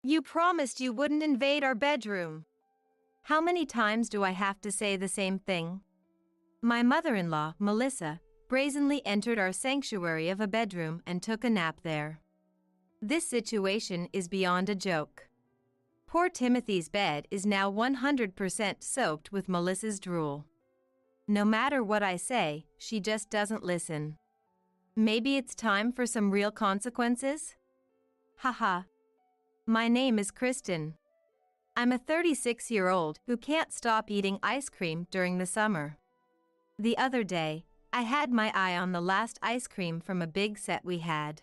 You promised you wouldn't invade our bedroom. How many times do I have to say the same thing? My mother-in-law, Melissa, brazenly entered our sanctuary of a bedroom and took a nap there. This situation is beyond a joke. Poor Timothy's bed is now 100% soaked with Melissa's drool. No matter what I say, she just doesn't listen. Maybe it's time for some real consequences? Haha. My name is Kristen. I'm a 36-year-old who can't stop eating ice cream during the summer. The other day, I had my eye on the last ice cream from a big set we had.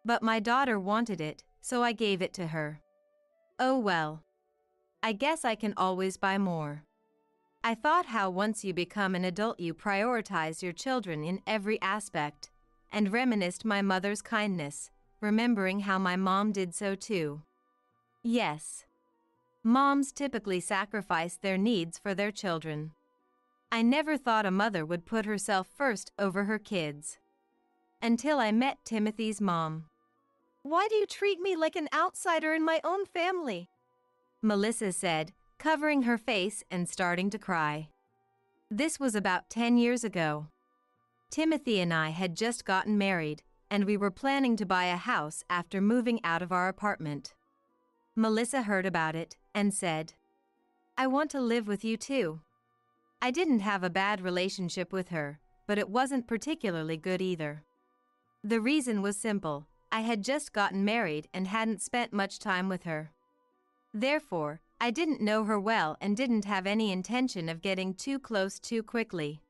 But my daughter wanted it, so I gave it to her. Oh well. I guess I can always buy more. I thought how once you become an adult you prioritize your children in every aspect, and reminisced my mother's kindness, remembering how my mom did so too. Yes. Moms typically sacrifice their needs for their children. I never thought a mother would put herself first over her kids. Until I met Timothy's mom. Why do you treat me like an outsider in my own family? Melissa said, covering her face and starting to cry. This was about 10 years ago. Timothy and I had just gotten married, and we were planning to buy a house after moving out of our apartment. Melissa heard about it and said, I want to live with you too. I didn't have a bad relationship with her, but it wasn't particularly good either. The reason was simple. I had just gotten married and hadn't spent much time with her. Therefore, I didn't know her well and didn't have any intention of getting too close too quickly.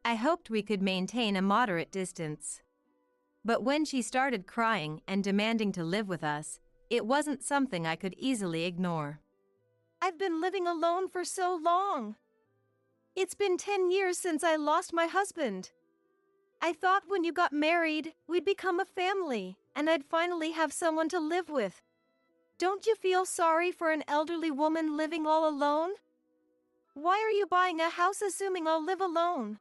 I hoped we could maintain a moderate distance. But when she started crying and demanding to live with us, it wasn't something I could easily ignore. I've been living alone for so long. It's been 10 years since I lost my husband. I thought when you got married, we'd become a family, and I'd finally have someone to live with. Don't you feel sorry for an elderly woman living all alone? Why are you buying a house assuming I'll live alone?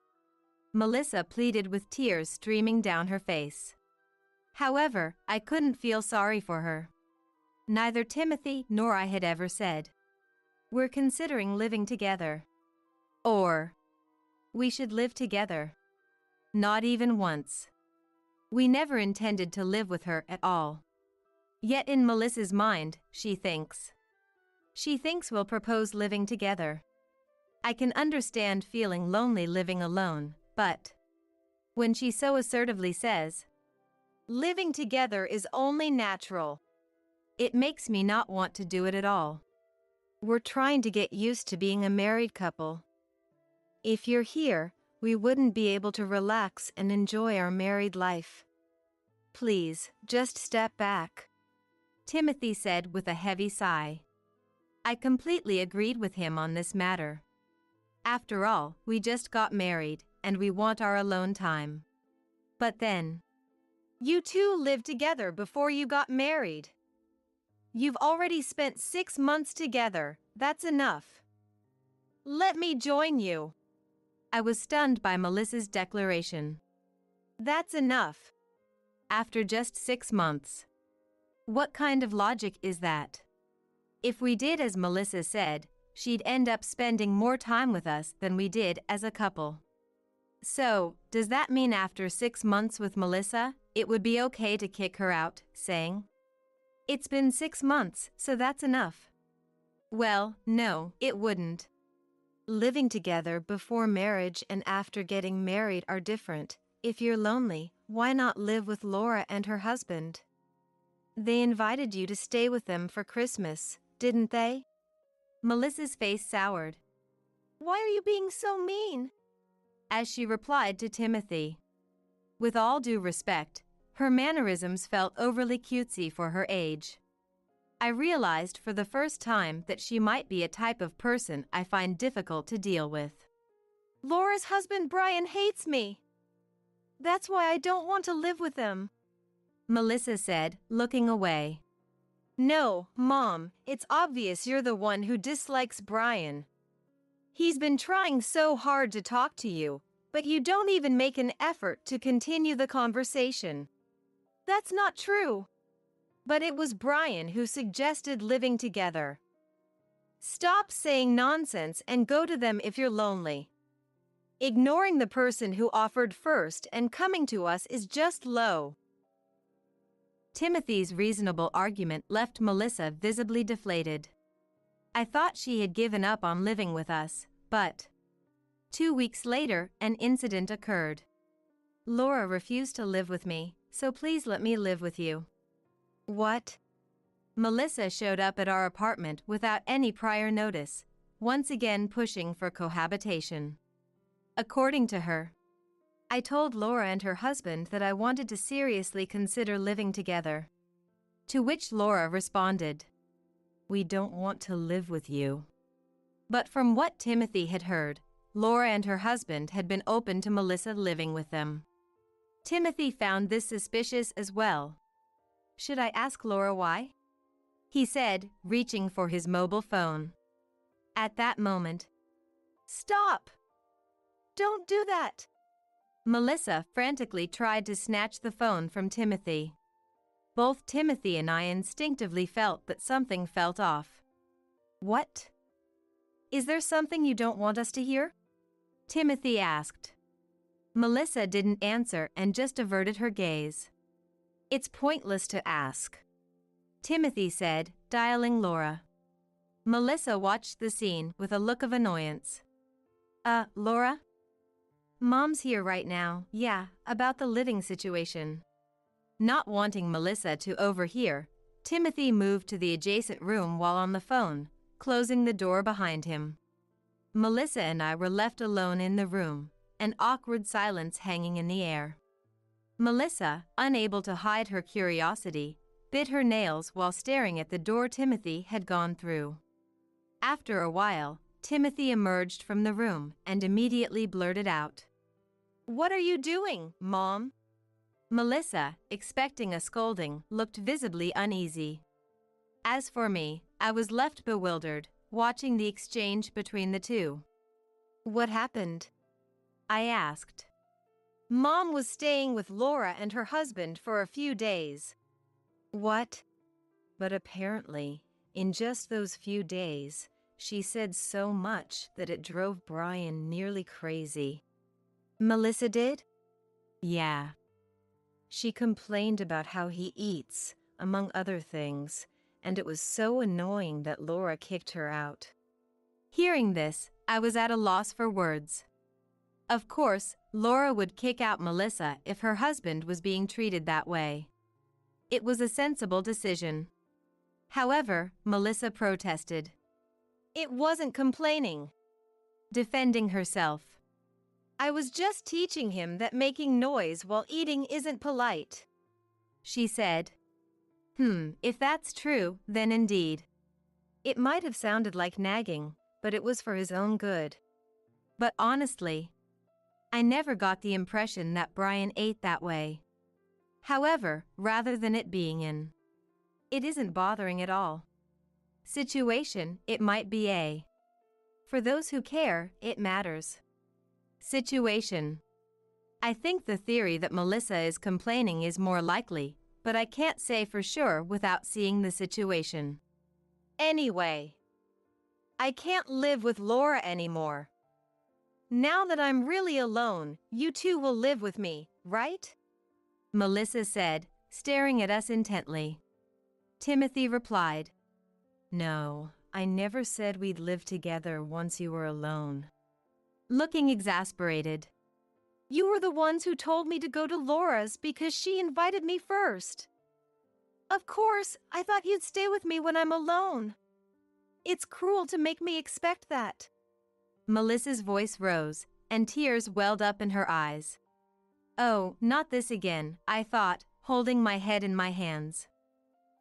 Melissa pleaded with tears streaming down her face. However, I couldn't feel sorry for her. Neither Timothy nor I had ever said, we're considering living together. Or, we should live together. Not even once. We never intended to live with her at all. Yet in Melissa's mind, she thinks we'll propose living together. I can understand feeling lonely living alone, but when she so assertively says, living together is only natural, it makes me not want to do it at all. We're trying to get used to being a married couple. If you're here, we wouldn't be able to relax and enjoy our married life. Please, just step back. Timothy said with a heavy sigh. I completely agreed with him on this matter. After all, we just got married, and we want our alone time. But then, you two lived together before you got married. You've already spent 6 months together, that's enough. Let me join you. I was stunned by Melissa's declaration. That's enough. After just 6 months. What kind of logic is that? If we did as Melissa said, she'd end up spending more time with us than we did as a couple. So, does that mean after 6 months with Melissa, it would be okay to kick her out, saying, it's been 6 months, so that's enough? Well, no, it wouldn't. Living together before marriage and after getting married are different. If you're lonely, why not live with Laura and her husband? They invited you to stay with them for Christmas, didn't they? Melissa's face soured. Why are you being so mean? As she replied to Timothy. With all due respect, her mannerisms felt overly cutesy for her age. I realized for the first time that she might be a type of person I find difficult to deal with. Laura's husband Brian hates me. That's why I don't want to live with him, Melissa said, looking away. No, Mom, it's obvious you're the one who dislikes Brian. He's been trying so hard to talk to you, but you don't even make an effort to continue the conversation. That's not true. But it was Brian who suggested living together. Stop saying nonsense and go to them if you're lonely. Ignoring the person who offered first and coming to us is just low. Timothy's reasonable argument left Melissa visibly deflated. I thought she had given up on living with us, but 2 weeks later, an incident occurred. Laura refused to live with me, so please let me live with you. What? Melissa showed up at our apartment without any prior notice, once again pushing for cohabitation. According to her, I told Laura and her husband that I wanted to seriously consider living together. To which Laura responded, "We don't want to live with you." But from what Timothy had heard, Laura and her husband had been open to Melissa living with them. Timothy found this suspicious as well. Should I ask Laura why? He said, reaching for his mobile phone. At that moment, "Stop! Don't do that!" Melissa frantically tried to snatch the phone from Timothy. Both Timothy and I instinctively felt that something felt off. What? Is there something you don't want us to hear? Timothy asked. Melissa didn't answer and just averted her gaze. It's pointless to ask, Timothy said, dialing Laura. Melissa watched the scene with a look of annoyance. Laura? Mom's here right now, yeah, about the living situation. Not wanting Melissa to overhear, Timothy moved to the adjacent room while on the phone, closing the door behind him. Melissa and I were left alone in the room, an awkward silence hanging in the air. Melissa, unable to hide her curiosity, bit her nails while staring at the door Timothy had gone through. After a while, Timothy emerged from the room and immediately blurted out, "What are you doing, Mom?" Melissa, expecting a scolding, looked visibly uneasy. As for me, I was left bewildered, watching the exchange between the two. "What happened?" I asked. "Mom was staying with Laura and her husband for a few days." "What?" "But apparently, in just those few days, she said so much that it drove Brian nearly crazy." "Melissa did?" "Yeah. She complained about how he eats, among other things, and it was so annoying that Laura kicked her out." Hearing this, I was at a loss for words. Of course, Laura would kick out Melissa if her husband was being treated that way. It was a sensible decision. However, Melissa protested. "It wasn't complaining," defending herself. "I was just teaching him that making noise while eating isn't polite," she said. If that's true, then indeed. It might have sounded like nagging, but it was for his own good. But honestly, I never got the impression that Brian ate that way. However, rather than it being an "it isn't bothering at all" situation, it might be a "for those who care, it matters" situation. I think the theory that Melissa is complaining is more likely, but I can't say for sure without seeing the situation. Anyway, I can't live with Laura anymore. Now that I'm really alone, you two will live with me, right? Melissa said, staring at us intently. Timothy replied, "No, I never said we'd live together once you were alone." Looking exasperated. "You were the ones who told me to go to Laura's because she invited me first. Of course, I thought you'd stay with me when I'm alone. It's cruel to make me expect that." Melissa's voice rose, and tears welled up in her eyes. "Oh, not this again," I thought, holding my head in my hands.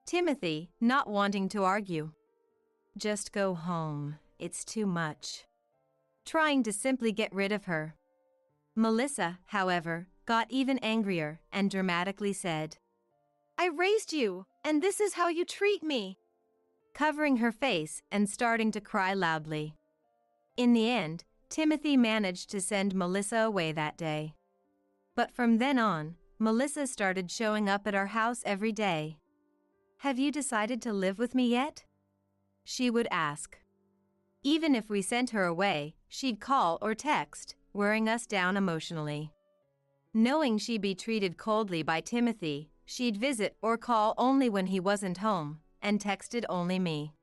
Timothy, not wanting to argue. "Just go home, it's too much." Trying to simply get rid of her. Melissa, however, got even angrier and dramatically said, "I raised you, and this is how you treat me," covering her face and starting to cry loudly. In the end, Timothy managed to send Melissa away that day. But from then on, Melissa started showing up at our house every day. "Have you decided to live with me yet?" she would ask. Even if we sent her away, she'd call or text, wearing us down emotionally. Knowing she'd be treated coldly by Timothy, she'd visit or call only when he wasn't home, and texted only me.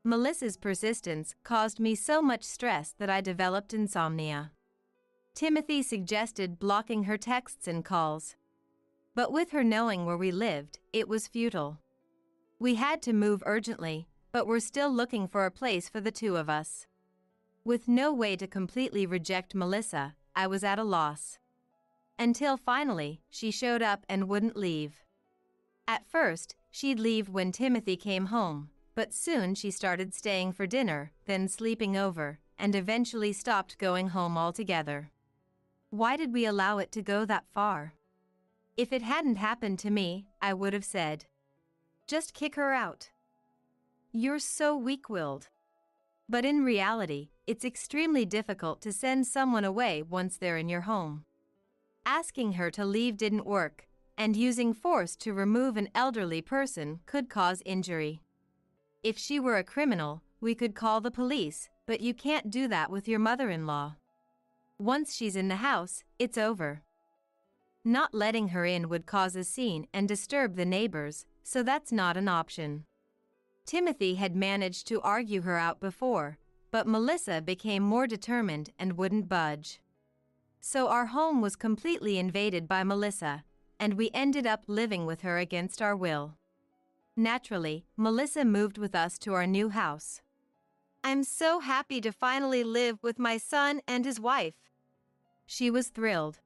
Melissa's persistence caused me so much stress that I developed insomnia. Timothy suggested blocking her texts and calls. But with her knowing where we lived, it was futile. We had to move urgently, but we're still looking for a place for the two of us. With no way to completely reject Melissa, I was at a loss. Until finally, she showed up and wouldn't leave. At first, she'd leave when Timothy came home, but soon she started staying for dinner, then sleeping over, and eventually stopped going home altogether. Why did we allow it to go that far? If it hadn't happened to me, I would have said, "Just kick her out. You're so weak-willed." But in reality, it's extremely difficult to send someone away once they're in your home. Asking her to leave didn't work, and using force to remove an elderly person could cause injury. If she were a criminal, we could call the police, but you can't do that with your mother-in-law. Once she's in the house, it's over. Not letting her in would cause a scene and disturb the neighbors, so that's not an option. Timothy had managed to argue her out before, but Melissa became more determined and wouldn't budge. So our home was completely invaded by Melissa, and we ended up living with her against our will. Naturally, Melissa moved with us to our new house. "I'm so happy to finally live with my son and his wife." She was thrilled.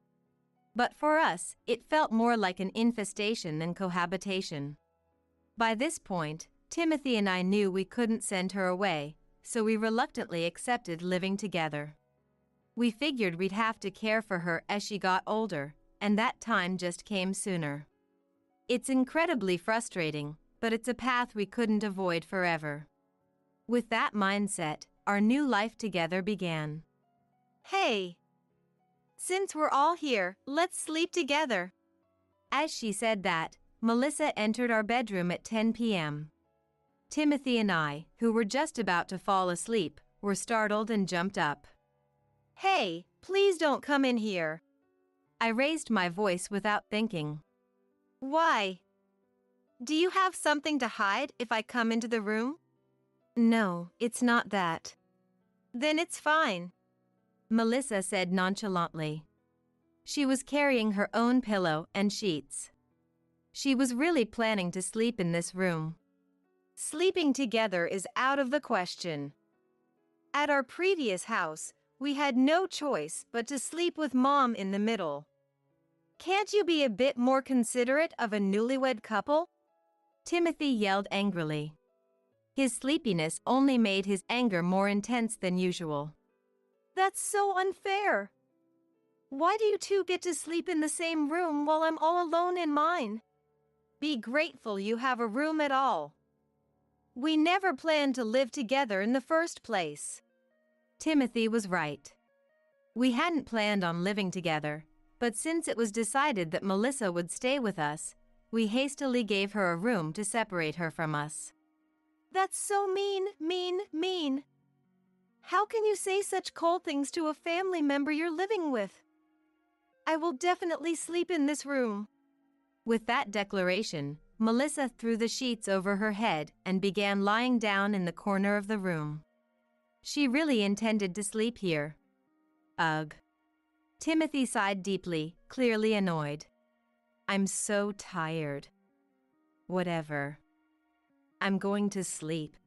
But for us, it felt more like an infestation than cohabitation. By this point, Timothy and I knew we couldn't send her away, so we reluctantly accepted living together. We figured we'd have to care for her as she got older, and that time just came sooner. It's incredibly frustrating, but it's a path we couldn't avoid forever. With that mindset, our new life together began. "Hey! Since we're all here, let's sleep together." As she said that, Melissa entered our bedroom at 10 p.m. Timothy and I, who were just about to fall asleep, were startled and jumped up. "Hey, please don't come in here." I raised my voice without thinking. "Why? Do you have something to hide if I come into the room?" "No, it's not that." "Then it's fine," Melissa said nonchalantly. She was carrying her own pillow and sheets. She was really planning to sleep in this room. "Sleeping together is out of the question. At our previous house, we had no choice but to sleep with Mom in the middle. Can't you be a bit more considerate of a newlywed couple?" Timothy yelled angrily. His sleepiness only made his anger more intense than usual. "That's so unfair. Why do you two get to sleep in the same room while I'm all alone in mine? Be grateful you have a room at all. We never planned to live together in the first place." Timothy was right. We hadn't planned on living together, but since it was decided that Melissa would stay with us, we hastily gave her a room to separate her from us. "That's so mean, mean, mean. How can you say such cold things to a family member you're living with? I will definitely sleep in this room." With that declaration, Melissa threw the sheets over her head and began lying down in the corner of the room. She really intended to sleep here. Ugh. Timothy sighed deeply, clearly annoyed. "I'm so tired." "Whatever. I'm going to sleep."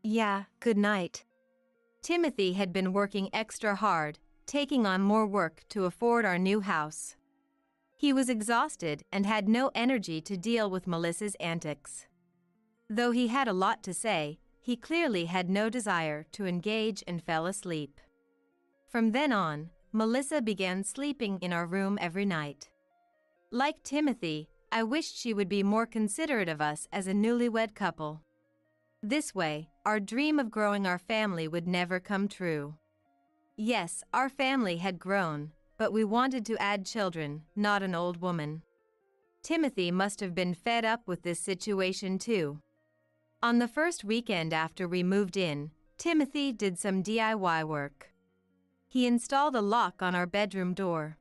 "Yeah, good night." Timothy had been working extra hard, taking on more work to afford our new house. He was exhausted and had no energy to deal with Melissa's antics. Though he had a lot to say, he clearly had no desire to engage and fell asleep. From then on, Melissa began sleeping in our room every night. Like Timothy, I wished she would be more considerate of us as a newlywed couple. This way, our dream of growing our family would never come true. Yes, our family had grown, but we wanted to add children, not an old woman. Timothy must have been fed up with this situation too. On the first weekend after we moved in, Timothy did some DIY work. He installed a lock on our bedroom door.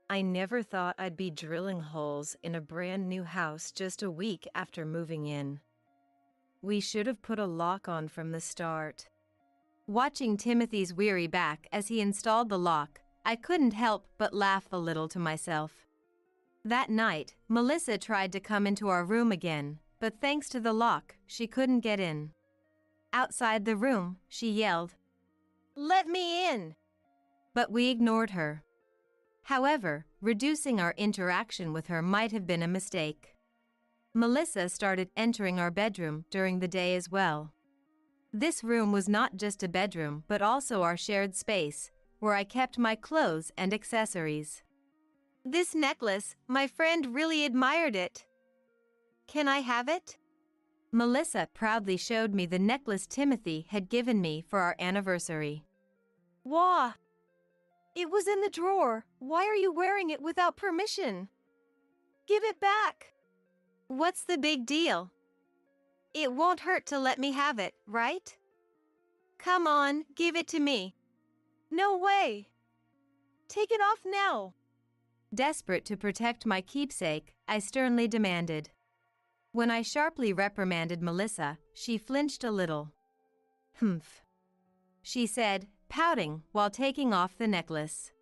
I never thought I'd be drilling holes in a brand new house just a week after moving in. We should have put a lock on from the start. Watching Timothy's weary back as he installed the lock, I couldn't help but laugh a little to myself. That night, Melissa tried to come into our room again, but thanks to the lock, she couldn't get in. Outside the room, she yelled, "Let me in!" But we ignored her. However, reducing our interaction with her might have been a mistake. Melissa started entering our bedroom during the day as well. This room was not just a bedroom but also our shared space, where I kept my clothes and accessories. "This necklace, my friend really admired it. Can I have it?" Melissa proudly showed me the necklace Timothy had given me for our anniversary. "Wah! It was in the drawer. Why are you wearing it without permission? Give it back." "What's the big deal? It won't hurt to let me have it, right? Come on, give it to me." "No way. Take it off now." Desperate to protect my keepsake, I sternly demanded. When I sharply reprimanded Melissa, she flinched a little. "Humph," she said, pouting while taking off the necklace.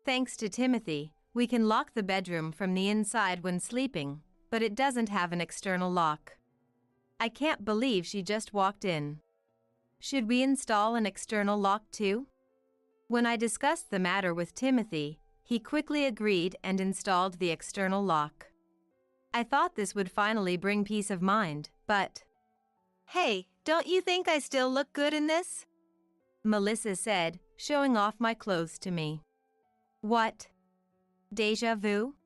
"Thanks to Timothy, we can lock the bedroom from the inside when sleeping, but it doesn't have an external lock." I can't believe she just walked in. Should we install an external lock too? When I discussed the matter with Timothy, he quickly agreed and installed the external lock. I thought this would finally bring peace of mind, but... "Hey, don't you think I still look good in this?" Melissa said, showing off my clothes to me. What? Deja vu?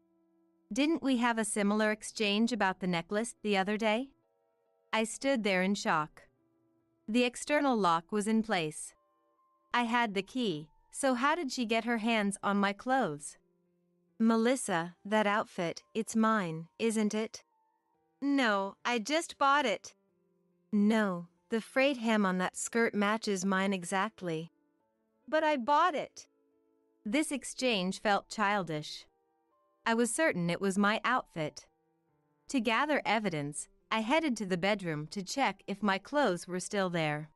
Didn't we have a similar exchange about the necklace the other day? I stood there in shock. The external lock was in place. I had the key, so how did she get her hands on my clothes? "Melissa, that outfit, it's mine, isn't it?" "No, I just bought it." "No, the frayed hem on that skirt matches mine exactly." "But I bought it." This exchange felt childish. I was certain it was my outfit. To gather evidence, I headed to the bedroom to check if my clothes were still there.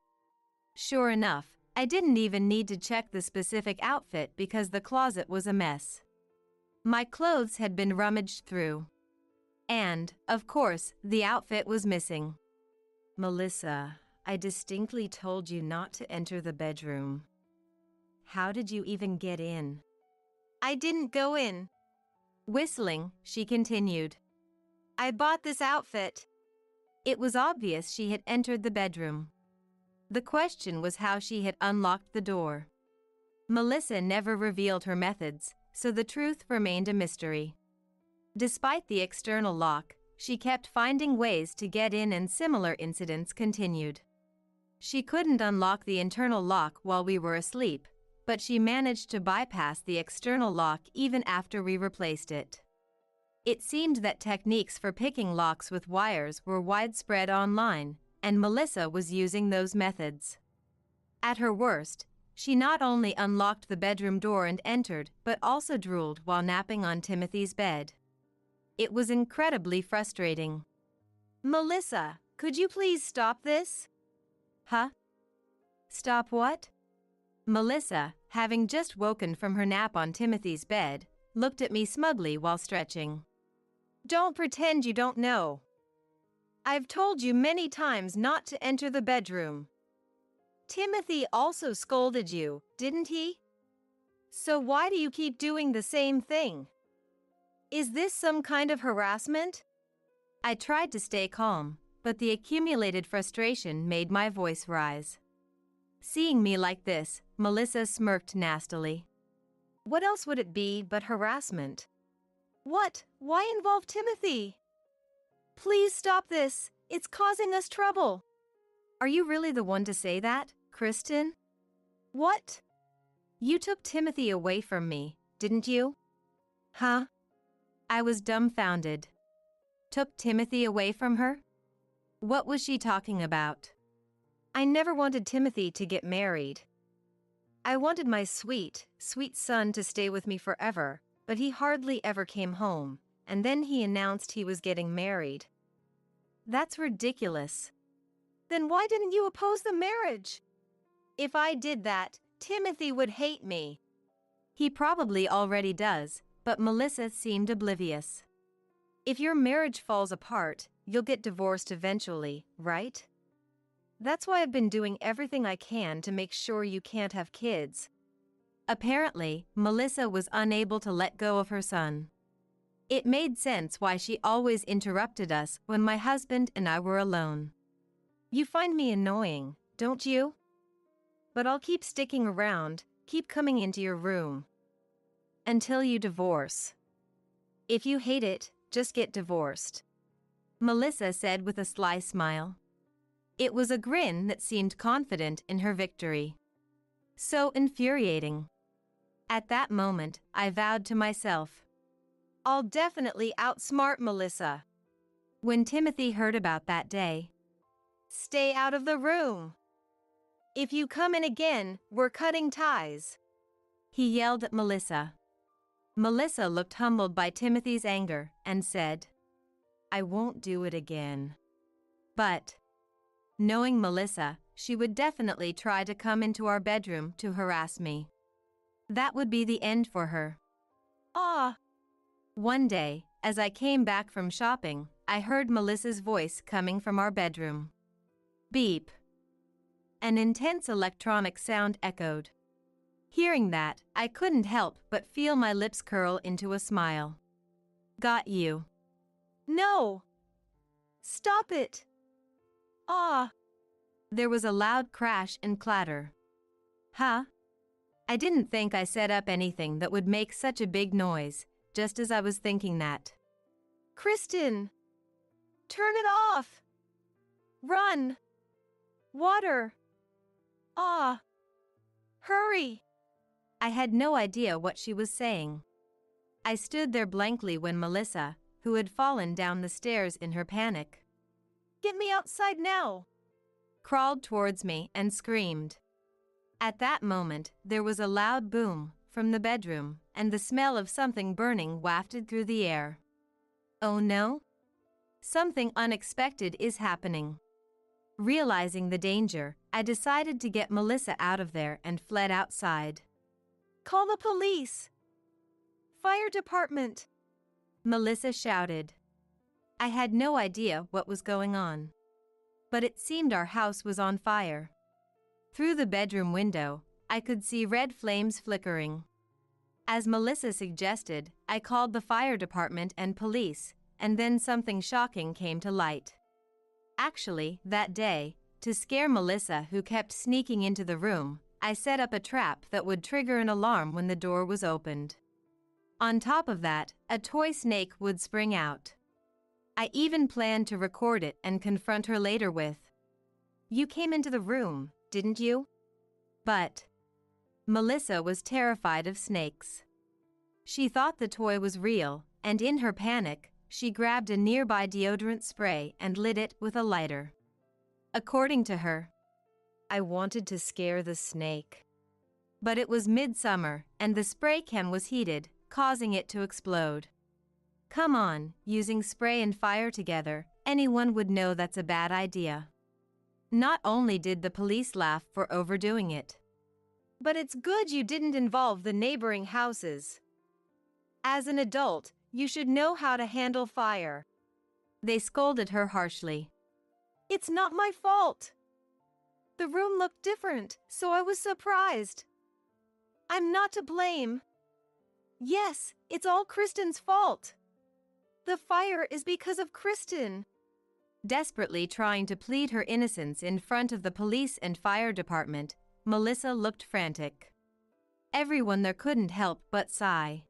Sure enough, I didn't even need to check the specific outfit because the closet was a mess. My clothes had been rummaged through. And, of course, the outfit was missing. "Melissa, I distinctly told you not to enter the bedroom. How did you even get in?" "I didn't go in." Whistling, she continued. "I bought this outfit." It was obvious she had entered the bedroom. The question was how she had unlocked the door. Melissa never revealed her methods, so the truth remained a mystery. Despite the external lock, she kept finding ways to get in and similar incidents continued. She couldn't unlock the internal lock while we were asleep, but she managed to bypass the external lock even after we replaced it. It seemed that techniques for picking locks with wires were widespread online, and Melissa was using those methods. At her worst, she not only unlocked the bedroom door and entered, but also drooled while napping on Timothy's bed. It was incredibly frustrating. "Melissa, could you please stop this?" "Huh? Stop what?" Melissa, having just woken from her nap on Timothy's bed, looked at me smugly while stretching. "Don't pretend you don't know. I've told you many times not to enter the bedroom. Timothy also scolded you, didn't he? So why do you keep doing the same thing? Is this some kind of harassment?" I tried to stay calm, but the accumulated frustration made my voice rise. Seeing me like this, Melissa smirked nastily. "What else would it be but harassment?" "What? Why involve Timothy? Please stop this. It's causing us trouble." "Are you really the one to say that, Kristen?" "What?" "You took Timothy away from me, didn't you?" "Huh? I was dumbfounded. Took Timothy away from her? What was she talking about? I never wanted Timothy to get married. I wanted my sweet, sweet son to stay with me forever, but he hardly ever came home, and then he announced he was getting married. That's ridiculous. Then why didn't you oppose the marriage? If I did that, Timothy would hate me. He probably already does, but Melissa seemed oblivious. If your marriage falls apart, you'll get divorced eventually, right? That's why I've been doing everything I can to make sure you can't have kids. Apparently, Melissa was unable to let go of her son. It made sense why she always interrupted us when my husband and I were alone. You find me annoying, don't you? But I'll keep sticking around, keep coming into your room. Until you divorce. If you hate it, just get divorced. Melissa said with a sly smile. It was a grin that seemed confident in her victory. So infuriating. At that moment, I vowed to myself, I'll definitely outsmart Melissa. When Timothy heard about that day, stay out of the room. If you come in again, we're cutting ties. He yelled at Melissa. Melissa looked humbled by Timothy's anger and said, I won't do it again. But, knowing Melissa, she would definitely try to come into our bedroom to harass me. That would be the end for her. One day, as I came back from shopping, I heard Melissa's voice coming from our bedroom. Beep. An intense electronic sound echoed. Hearing that, I couldn't help but feel my lips curl into a smile. Got you. No. Stop it. There was a loud crash and clatter. Huh? I didn't think I set up anything that would make such a big noise, just as I was thinking that. Kristen! Turn it off! Run! Water! Hurry! I had no idea what she was saying. I stood there blankly when Melissa, who had fallen down the stairs in her panic, Get me outside now! Crawled towards me and screamed. At that moment, there was a loud boom from the bedroom, and the smell of something burning wafted through the air. Oh no? Something unexpected is happening. Realizing the danger, I decided to get Melissa out of there and fled outside. Call the police! Fire department! Melissa shouted. I had no idea what was going on. But it seemed our house was on fire. Through the bedroom window, I could see red flames flickering. As Melissa suggested, I called the fire department and police, and then something shocking came to light. Actually, that day, to scare Melissa, who kept sneaking into the room, I set up a trap that would trigger an alarm when the door was opened. On top of that, a toy snake would spring out. I even planned to record it and confront her later with, You came into the room, didn't you? But Melissa was terrified of snakes. She thought the toy was real, and in her panic, she grabbed a nearby deodorant spray and lit it with a lighter. According to her, I wanted to scare the snake. But it was midsummer, and the spray can was heated, causing it to explode. Come on, using spray and fire together, anyone would know that's a bad idea. Not only did the police laugh for overdoing it, but it's good you didn't involve the neighboring houses. As an adult, you should know how to handle fire. They scolded her harshly. It's not my fault. The room looked different, so I was surprised. I'm not to blame. Yes, it's all Kristen's fault. The fire is because of Kristen. Desperately trying to plead her innocence in front of the police and fire department, Melissa looked frantic. Everyone there couldn't help but sigh.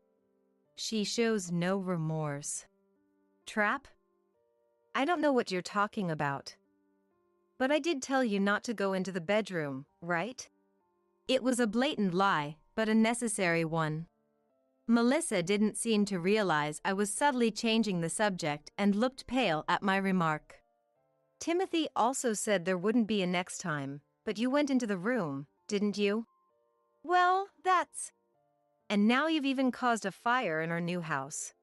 She shows no remorse. Trap? I don't know what you're talking about. But I did tell you not to go into the bedroom, right? It was a blatant lie, but a necessary one. Melissa didn't seem to realize I was subtly changing the subject and looked pale at my remark. Timothy also said there wouldn't be a next time, but you went into the room, didn't you? Well, that's... And now you've even caused a fire in our new house.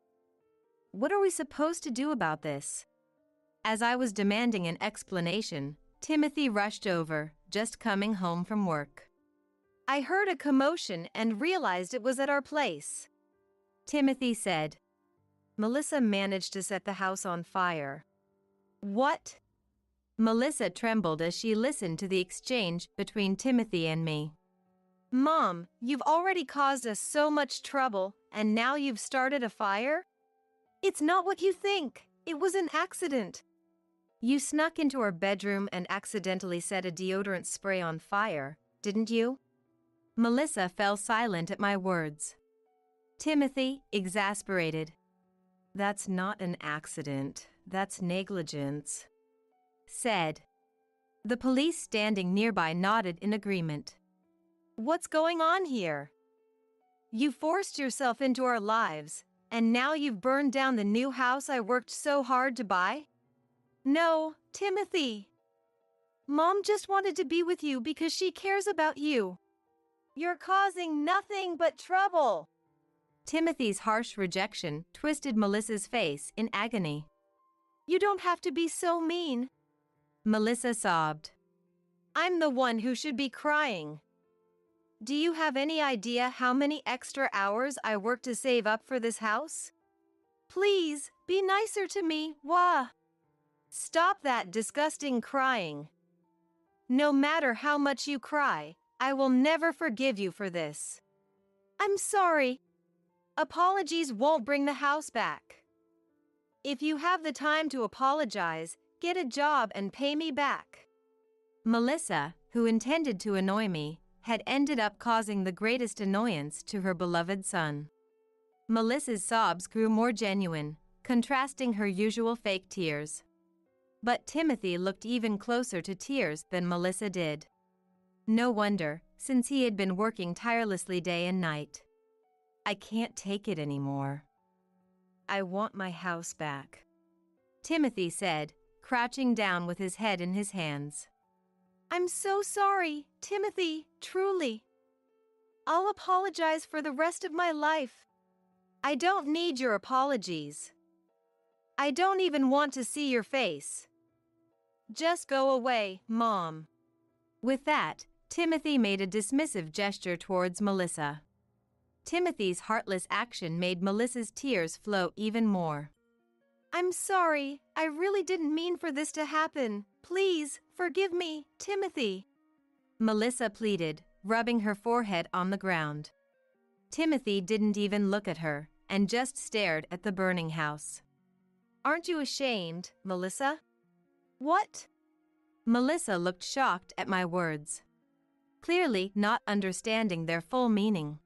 What are we supposed to do about this? As I was demanding an explanation, Timothy rushed over, just coming home from work. I heard a commotion and realized it was at our place, Timothy said. Melissa managed to set the house on fire. What? Melissa trembled as she listened to the exchange between Timothy and me. Mom, you've already caused us so much trouble, and now you've started a fire? It's not what you think. It was an accident. You snuck into our bedroom and accidentally set a deodorant spray on fire, didn't you? Melissa fell silent at my words. Timothy, exasperated. That's not an accident. That's negligence, said. The police standing nearby nodded in agreement. What's going on here? You forced yourself into our lives, and now you've burned down the new house I worked so hard to buy? No, Timothy. Mom just wanted to be with you because she cares about you. You're causing nothing but trouble. Timothy's harsh rejection twisted Melissa's face in agony. You don't have to be so mean, Melissa sobbed. I'm the one who should be crying. Do you have any idea how many extra hours I worked to save up for this house? Please, be nicer to me, wah. Stop that disgusting crying. No matter how much you cry, I will never forgive you for this. I'm sorry. Apologies won't bring the house back. If you have the time to apologize, get a job and pay me back. Melissa, who intended to annoy me, had ended up causing the greatest annoyance to her beloved son. Melissa's sobs grew more genuine, contrasting her usual fake tears. But Timothy looked even closer to tears than Melissa did. No wonder, since he had been working tirelessly day and night. I can't take it anymore. I want my house back, Timothy said, crouching down with his head in his hands. I'm so sorry, Timothy, truly. I'll apologize for the rest of my life. I don't need your apologies. I don't even want to see your face. Just go away, Mom. With that, Timothy made a dismissive gesture towards Melissa. Timothy's heartless action made Melissa's tears flow even more. I'm sorry, I really didn't mean for this to happen. Please, forgive me, Timothy. Melissa pleaded, rubbing her forehead on the ground. Timothy didn't even look at her, and just stared at the burning house. Aren't you ashamed, Melissa? What? Melissa looked shocked at my words, clearly not understanding their full meaning.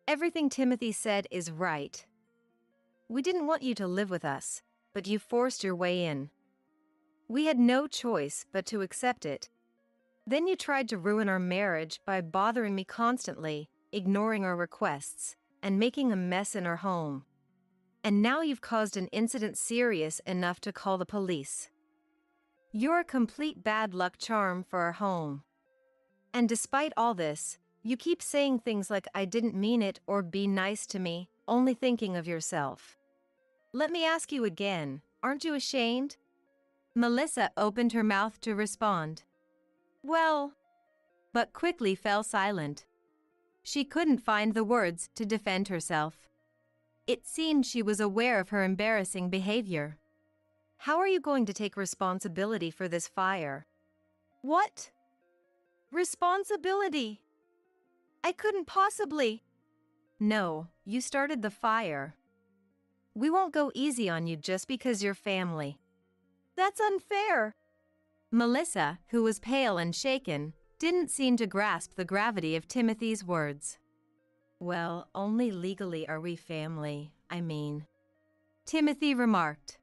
Everything Timothy said is right. We didn't want you to live with us, but you forced your way in. We had no choice but to accept it. Then you tried to ruin our marriage by bothering me constantly, ignoring our requests, and making a mess in our home. And now you've caused an incident serious enough to call the police. You're a complete bad luck charm for our home. And despite all this, you keep saying things like I didn't mean it or be nice to me, only thinking of yourself. Let me ask you again, aren't you ashamed? Melissa opened her mouth to respond. Well, but quickly fell silent. She couldn't find the words to defend herself. It seemed she was aware of her embarrassing behavior. How are you going to take responsibility for this fire? What? Responsibility? I couldn't possibly. No, you started the fire. We won't go easy on you just because you're family. That's unfair. Melissa, who was pale and shaken, didn't seem to grasp the gravity of Timothy's words. Well, only legally are we family, I mean, Timothy remarked.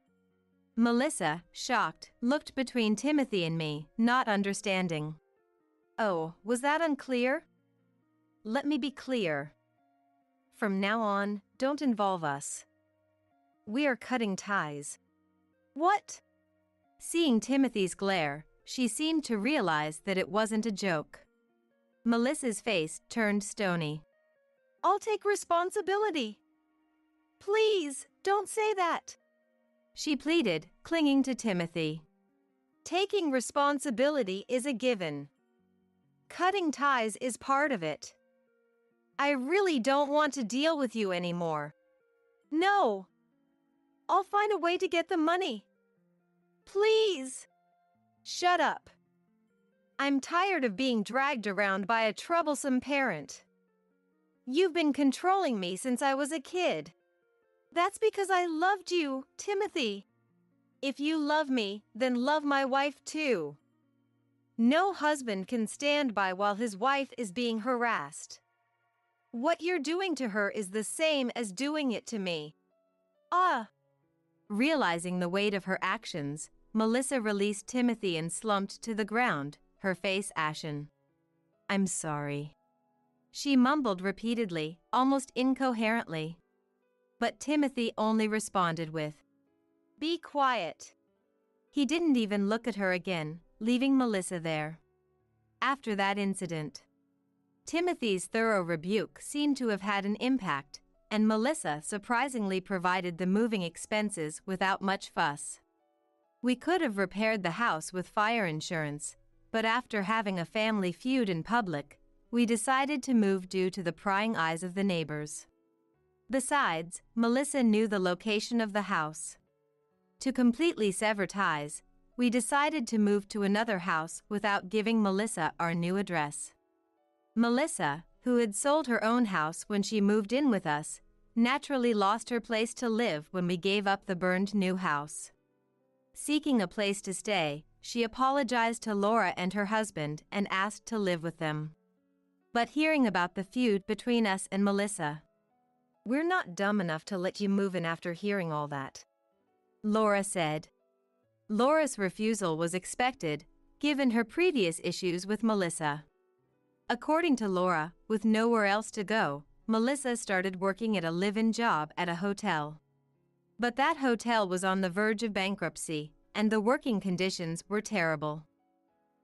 Melissa, shocked, looked between Timothy and me, not understanding. Oh, was that unclear? Let me be clear. from now on, don't involve us. We are cutting ties. What? Seeing Timothy's glare, she seemed to realize that it wasn't a joke. Melissa's face turned stony. I'll take responsibility. Please, don't say that, she pleaded, clinging to Timothy. Taking responsibility is a given. Cutting ties is part of it. I really don't want to deal with you anymore. No. I'll find a way to get the money. Please. Shut up. I'm tired of being dragged around by a troublesome parent. You've been controlling me since I was a kid. That's because I loved you, Timothy. If you love me, then love my wife too. No husband can stand by while his wife is being harassed. What you're doing to her is the same as doing it to me. Realizing the weight of her actions, Melissa released Timothy and slumped to the ground, her face ashen. I'm sorry, she mumbled repeatedly, almost incoherently. But Timothy only responded with, Be quiet. He didn't even look at her again, leaving Melissa there. After that incident, Timothy's thorough rebuke seemed to have had an impact, and Melissa surprisingly provided the moving expenses without much fuss. We could have repaired the house with fire insurance, but after having a family feud in public, we decided to move due to the prying eyes of the neighbors. Besides, Melissa knew the location of the house. To completely sever ties, we decided to move to another house without giving Melissa our new address. Melissa, who had sold her own house when she moved in with us, naturally lost her place to live when we gave up the burned new house. Seeking a place to stay, she apologized to Laura and her husband and asked to live with them. But hearing about the feud between us and Melissa, we're not dumb enough to let you move in after hearing all that, Laura said. Laura's refusal was expected, given her previous issues with Melissa. According to Laura, with nowhere else to go, Melissa started working at a live-in job at a hotel. But that hotel was on the verge of bankruptcy, and the working conditions were terrible.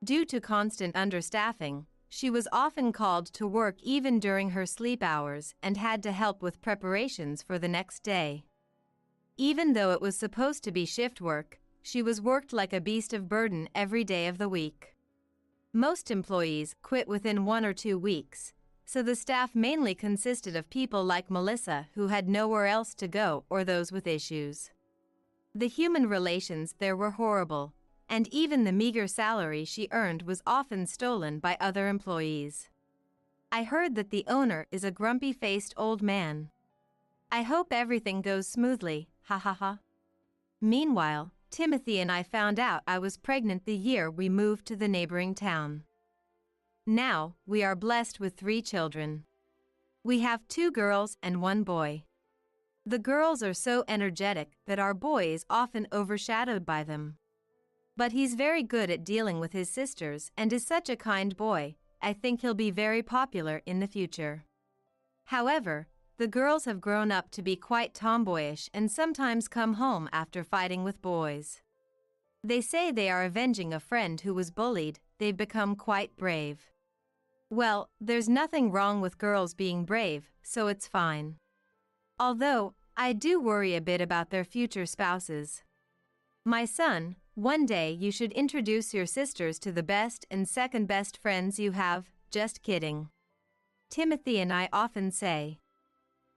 Due to constant understaffing, she was often called to work even during her sleep hours and had to help with preparations for the next day. Even though it was supposed to be shift work, she was worked like a beast of burden every day of the week. Most employees quit within 1 or 2 weeks, so the staff mainly consisted of people like Melissa who had nowhere else to go or those with issues. The human relations there were horrible, and even the meager salary she earned was often stolen by other employees. I heard that the owner is a grumpy-faced old man. I hope everything goes smoothly, ha ha ha. Meanwhile, Timothy and I found out I was pregnant the year we moved to the neighboring town. Now, we are blessed with 3 children. We have 2 girls and 1 boy. The girls are so energetic that our boy is often overshadowed by them. But he's very good at dealing with his sisters and is such a kind boy. I think he'll be very popular in the future. However, the girls have grown up to be quite tomboyish and sometimes come home after fighting with boys. They say they are avenging a friend who was bullied. They've become quite brave. Well, there's nothing wrong with girls being brave, so it's fine. Although, I do worry a bit about their future spouses. My son, one day you should introduce your sisters to the best and second best friends you have, just kidding. Timothy and I often say.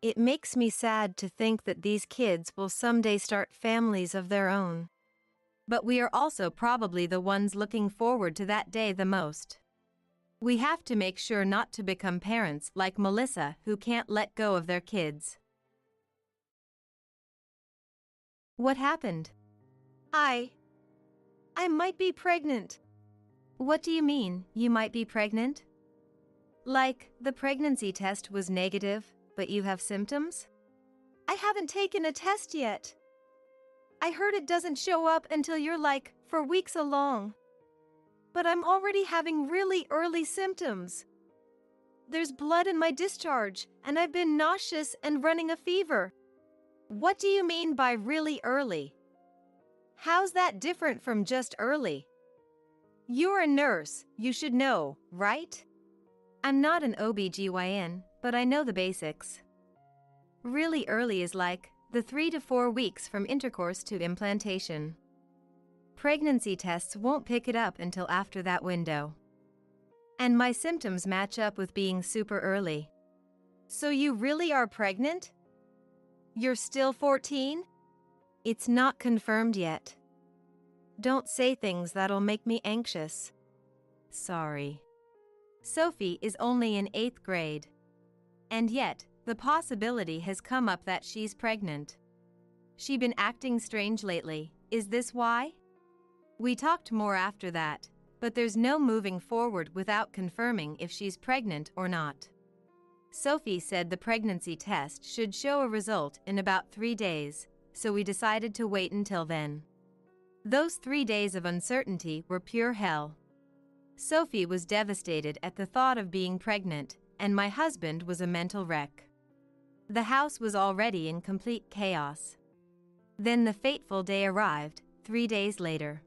It makes me sad to think that these kids will someday start families of their own. But we are also probably the ones looking forward to that day the most. We have to make sure not to become parents like Melissa who can't let go of their kids. What happened? I might be pregnant. What do you mean, you might be pregnant? Like, the pregnancy test was negative, but you have symptoms? I haven't taken a test yet. I heard it doesn't show up until you're like, for weeks along. But I'm already having really early symptoms. There's blood in my discharge, and I've been nauseous and running a fever. What do you mean by really early? How's that different from just early? You're a nurse, you should know, right? I'm not an OBGYN, but I know the basics. Really early is like the 3 to 4 weeks from intercourse to implantation. Pregnancy tests won't pick it up until after that window. And my symptoms match up with being super early. So you really are pregnant? You're still 14? It's not confirmed yet. Don't say things that'll make me anxious. Sorry. Sophie is only in 8th grade. And yet, the possibility has come up that she's pregnant. She been acting strange lately, is this why? We talked more after that, but there's no moving forward without confirming if she's pregnant or not. Sophie said the pregnancy test should show a result in about 3 days, so we decided to wait until then. Those 3 days of uncertainty were pure hell. Sophie was devastated at the thought of being pregnant, and my husband was a mental wreck. The house was already in complete chaos. Then the fateful day arrived, 3 days later.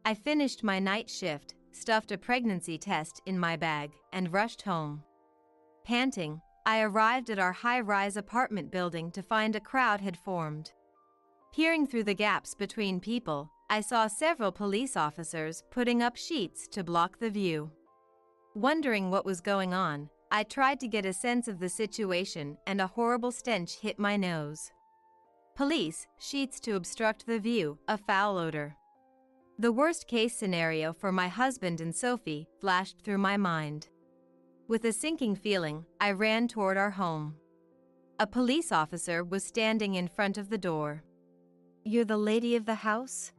I finished my night shift, stuffed a pregnancy test in my bag, and rushed home. Panting, I arrived at our high-rise apartment building to find a crowd had formed. Peering through the gaps between people, I saw several police officers putting up sheets to block the view. Wondering what was going on, I tried to get a sense of the situation and a horrible stench hit my nose. Police, sheets to obstruct the view, a foul odor. The worst-case scenario for my husband and Sophie flashed through my mind. With a sinking feeling, I ran toward our home. A police officer was standing in front of the door. "You're the lady of the house?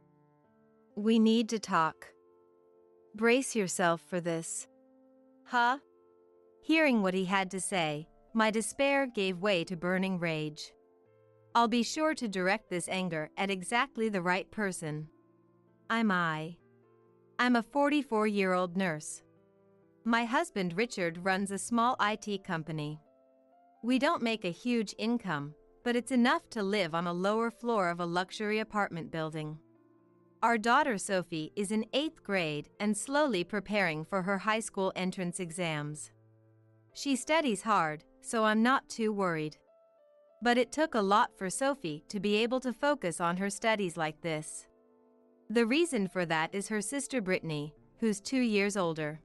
We need to talk. Brace yourself for this." Huh? Hearing what he had to say, my despair gave way to burning rage. I'll be sure to direct this anger at exactly the right person. I'm a 44-year-old nurse. My husband Richard runs a small IT company. We don't make a huge income, but it's enough to live on a lower floor of a luxury apartment building. Our daughter Sophie is in 8th grade and slowly preparing for her high school entrance exams. She studies hard, so I'm not too worried. But it took a lot for Sophie to be able to focus on her studies like this. The reason for that is her sister Brittany, who's 2 years older.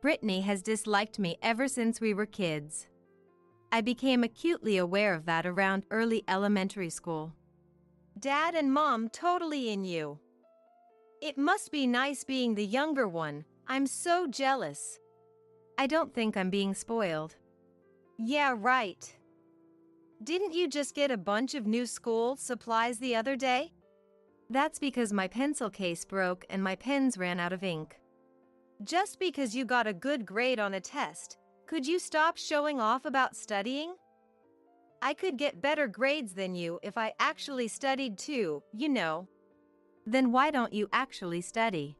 Brittany has disliked me ever since we were kids. I became acutely aware of that around early elementary school. Dad and Mom totally in you. It must be nice being the younger one. I'm so jealous. I don't think I'm being spoiled. Yeah, right. Didn't you just get a bunch of new school supplies the other day? That's because my pencil case broke and my pens ran out of ink. Just because you got a good grade on a test, could you stop showing off about studying? I could get better grades than you if I actually studied too, you know. Then why don't you actually study?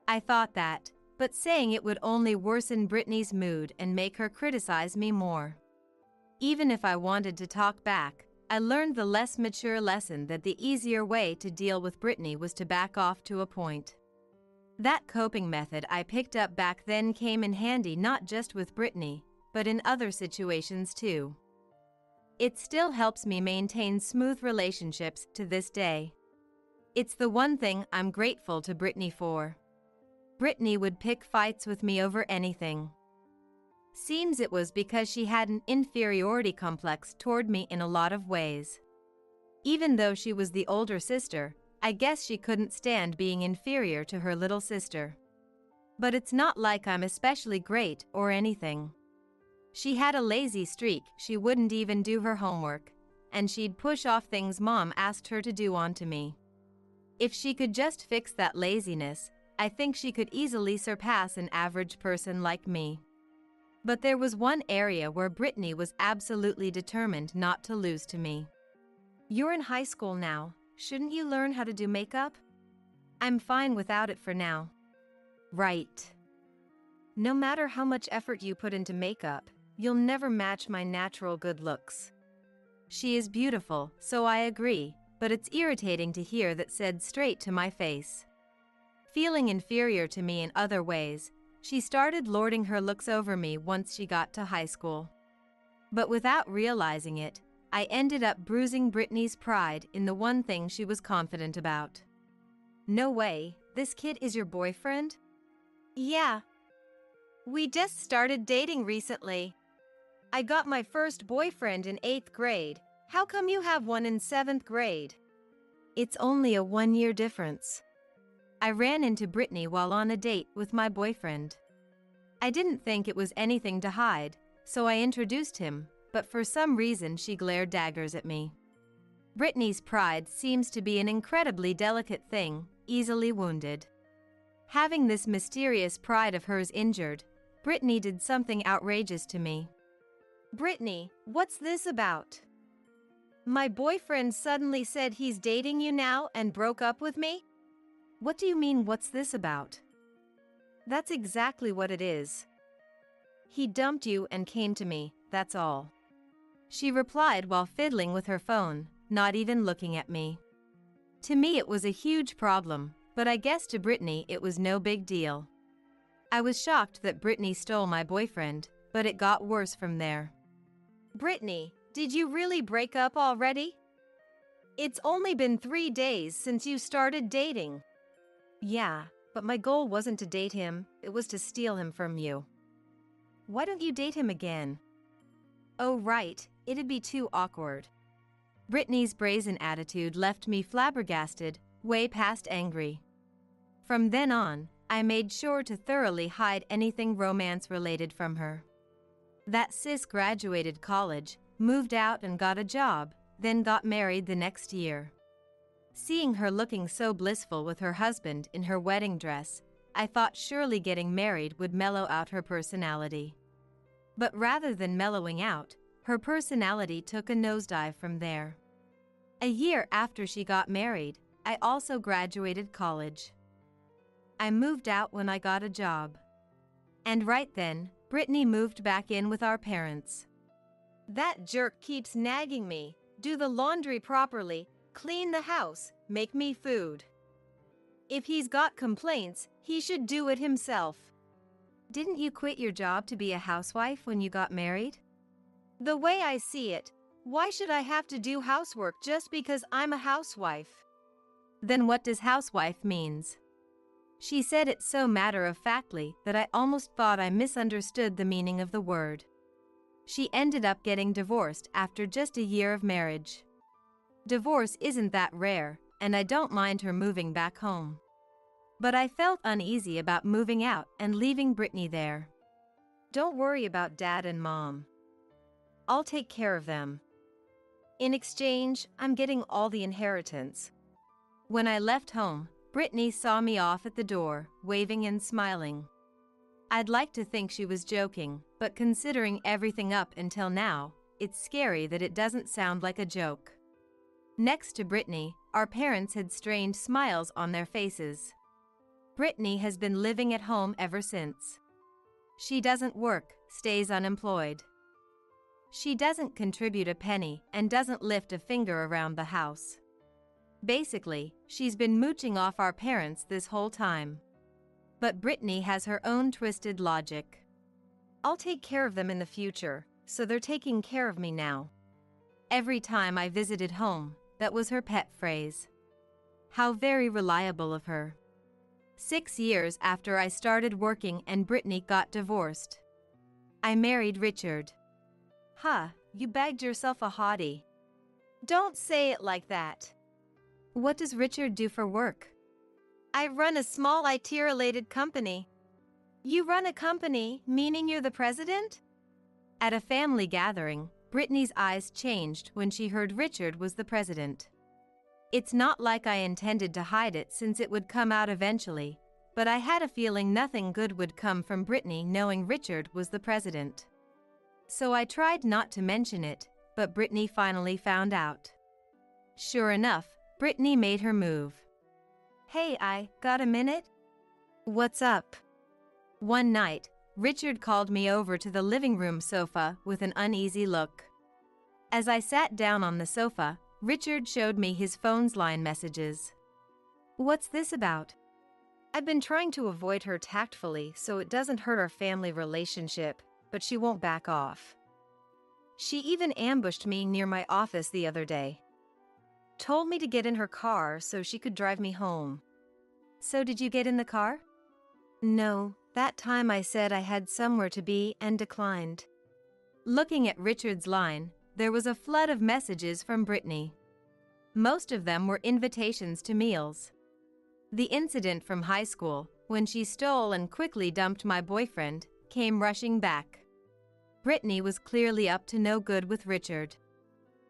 I thought that, but saying it would only worsen Brittany's mood and make her criticize me more. Even if I wanted to talk back, I learned the less mature lesson that the easier way to deal with Brittany was to back off to a point. That coping method I picked up back then came in handy not just with Brittany, but in other situations too. It still helps me maintain smooth relationships to this day. It's the one thing I'm grateful to Brittany for. Brittany would pick fights with me over anything. Seems it was because she had an inferiority complex toward me in a lot of ways. Even though she was the older sister, I guess she couldn't stand being inferior to her little sister. But it's not like I'm especially great or anything. She had a lazy streak, she wouldn't even do her homework, and she'd push off things Mom asked her to do onto me. If she could just fix that laziness, I think she could easily surpass an average person like me. But there was one area where Brittany was absolutely determined not to lose to me. You're in high school now, shouldn't you learn how to do makeup? I'm fine without it for now. Right. No matter how much effort you put into makeup, you'll never match my natural good looks. She is beautiful, so I agree, but it's irritating to hear that said straight to my face. Feeling inferior to me in other ways, she started lording her looks over me once she got to high school. But without realizing it, I ended up bruising Brittany's pride in the one thing she was confident about. No way, this kid is your boyfriend? Yeah. We just started dating recently. I got my first boyfriend in 8th grade. How come you have one in 7th grade? It's only a 1-year difference. I ran into Brittany while on a date with my boyfriend. I didn't think it was anything to hide, so I introduced him, but for some reason she glared daggers at me. Brittany's pride seems to be an incredibly delicate thing, easily wounded. Having this mysterious pride of hers injured, Brittany did something outrageous to me. Brittany, what's this about? My boyfriend suddenly said he's dating you now and broke up with me? What do you mean, what's this about? That's exactly what it is. He dumped you and came to me, that's all. She replied while fiddling with her phone, not even looking at me. To me it was a huge problem, but I guess to Brittany it was no big deal. I was shocked that Brittany stole my boyfriend, but it got worse from there. Brittany, did you really break up already? It's only been 3 days since you started dating. Yeah, but my goal wasn't to date him, it was to steal him from you. Why don't you date him again? Oh right, it'd be too awkward. Brittany's brazen attitude left me flabbergasted, way past angry. From then on, I made sure to thoroughly hide anything romance-related from her. That sis graduated college, moved out and got a job, then got married the next year. Seeing her looking so blissful with her husband in her wedding dress, I thought surely getting married would mellow out her personality. But rather than mellowing out, her personality took a nosedive from there. A year after she got married, I also graduated college. I moved out when I got a job. And right then, Brittany moved back in with our parents. That jerk keeps nagging me, do the laundry properly, clean the house, make me food. If he's got complaints, he should do it himself. Didn't you quit your job to be a housewife when you got married? The way I see it, why should I have to do housework just because I'm a housewife? Then what does housewife means? She said it so matter-of-factly that I almost thought I misunderstood the meaning of the word. She ended up getting divorced after just a year of marriage. Divorce isn't that rare, and I don't mind her moving back home. But I felt uneasy about moving out and leaving Brittany there. Don't worry about Dad and Mom. I'll take care of them. In exchange, I'm getting all the inheritance. When I left home, Brittany saw me off at the door, waving and smiling. I'd like to think she was joking, but considering everything up until now, it's scary that it doesn't sound like a joke. Next to Brittany, our parents had strained smiles on their faces. Brittany has been living at home ever since. She doesn't work, stays unemployed. She doesn't contribute a penny and doesn't lift a finger around the house. Basically, she's been mooching off our parents this whole time. But Brittany has her own twisted logic. I'll take care of them in the future, so they're taking care of me now. Every time I visited home, that was her pet phrase. How very reliable of her. 6 years after I started working and Brittany got divorced. I married Richard. Huh, you bagged yourself a hottie. Don't say it like that. What does Richard do for work? I run a small IT-related company. You run a company, meaning you're the president? At a family gathering, Brittany's eyes changed when she heard Richard was the president. It's not like I intended to hide it since it would come out eventually, but I had a feeling nothing good would come from Brittany knowing Richard was the president. So I tried not to mention it, but Brittany finally found out. Sure enough, Brittany made her move. Hey, I got a minute? What's up? One night, Richard called me over to the living room sofa with an uneasy look. As I sat down on the sofa, Richard showed me his phone's line messages. "What's this about?" I've been trying to avoid her tactfully so it doesn't hurt our family relationship, but she won't back off. She even ambushed me near my office the other day. Told me to get in her car so she could drive me home. So did you get in the car? No, that time I said I had somewhere to be and declined. Looking at Richard's line, there was a flood of messages from Brittany. Most of them were invitations to meals. The incident from high school, when she stole and quickly dumped my boyfriend, came rushing back. Brittany was clearly up to no good with Richard.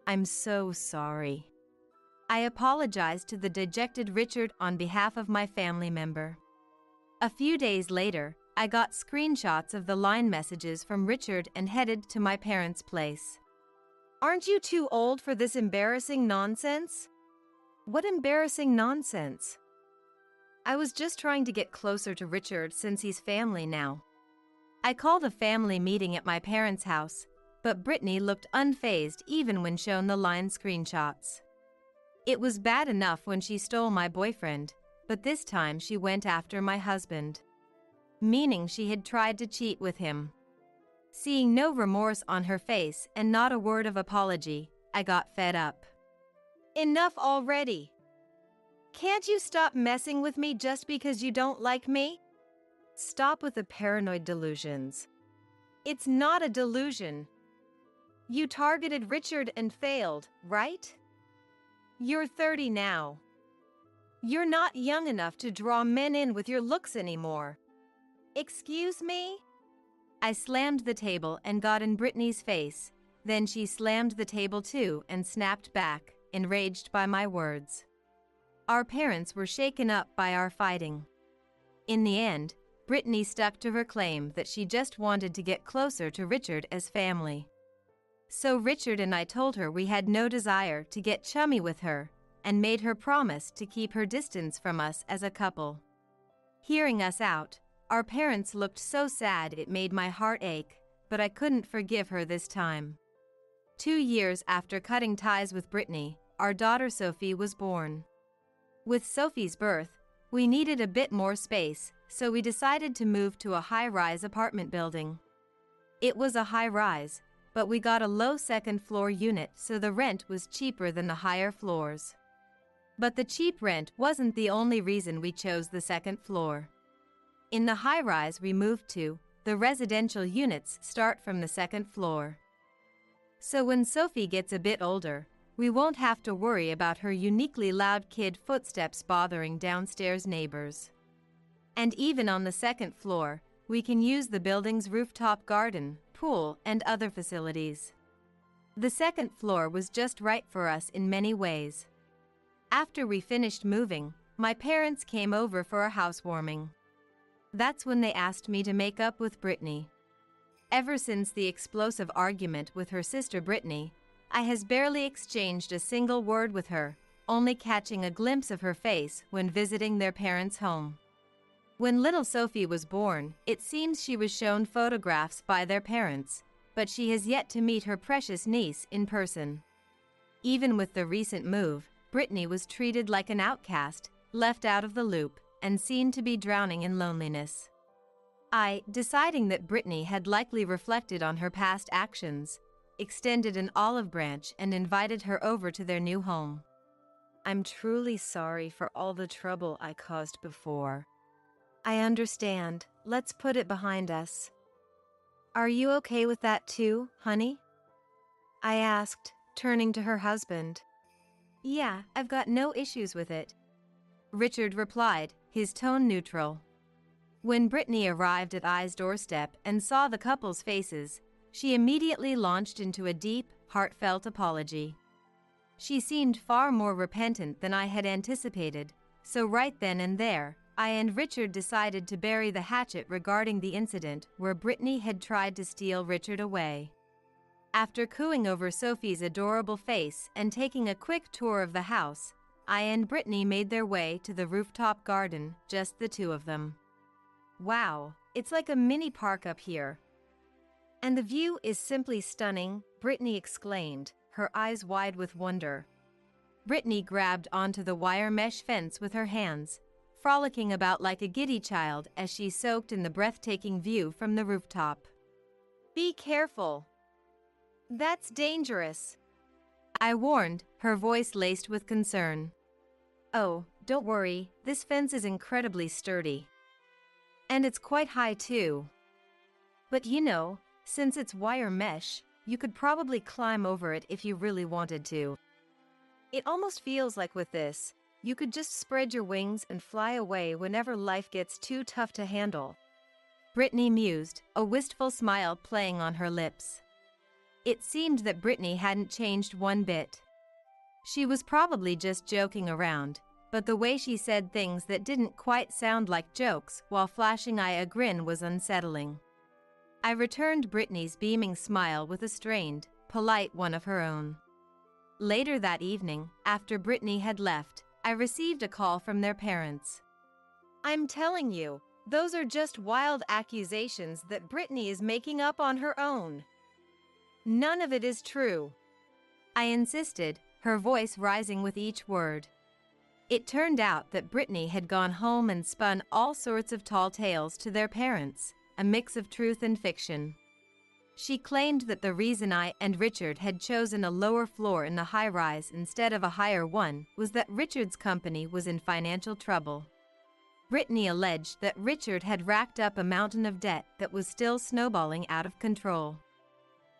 I'm so sorry. I apologized to the dejected Richard on behalf of my family member. A few days later, I got screenshots of the line messages from Richard and headed to my parents' place. Aren't you too old for this embarrassing nonsense? What embarrassing nonsense? I was just trying to get closer to Richard since he's family now. I called a family meeting at my parents' house, but Brittany looked unfazed even when shown the line screenshots. It was bad enough when she stole my boyfriend, but this time she went after my husband. Meaning she had tried to cheat with him. Seeing no remorse on her face and not a word of apology, I got fed up. Enough already! Can't you stop messing with me just because you don't like me? Stop with the paranoid delusions. It's not a delusion. You targeted Richard and failed, right? You're 30 now. You're not young enough to draw men in with your looks anymore. Excuse me? I slammed the table and got in Brittany's face, then she slammed the table too and snapped back, enraged by my words. Our parents were shaken up by our fighting. In the end, Brittany stuck to her claim that she just wanted to get closer to Richard as family. So Richard and I told her we had no desire to get chummy with her and made her promise to keep her distance from us as a couple. Hearing us out, our parents looked so sad it made my heart ache, but I couldn't forgive her this time. 2 years after cutting ties with Brittany, our daughter Sophie was born. With Sophie's birth, we needed a bit more space, so we decided to move to a high-rise apartment building. It was a high-rise, but we got a low second-floor unit so the rent was cheaper than the higher floors. But the cheap rent wasn't the only reason we chose the second floor. In the high-rise we moved to, the residential units start from the second floor. So when Sophie gets a bit older, we won't have to worry about her uniquely loud kid footsteps bothering downstairs neighbors. And even on the second floor, we can use the building's rooftop garden, pool, and other facilities. The second floor was just right for us in many ways. After we finished moving, my parents came over for a housewarming. That's when they asked me to make up with Brittany. Ever since the explosive argument with her sister Brittany, I has barely exchanged a single word with her, only catching a glimpse of her face when visiting their parents' home. When little Sophie was born, it seems she was shown photographs by their parents, but she has yet to meet her precious niece in person. Even with the recent move, Brittany was treated like an outcast, left out of the loop, and seen to be drowning in loneliness. I, deciding that Brittany had likely reflected on her past actions, extended an olive branch and invited her over to their new home. I'm truly sorry for all the trouble I caused before. I understand. Let's put it behind us. Are you okay with that too, honey? I asked, turning to her husband. Yeah, I've got no issues with it. Richard replied, his tone neutral. When Brittany arrived at I's doorstep and saw the couple's faces, she immediately launched into a deep, heartfelt apology. She seemed far more repentant than I had anticipated, so right then and there, I and Richard decided to bury the hatchet regarding the incident where Brittany had tried to steal Richard away. After cooing over Sophie's adorable face and taking a quick tour of the house, I and Brittany made their way to the rooftop garden, just the two of them. Wow, it's like a mini park up here. And the view is simply stunning, Brittany exclaimed, her eyes wide with wonder. Brittany grabbed onto the wire mesh fence with her hands, frolicking about like a giddy child as she soaked in the breathtaking view from the rooftop. Be careful. That's dangerous, I warned, her voice laced with concern. Oh, don't worry, this fence is incredibly sturdy. And it's quite high too. But you know, since it's wire mesh, you could probably climb over it if you really wanted to. It almost feels like with this, you could just spread your wings and fly away whenever life gets too tough to handle. Brittany mused, a wistful smile playing on her lips. It seemed that Brittany hadn't changed one bit. She was probably just joking around, but the way she said things that didn't quite sound like jokes while flashing a grin was unsettling. I returned Brittany's beaming smile with a strained, polite one of her own. Later that evening, after Brittany had left, I received a call from their parents. I'm telling you, those are just wild accusations that Brittany is making up on her own. None of it is true, I insisted, her voice rising with each word. It turned out that Brittany had gone home and spun all sorts of tall tales to their parents, a mix of truth and fiction. She claimed that the reason I and Richard had chosen a lower floor in the high-rise instead of a higher one was that Richard's company was in financial trouble. Brittany alleged that Richard had racked up a mountain of debt that was still snowballing out of control.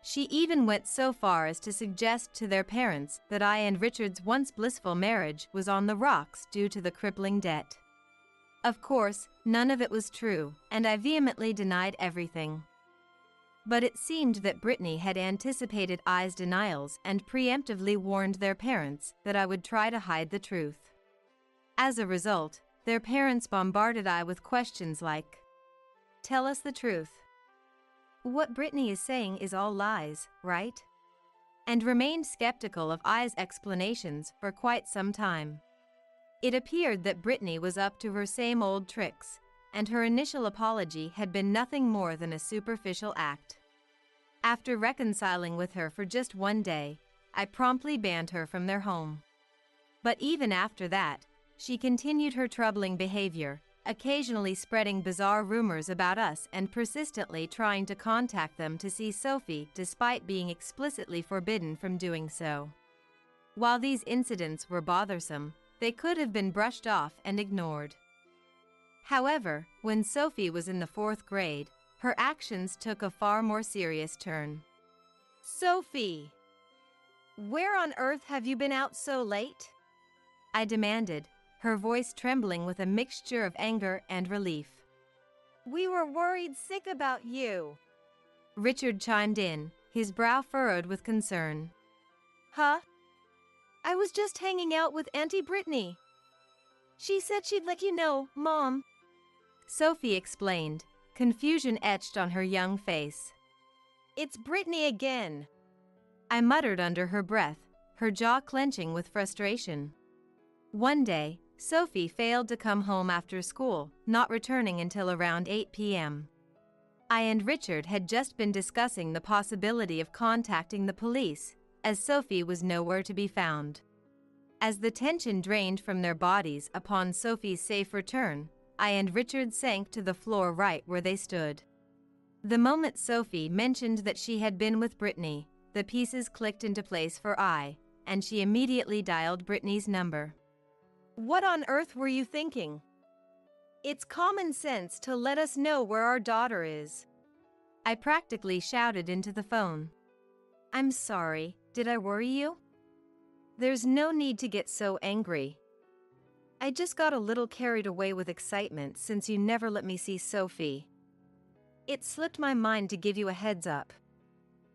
She even went so far as to suggest to their parents that I and Richard's once blissful marriage was on the rocks due to the crippling debt. Of course, none of it was true, and I vehemently denied everything. But it seemed that Brittany had anticipated I's denials and preemptively warned their parents that I would try to hide the truth. As a result, their parents bombarded I with questions like, "Tell us the truth. What Brittany is saying is all lies, right?" And remained skeptical of I's explanations for quite some time. It appeared that Brittany was up to her same old tricks, and her initial apology had been nothing more than a superficial act. After reconciling with her for just one day, I promptly banned her from their home. But even after that, she continued her troubling behavior, occasionally spreading bizarre rumors about us and persistently trying to contact them to see Sophie despite being explicitly forbidden from doing so. While these incidents were bothersome, they could have been brushed off and ignored. However, when Sophie was in the 4th grade, her actions took a far more serious turn. "Sophie, where on earth have you been out so late?" I demanded, her voice trembling with a mixture of anger and relief. "We were worried sick about you," Richard chimed in, his brow furrowed with concern. "Huh? I was just hanging out with Auntie Brittany. She said she'd let you know, Mom," Sophie explained, confusion etched on her young face. "It's Brittany again," I muttered under her breath, her jaw clenching with frustration. One day, Sophie failed to come home after school, not returning until around 8 p.m. I and Richard had just been discussing the possibility of contacting the police, as Sophie was nowhere to be found. As the tension drained from their bodies upon Sophie's safe return, I and Richard sank to the floor right where they stood. The moment Sophie mentioned that she had been with Brittany, the pieces clicked into place for I, and she immediately dialed Brittany's number. "What on earth were you thinking? It's common sense to let us know where our daughter is," I practically shouted into the phone. "I'm sorry, did I worry you?" "There's no need to get so angry. I just got a little carried away with excitement since you never let me see Sophie. It slipped my mind to give you a heads up,"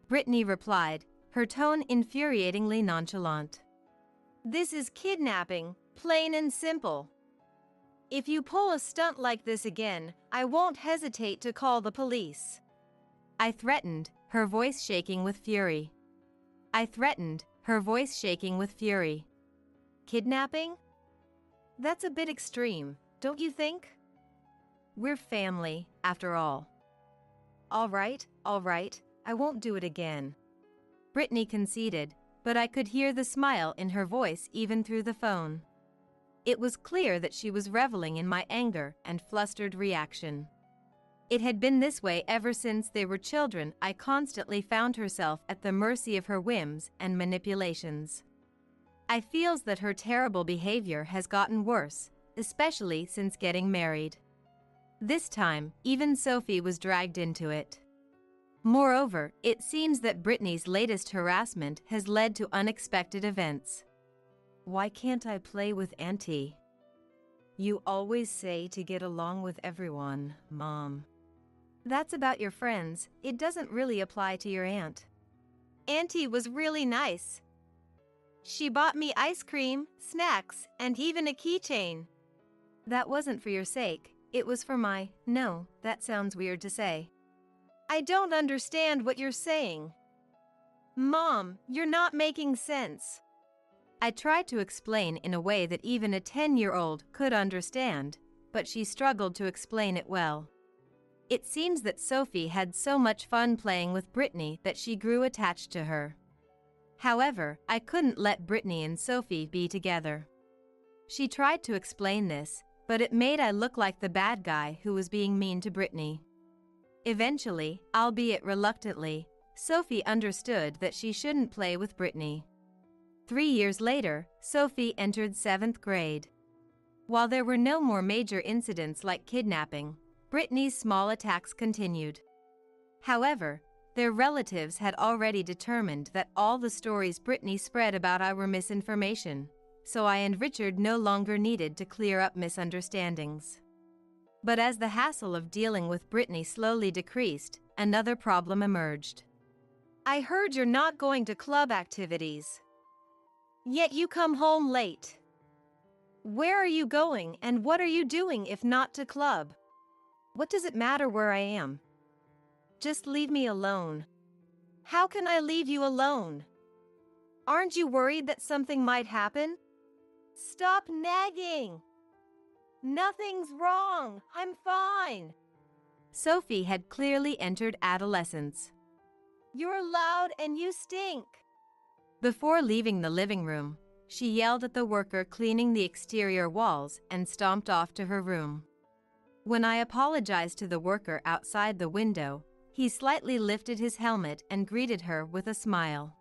Brittany replied, her tone infuriatingly nonchalant. "This is kidnapping, plain and simple. If you pull a stunt like this again, I won't hesitate to call the police," I threatened, her voice shaking with fury. Kidnapping? That's a bit extreme, don't you think? We're family, after all. All right, I won't do it again. Brittany conceded, but I could hear the smile in her voice even through the phone. It was clear that she was reveling in my anger and flustered reaction. It had been this way ever since they were children. I constantly found herself at the mercy of her whims and manipulations. I feels that her terrible behavior has gotten worse, especially since getting married. This time, even Sophie was dragged into it. Moreover, it seems that Brittany's latest harassment has led to unexpected events. Why can't I play with Auntie? You always say to get along with everyone, Mom. That's about your friends, it doesn't really apply to your aunt. Auntie was really nice. She bought me ice cream, snacks, and even a keychain. That wasn't for your sake, it was for my— No, that sounds weird to say. I don't understand what you're saying. Mom, you're not making sense. I tried to explain in a way that even a 10-year-old could understand, but she struggled to explain it well. It seems that Sophie had so much fun playing with Brittany that she grew attached to her. However, I couldn't let Brittany and Sophie be together. She tried to explain this, but it made I look like the bad guy who was being mean to Brittany. Eventually, albeit reluctantly, Sophie understood that she shouldn't play with Brittany. 3 years later, Sophie entered 7th grade. While there were no more major incidents like kidnapping, Brittany's small attacks continued. However, their relatives had already determined that all the stories Brittany spread about I were misinformation, so I and Richard no longer needed to clear up misunderstandings. But as the hassle of dealing with Brittany slowly decreased, another problem emerged. I heard you're not going to club activities. Yet you come home late. Where are you going and what are you doing if not to club? What does it matter where I am? Just leave me alone. How can I leave you alone? Aren't you worried that something might happen? Stop nagging. Nothing's wrong. I'm fine. Sophie had clearly entered adolescence. You're loud and you stink. Before leaving the living room, she yelled at the worker cleaning the exterior walls and stomped off to her room. When I apologized to the worker outside the window, he slightly lifted his helmet and greeted her with a smile.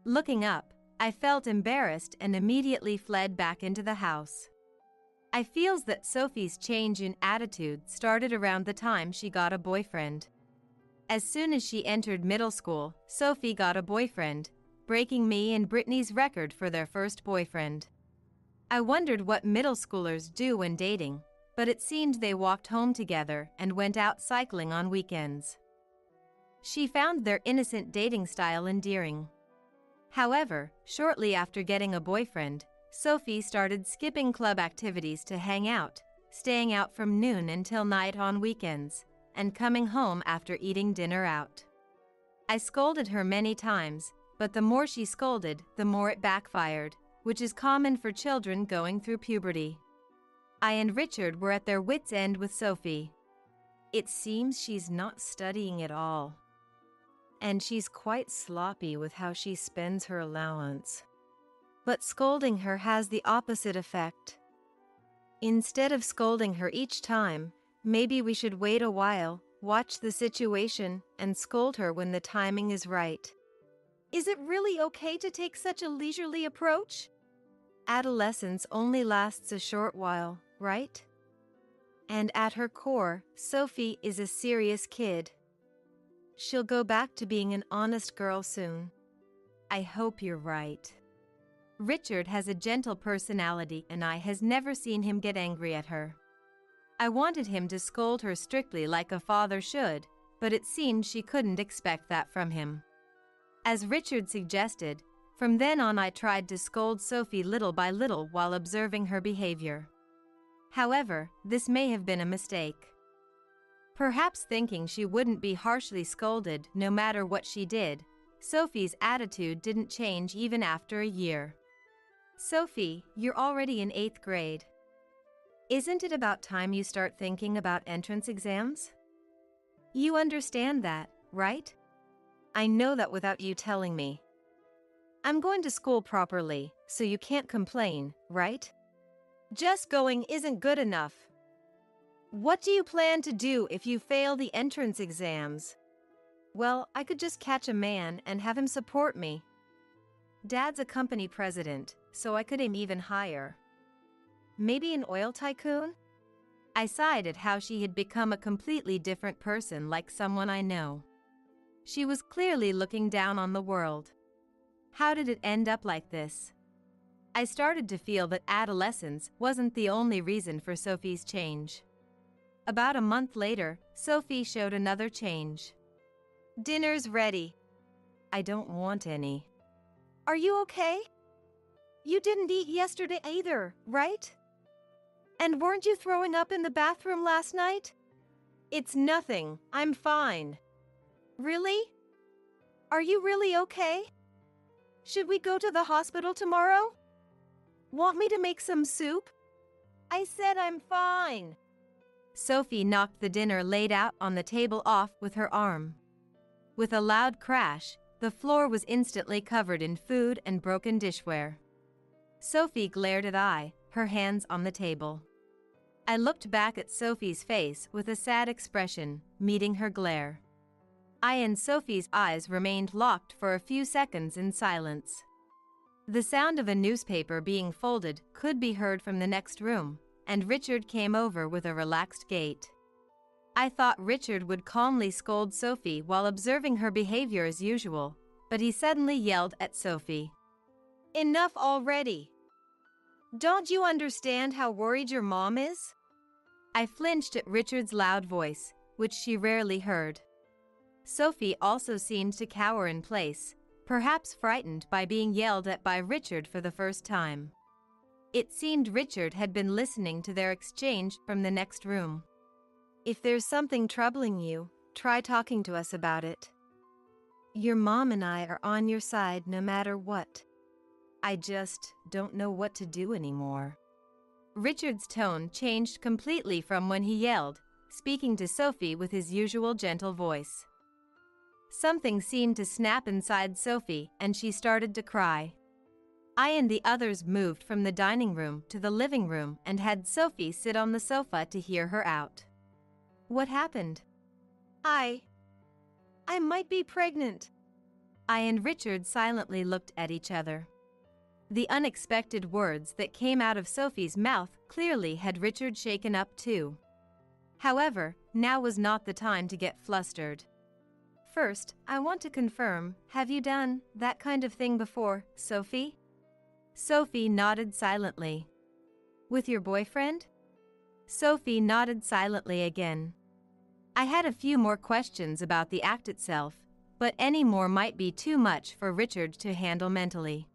Looking up, I felt embarrassed and immediately fled back into the house. I feels that Sophie's change in attitude started around the time she got a boyfriend. As soon as she entered middle school, Sophie got a boyfriend, breaking me and Brittany's record for their first boyfriend. I wondered what middle schoolers do when dating, but it seemed they walked home together and went out cycling on weekends. She found their innocent dating style endearing. However, shortly after getting a boyfriend, Sophie started skipping club activities to hang out, staying out from noon until night on weekends, and coming home after eating dinner out. I scolded her many times, but the more she scolded, the more it backfired, which is common for children going through puberty. I and Richard were at their wits' end with Sophie. It seems she's not studying at all. And she's quite sloppy with how she spends her allowance. But scolding her has the opposite effect. Instead of scolding her each time, maybe we should wait a while, watch the situation, and scold her when the timing is right. Is it really okay to take such a leisurely approach? Adolescence only lasts a short while, right? And at her core, Sophie is a serious kid. She'll go back to being an honest girl soon. I hope you're right. Richard has a gentle personality and I has never seen him get angry at her. I wanted him to scold her strictly like a father should, but it seemed she couldn't expect that from him. As Richard suggested, from then on I tried to scold Sophie little by little while observing her behavior. However, this may have been a mistake. Perhaps thinking she wouldn't be harshly scolded no matter what she did, Sophie's attitude didn't change even after a year. Sophie, you're already in 8th grade. Isn't it about time you start thinking about entrance exams? You understand that, right? I know that without you telling me. I'm going to school properly, so you can't complain, right? Just going isn't good enough. What do you plan to do if you fail the entrance exams? Well, I could just catch a man and have him support me. Dad's a company president, so I could aim even higher. Maybe an oil tycoon? I sighed at how she had become a completely different person, like someone I know. She was clearly looking down on the world. How did it end up like this? I started to feel that adolescence wasn't the only reason for Sophie's change. About a month later, Sophie showed another change. Dinner's ready. I don't want any. Are you okay? You didn't eat yesterday either, right? And weren't you throwing up in the bathroom last night? It's nothing, I'm fine. Really? Are you really okay? Should we go to the hospital tomorrow? Want me to make some soup? I said I'm fine. Sophie knocked the dinner laid out on the table off with her arm. With a loud crash, the floor was instantly covered in food and broken dishware. Sophie glared at I, her hands on the table. I looked back at Sophie's face with a sad expression, meeting her glare. I and Sophie's eyes remained locked for a few seconds in silence. The sound of a newspaper being folded could be heard from the next room, and Richard came over with a relaxed gait. I thought Richard would calmly scold Sophie while observing her behavior as usual, but he suddenly yelled at Sophie. Enough already! Don't you understand how worried your mom is? I flinched at Richard's loud voice, which she rarely heard. Sophie also seemed to cower in place, perhaps frightened by being yelled at by Richard for the first time. It seemed Richard had been listening to their exchange from the next room. If there's something troubling you, try talking to us about it. Your mom and I are on your side no matter what. I just don't know what to do anymore. Richard's tone changed completely from when he yelled, speaking to Sophie with his usual gentle voice. Something seemed to snap inside Sophie, and she started to cry. I and the others moved from the dining room to the living room and had Sophie sit on the sofa to hear her out. What happened? I might be pregnant. I and Richard silently looked at each other. The unexpected words that came out of Sophie's mouth clearly had Richard shaken up too. However, now was not the time to get flustered. First, I want to confirm, have you done that kind of thing before, Sophie? Sophie nodded silently. With your boyfriend? Sophie nodded silently again. I had a few more questions about the act itself, but any more might be too much for Richard to handle mentally.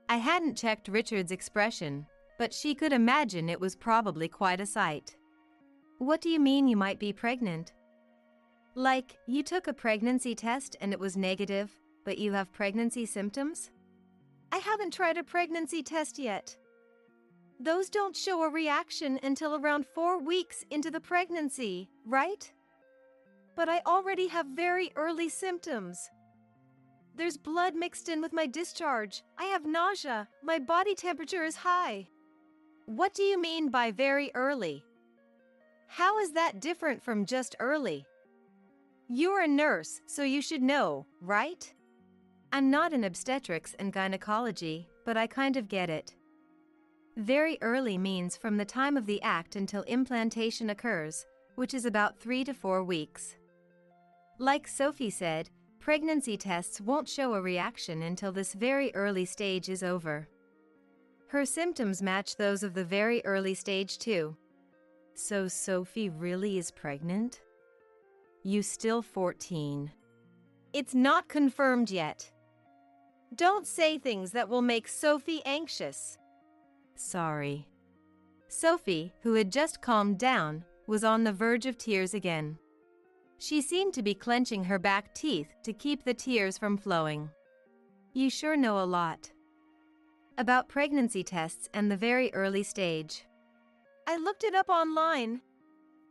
I hadn't checked Richard's expression, but she could imagine it was probably quite a sight. What do you mean you might be pregnant? Like, you took a pregnancy test and it was negative, but you have pregnancy symptoms? I haven't tried a pregnancy test yet. Those don't show a reaction until around 4 weeks into the pregnancy, right? But I already have very early symptoms. There's blood mixed in with my discharge. I have nausea. My body temperature is high. What do you mean by very early? How is that different from just early? You're a nurse, so you should know, right? I'm not in obstetrics and gynecology, but I kind of get it. Very early means from the time of the act until implantation occurs, which is about 3 to 4 weeks. Like Sophie said, pregnancy tests won't show a reaction until this very early stage is over. Her symptoms match those of the very early stage too. So Sophie really is pregnant? You still 14. It's not confirmed yet. Don't say things that will make Sophie anxious. Sorry. Sophie, who had just calmed down, was on the verge of tears again. She seemed to be clenching her back teeth to keep the tears from flowing. You sure know a lot about pregnancy tests and the very early stage. I looked it up online.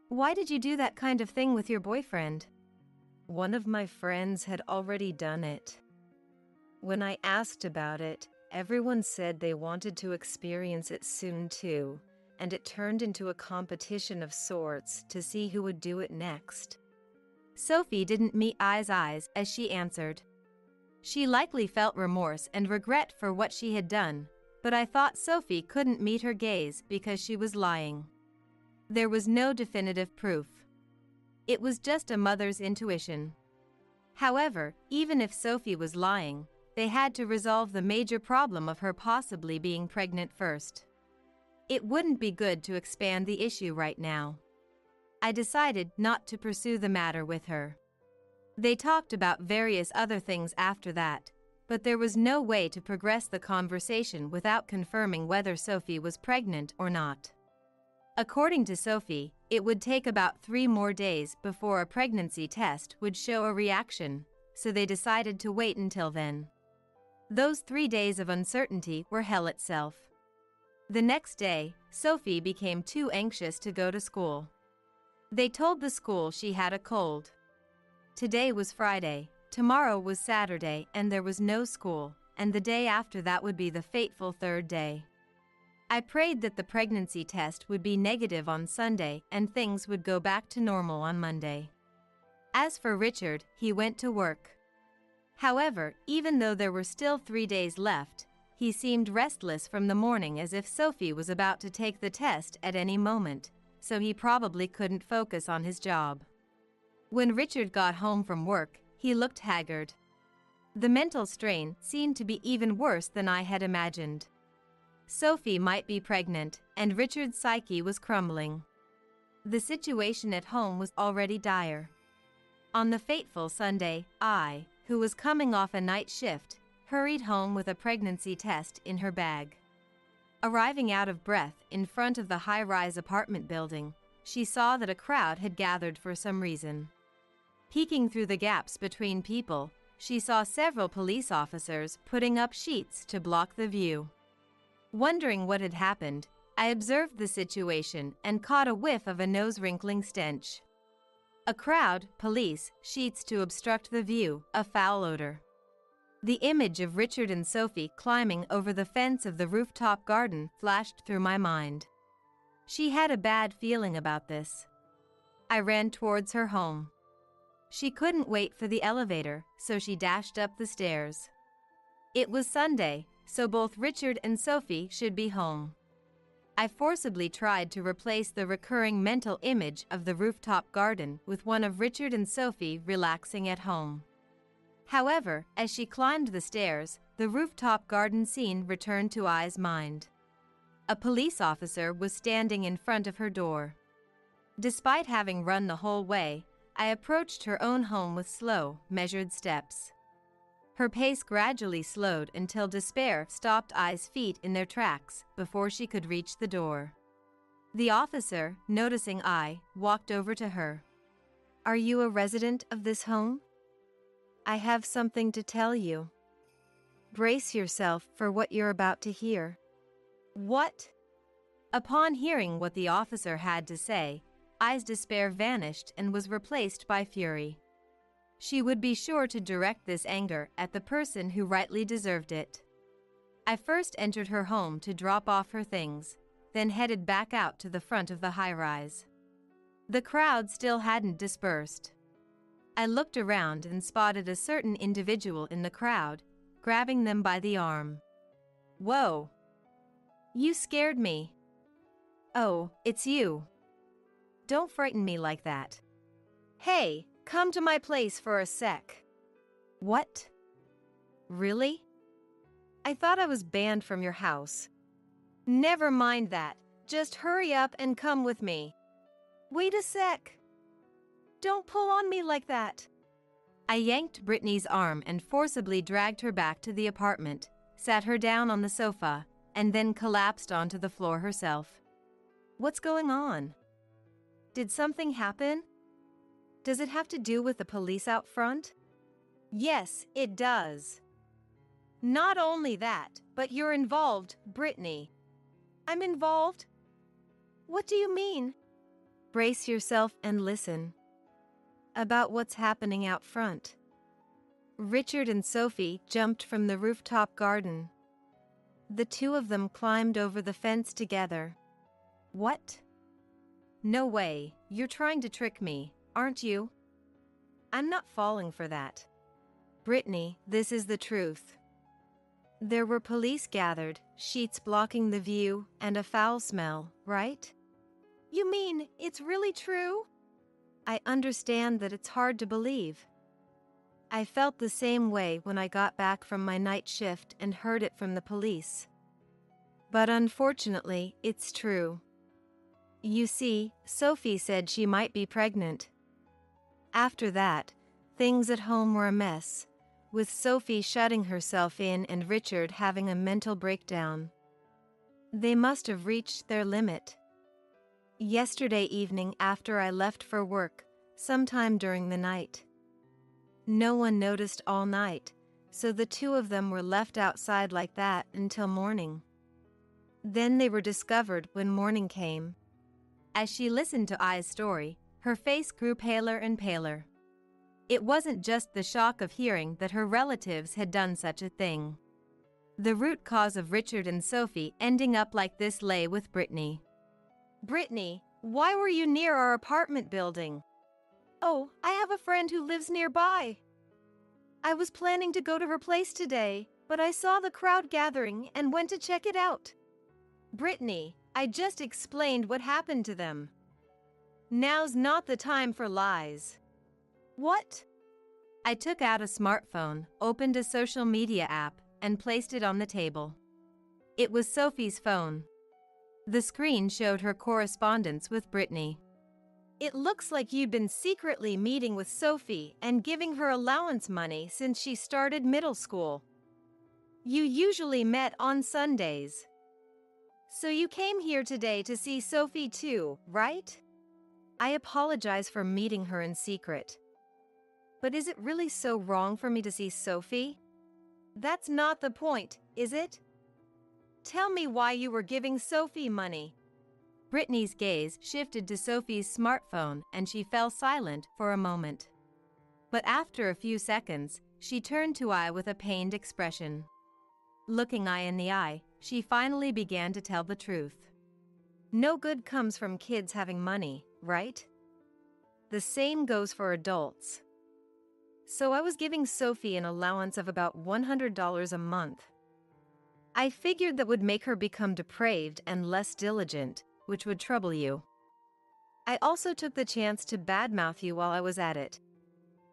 Why did you do that kind of thing with your boyfriend? One of my friends had already done it. When I asked about it, everyone said they wanted to experience it soon too, and it turned into a competition of sorts to see who would do it next. Sophie didn't meet I's eyes as she answered. She likely felt remorse and regret for what she had done, but I thought Sophie couldn't meet her gaze because she was lying. There was no definitive proof. It was just a mother's intuition. However, even if Sophie was lying, they had to resolve the major problem of her possibly being pregnant first. It wouldn't be good to expand the issue right now. I decided not to pursue the matter with her. They talked about various other things after that, but there was no way to progress the conversation without confirming whether Sophie was pregnant or not. According to Sophie, it would take about 3 more days before a pregnancy test would show a reaction, so they decided to wait until then. Those 3 days of uncertainty were hell itself. The next day, Sophie became too anxious to go to school. They told the school she had a cold. Today was Friday, tomorrow was Saturday, and there was no school, and the day after that would be the fateful 3rd day. I prayed that the pregnancy test would be negative on Sunday and things would go back to normal on Monday. As for Richard, he went to work. However, even though there were still 3 days left, he seemed restless from the morning as if Sophie was about to take the test at any moment, so he probably couldn't focus on his job. When Richard got home from work, he looked haggard. The mental strain seemed to be even worse than I had imagined. Sophie might be pregnant, and Richard's psyche was crumbling. The situation at home was already dire. On the fateful Sunday, I, who was coming off a night shift, hurried home with a pregnancy test in her bag. Arriving out of breath in front of the high-rise apartment building, she saw that a crowd had gathered for some reason. Peeking through the gaps between people, she saw several police officers putting up sheets to block the view. Wondering what had happened, I observed the situation and caught a whiff of a nose-wrinkling stench. A crowd, police, sheets to obstruct the view, a foul odor. The image of Richard and Sophie climbing over the fence of the rooftop garden flashed through my mind. She had a bad feeling about this. I ran towards her home. She couldn't wait for the elevator, so she dashed up the stairs. It was Sunday, so both Richard and Sophie should be home. I forcibly tried to replace the recurring mental image of the rooftop garden with one of Richard and Sophie relaxing at home. However, as she climbed the stairs, the rooftop garden scene returned to I's mind. A police officer was standing in front of her door. Despite having run the whole way, I approached her own home with slow, measured steps. Her pace gradually slowed until despair stopped I's feet in their tracks before she could reach the door. The officer, noticing I, walked over to her. "Are you a resident of this home? I have something to tell you. Brace yourself for what you're about to hear." "What?" Upon hearing what the officer had to say, I's despair vanished and was replaced by fury. She would be sure to direct this anger at the person who rightly deserved it. I first entered her home to drop off her things, then headed back out to the front of the high-rise. The crowd still hadn't dispersed. I looked around and spotted a certain individual in the crowd, grabbing them by the arm. "Whoa! You scared me." "Oh, it's you. Don't frighten me like that. Hey, come to my place for a sec." "What? Really? I thought I was banned from your house." "Never mind that. Just hurry up and come with me." "Wait a sec. Don't pull on me like that." I yanked Brittany's arm and forcibly dragged her back to the apartment, sat her down on the sofa, and then collapsed onto the floor herself. "What's going on? Did something happen? Does it have to do with the police out front?" "Yes, it does. Not only that, but you're involved, Brittany." "I'm involved? What do you mean? Brace yourself and listen. About what's happening out front. Richard and Sophie jumped from the rooftop garden. The two of them climbed over the fence together. What? No way, you're trying to trick me, aren't you? I'm not falling for that. Brittany, this is the truth. There were police gathered, sheets blocking the view, and a foul smell, right? You mean it's really true? I understand that it's hard to believe. I felt the same way when I got back from my night shift and heard it from the police. But unfortunately, it's true. You see, Sophie said she might be pregnant. After that, things at home were a mess, with Sophie shutting herself in and Richard having a mental breakdown. They must have reached their limit. Yesterday evening after I left for work, sometime during the night. No one noticed all night, so the two of them were left outside like that until morning. Then they were discovered when morning came. As she listened to I's story, her face grew paler and paler. It wasn't just the shock of hearing that her relatives had done such a thing. The root cause of Richard and Sophie ending up like this lay with Brittany. Brittany, why were you near our apartment building? Oh, I have a friend who lives nearby. I was planning to go to her place today, but I saw the crowd gathering and went to check it out. Brittany, I just explained what happened to them. Now's not the time for lies. What? I took out a smartphone, opened a social media app, and placed it on the table. It was Sophie's phone. The screen showed her correspondence with Brittany. It looks like you'd been secretly meeting with Sophie and giving her allowance money since she started middle school. You usually met on Sundays. So you came here today to see Sophie too, right? I apologize for meeting her in secret. But is it really so wrong for me to see Sophie? That's not the point, is it? Tell me why you were giving Sophie money. Brittany's gaze shifted to Sophie's smartphone and she fell silent for a moment. But after a few seconds, she turned to I with a pained expression. Looking I in the eye, she finally began to tell the truth. No good comes from kids having money, right? The same goes for adults. So I was giving Sophie an allowance of about $100 a month. I figured that would make her become depraved and less diligent, which would trouble you. I also took the chance to badmouth you while I was at it.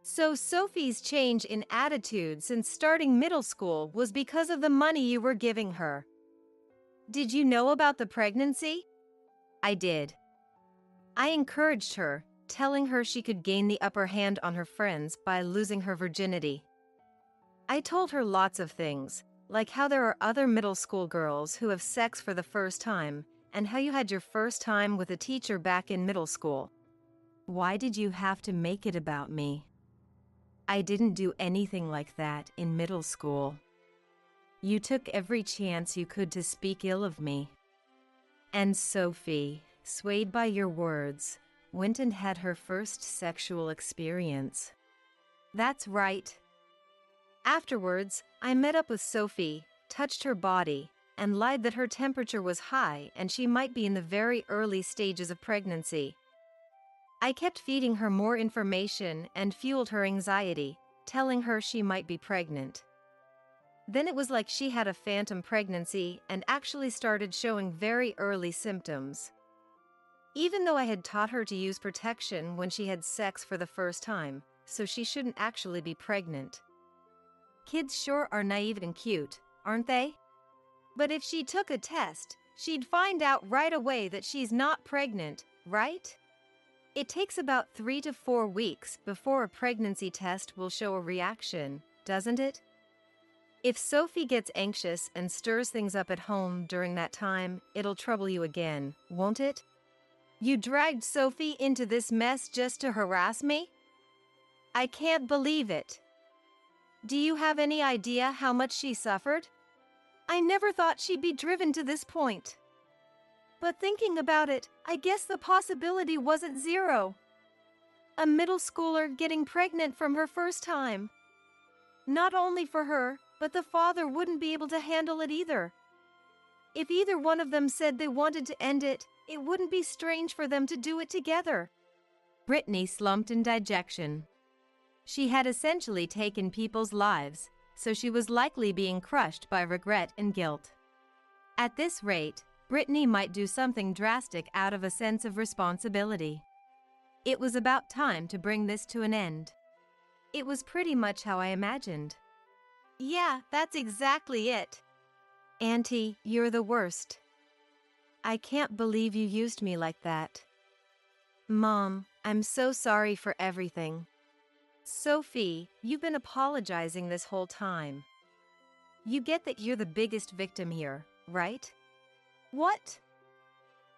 So Sophie's change in attitude since starting middle school was because of the money you were giving her. Did you know about the pregnancy? I did. I encouraged her, telling her she could gain the upper hand on her friends by losing her virginity. I told her lots of things, like how there are other middle school girls who have sex for the first time, and how you had your first time with a teacher back in middle school. Why did you have to make it about me? I didn't do anything like that in middle school. You took every chance you could to speak ill of me. And Sophie, swayed by your words, went and had her first sexual experience. That's right. Afterwards, I met up with Sophie, touched her body, and lied that her temperature was high and she might be in the very early stages of pregnancy. I kept feeding her more information and fueled her anxiety, telling her she might be pregnant. Then it was like she had a phantom pregnancy and actually started showing very early symptoms. Even though I had taught her to use protection when she had sex for the first time, so she shouldn't actually be pregnant. Kids sure are naive and cute, aren't they? But if she took a test, she'd find out right away that she's not pregnant, right? It takes about 3 to 4 weeks before a pregnancy test will show a reaction, doesn't it? If Sophie gets anxious and stirs things up at home during that time, it'll trouble you again, won't it? You dragged Sophie into this mess just to harass me? I can't believe it. Do you have any idea how much she suffered? I never thought she'd be driven to this point. But thinking about it, I guess the possibility wasn't zero. A middle schooler getting pregnant from her first time. Not only for her, but the father wouldn't be able to handle it either. If either one of them said they wanted to end it, it wouldn't be strange for them to do it together. Brittany slumped in dejection. She had essentially taken people's lives, so she was likely being crushed by regret and guilt. At this rate, Brittany might do something drastic out of a sense of responsibility. It was about time to bring this to an end. It was pretty much how I imagined. Yeah, that's exactly it. Auntie, you're the worst. I can't believe you used me like that. Mom, I'm so sorry for everything. Sophie, you've been apologizing this whole time. You get that you're the biggest victim here, right? What?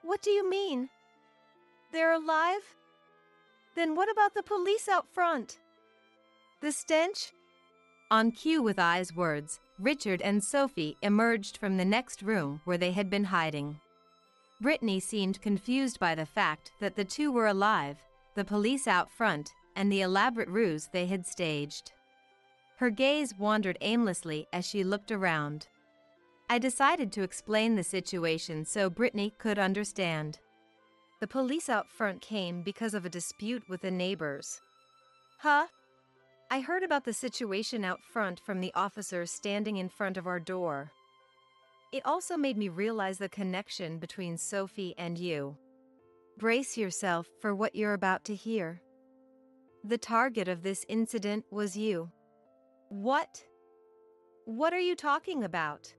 What do you mean? They're alive? Then what about the police out front? The stench? On cue with I's words, Richard and Sophie emerged from the next room where they had been hiding. Brittany seemed confused by the fact that the two were alive, the police out front, and the elaborate ruse they had staged. Her gaze wandered aimlessly as she looked around. I decided to explain the situation so Brittany could understand. The police out front came because of a dispute with the neighbors. Huh? I heard about the situation out front from the officer standing in front of our door. It also made me realize the connection between Sophie and you. Brace yourself for what you're about to hear. The target of this incident was you. What? What are you talking about?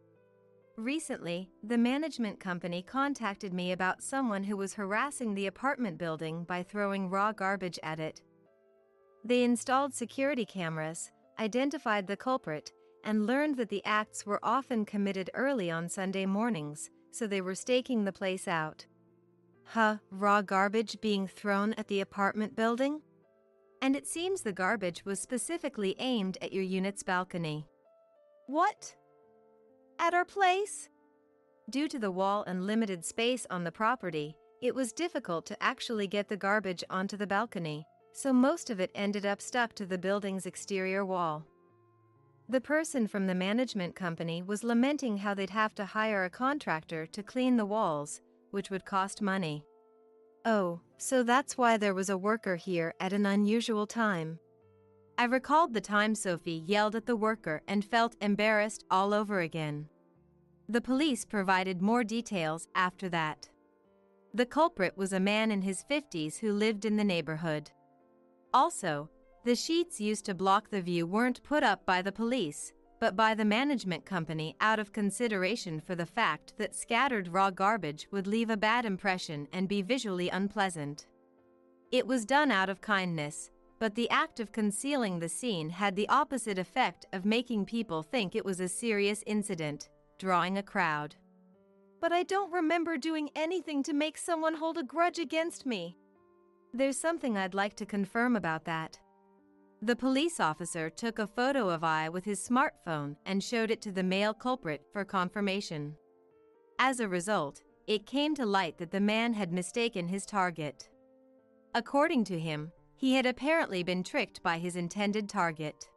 Recently, the management company contacted me about someone who was harassing the apartment building by throwing raw garbage at it. They installed security cameras, identified the culprit, and learned that the acts were often committed early on Sunday mornings, so they were staking the place out. Raw garbage being thrown at the apartment building? And it seems the garbage was specifically aimed at your unit's balcony. What? At our place? Due to the wall and limited space on the property, it was difficult to actually get the garbage onto the balcony, so most of it ended up stuck to the building's exterior wall. The person from the management company was lamenting how they'd have to hire a contractor to clean the walls, which would cost money. Oh, so that's why there was a worker here at an unusual time. I recalled the time Sophie yelled at the worker and felt embarrassed all over again. The police provided more details after that. The culprit was a man in his 50s who lived in the neighborhood. Also, the sheets used to block the view weren't put up by the police, but by the management company out of consideration for the fact that scattered raw garbage would leave a bad impression and be visually unpleasant. It was done out of kindness, but the act of concealing the scene had the opposite effect of making people think it was a serious incident, drawing a crowd. But I don't remember doing anything to make someone hold a grudge against me. There's something I'd like to confirm about that. The police officer took a photo of I with his smartphone and showed it to the male culprit for confirmation. As a result, it came to light that the man had mistaken his target. According to him, he had apparently been tricked by his intended target.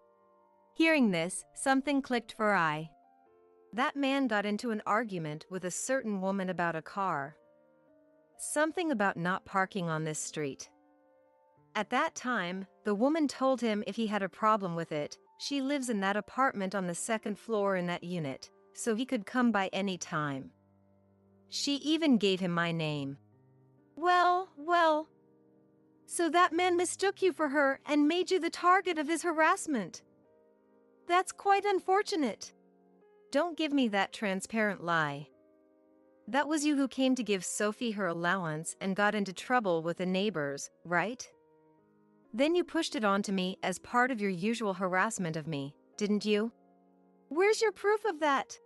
Hearing this, something clicked for I. That man got into an argument with a certain woman about a car. Something about not parking on this street. At that time, the woman told him if he had a problem with it, she lives in that apartment on the second floor in that unit, so he could come by any time. She even gave him my name. Well. So that man mistook you for her and made you the target of his harassment. That's quite unfortunate. Don't give me that transparent lie. That was you who came to give Sophie her allowance and got into trouble with the neighbors, right? Then you pushed it onto me as part of your usual harassment of me, didn't you? Where's your proof of that?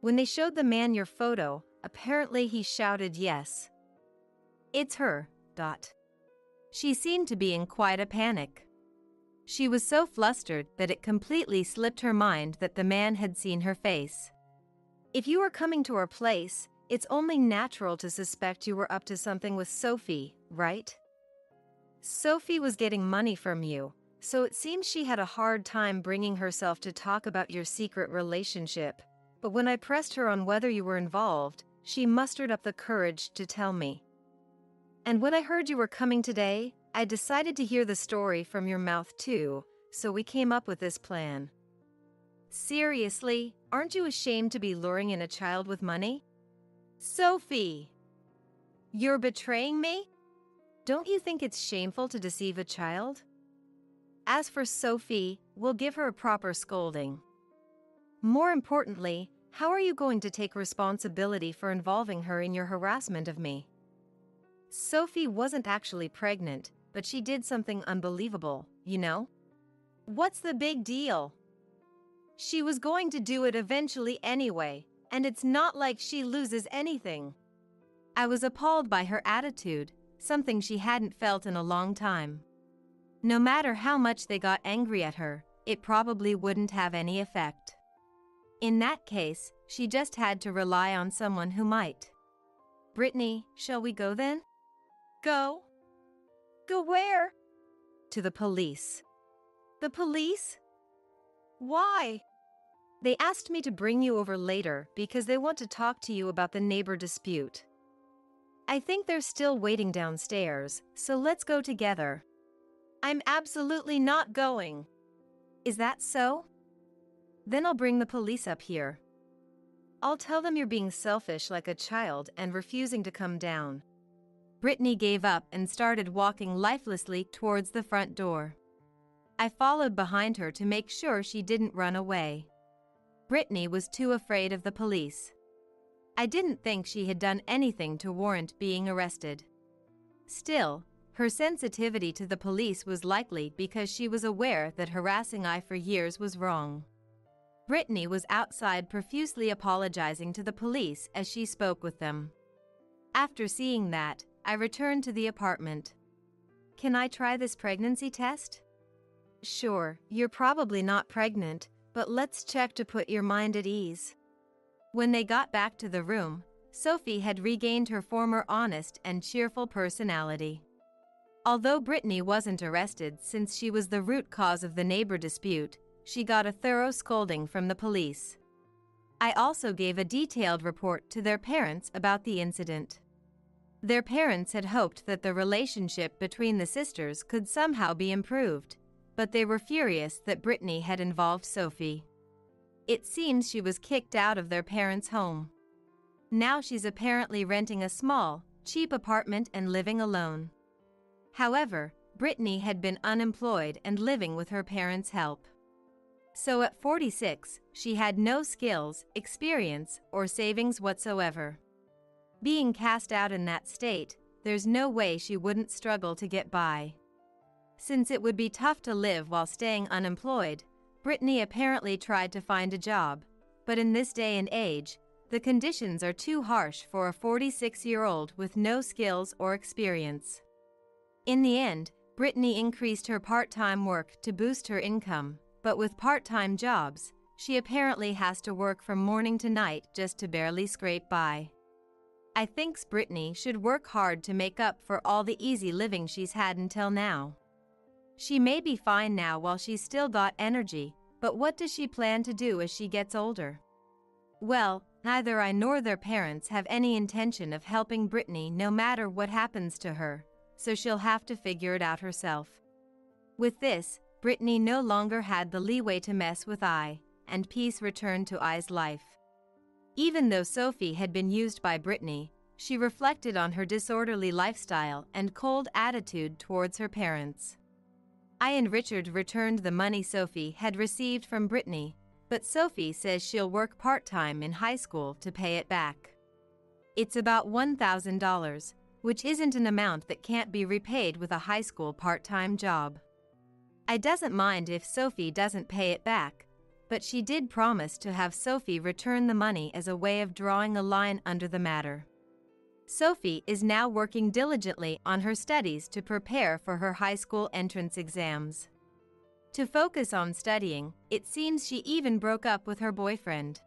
When they showed the man your photo, apparently he shouted yes. It's her. She seemed to be in quite a panic. She was so flustered that it completely slipped her mind that the man had seen her face. If you were coming to our place, It's only natural to suspect you were up to something with Sophie, right? Sophie was getting money from you, so it seems she had a hard time bringing herself to talk about your secret relationship. But when I pressed her on whether you were involved, she mustered up the courage to tell me. And when I heard you were coming today, I decided to hear the story from your mouth too, so we came up with this plan. Seriously, aren't you ashamed to be luring in a child with money? Sophie! You're betraying me? Don't you think it's shameful to deceive a child? As for Sophie, we'll give her a proper scolding. More importantly, how are you going to take responsibility for involving her in your harassment of me? Sophie wasn't actually pregnant, but she did something unbelievable, you know? What's the big deal? She was going to do it eventually anyway, and it's not like she loses anything. I was appalled by her attitude, something she hadn't felt in a long time. No matter how much they got angry at her, it probably wouldn't have any effect. In that case, she just had to rely on someone who might. Brittany, shall we go then? Go? Go where? To the police. The police? Why? They asked me to bring you over later because they want to talk to you about the neighbor dispute. I think they're still waiting downstairs, so let's go together. I'm absolutely not going. Is that so? Then I'll bring the police up here. I'll tell them you're being selfish like a child and refusing to come down. Brittany gave up and started walking lifelessly towards the front door. I followed behind her to make sure she didn't run away. Brittany was too afraid of the police. I didn't think she had done anything to warrant being arrested. Still, her sensitivity to the police was likely because she was aware that harassing I for years was wrong. Brittany was outside profusely apologizing to the police as she spoke with them. After seeing that, I returned to the apartment. Can I try this pregnancy test? Sure, you're probably not pregnant, but let's check to put your mind at ease. When they got back to the room, Sophie had regained her former honest and cheerful personality. Although Brittany wasn't arrested since she was the root cause of the neighbor dispute, she got a thorough scolding from the police. I also gave a detailed report to their parents about the incident. Their parents had hoped that the relationship between the sisters could somehow be improved, but they were furious that Brittany had involved Sophie. It seems she was kicked out of their parents' home. Now she's apparently renting a small, cheap apartment and living alone. However, Brittany had been unemployed and living with her parents' help. So at 46, she had no skills, experience, or savings whatsoever. Being cast out in that state, there's no way she wouldn't struggle to get by. Since it would be tough to live while staying unemployed, Brittany apparently tried to find a job, but in this day and age, the conditions are too harsh for a 46-year-old with no skills or experience. In the end, Brittany increased her part-time work to boost her income, but with part-time jobs, she apparently has to work from morning to night just to barely scrape by. I think Brittany should work hard to make up for all the easy living she's had until now. She may be fine now while she's still got energy, but what does she plan to do as she gets older? Well, neither I nor their parents have any intention of helping Brittany no matter what happens to her, so she'll have to figure it out herself. With this, Brittany no longer had the leeway to mess with I, and peace returned to I's life. Even though Sophie had been used by Brittany, she reflected on her disorderly lifestyle and cold attitude towards her parents. I and Richard returned the money Sophie had received from Brittany, but Sophie says she'll work part-time in high school to pay it back. It's about $1,000, which isn't an amount that can't be repaid with a high school part-time job. I doesn't mind if Sophie doesn't pay it back, but she did promise to have Sophie return the money as a way of drawing a line under the matter. Sophie is now working diligently on her studies to prepare for her high school entrance exams. To focus on studying, it seems she even broke up with her boyfriend.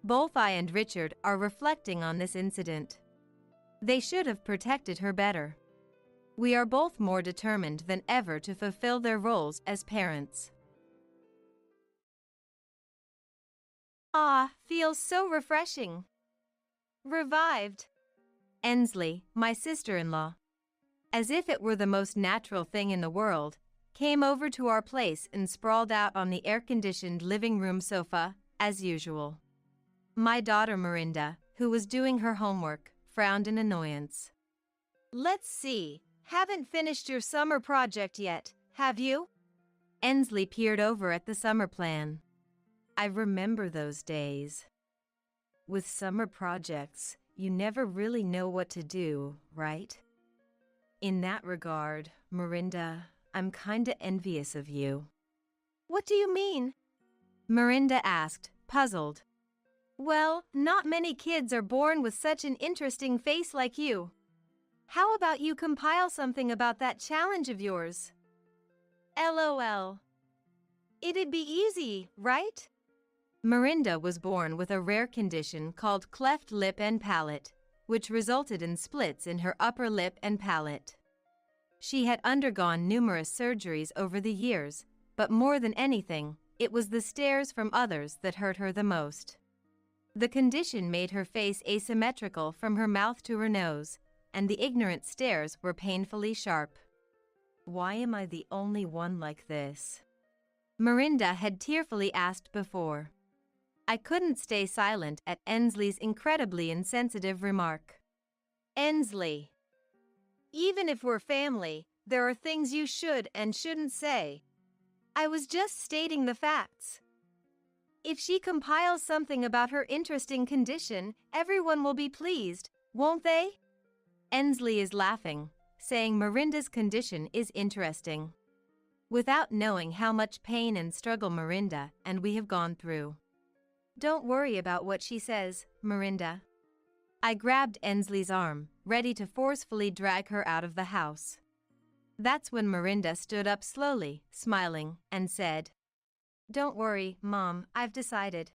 Both I and Richard are reflecting on this incident. They should have protected her better. We are both more determined than ever to fulfill their roles as parents. Ah, feels so refreshing. Revived. Ensley, my sister-in-law, as if it were the most natural thing in the world, came over to our place and sprawled out on the air-conditioned living room sofa, as usual. My daughter Mirinda, who was doing her homework, frowned in annoyance. Let's see, haven't finished your summer project yet, have you? Ensley peered over at the summer plan. I remember those days. With summer projects, you never really know what to do, right? In that regard, Mirinda, I'm kinda envious of you. What do you mean? Mirinda asked, puzzled. Well, not many kids are born with such an interesting face like you. How about you compile something about that challenge of yours? LOL. It'd be easy, right? Mirinda was born with a rare condition called cleft lip and palate, which resulted in splits in her upper lip and palate. She had undergone numerous surgeries over the years, but more than anything, it was the stares from others that hurt her the most. The condition made her face asymmetrical from her mouth to her nose, and the ignorant stares were painfully sharp. Why am I the only one like this? Mirinda had tearfully asked before. I couldn't stay silent at Ensley's incredibly insensitive remark. Ensley. Even if we're family, there are things you should and shouldn't say. I was just stating the facts. If she compiles something about her interesting condition, everyone will be pleased, won't they? Ensley is laughing, saying Mirinda's condition is interesting. Without knowing how much pain and struggle Mirinda and we have gone through. Don't worry about what she says, Mirinda. I grabbed Ensley's arm, ready to forcefully drag her out of the house. That's when Mirinda stood up slowly, smiling, and said, Don't worry, Mom, I've decided.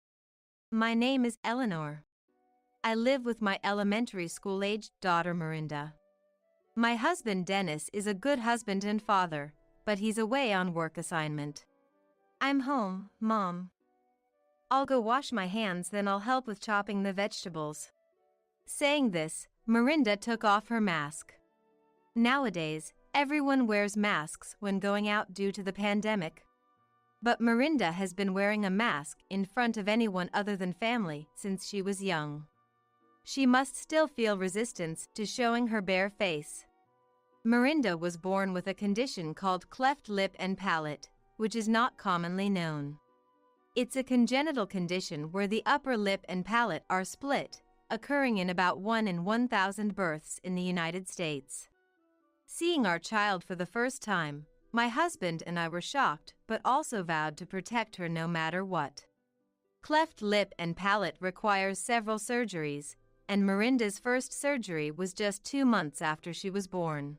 My name is Eleanor. I live with my elementary school-aged daughter Mirinda. My husband Dennis is a good husband and father, but he's away on work assignment. I'm home, Mom. I'll go wash my hands, then I'll help with chopping the vegetables. Saying this, Mirinda took off her mask. Nowadays, everyone wears masks when going out due to the pandemic. But Mirinda has been wearing a mask in front of anyone other than family since she was young. She must still feel resistance to showing her bare face. Mirinda was born with a condition called cleft lip and palate, which is not commonly known. It's a congenital condition where the upper lip and palate are split, occurring in about 1 in 1,000 births in the United States. Seeing our child for the first time, my husband and I were shocked but also vowed to protect her no matter what. Cleft lip and palate requires several surgeries, and Mirinda's first surgery was just 2 months after she was born.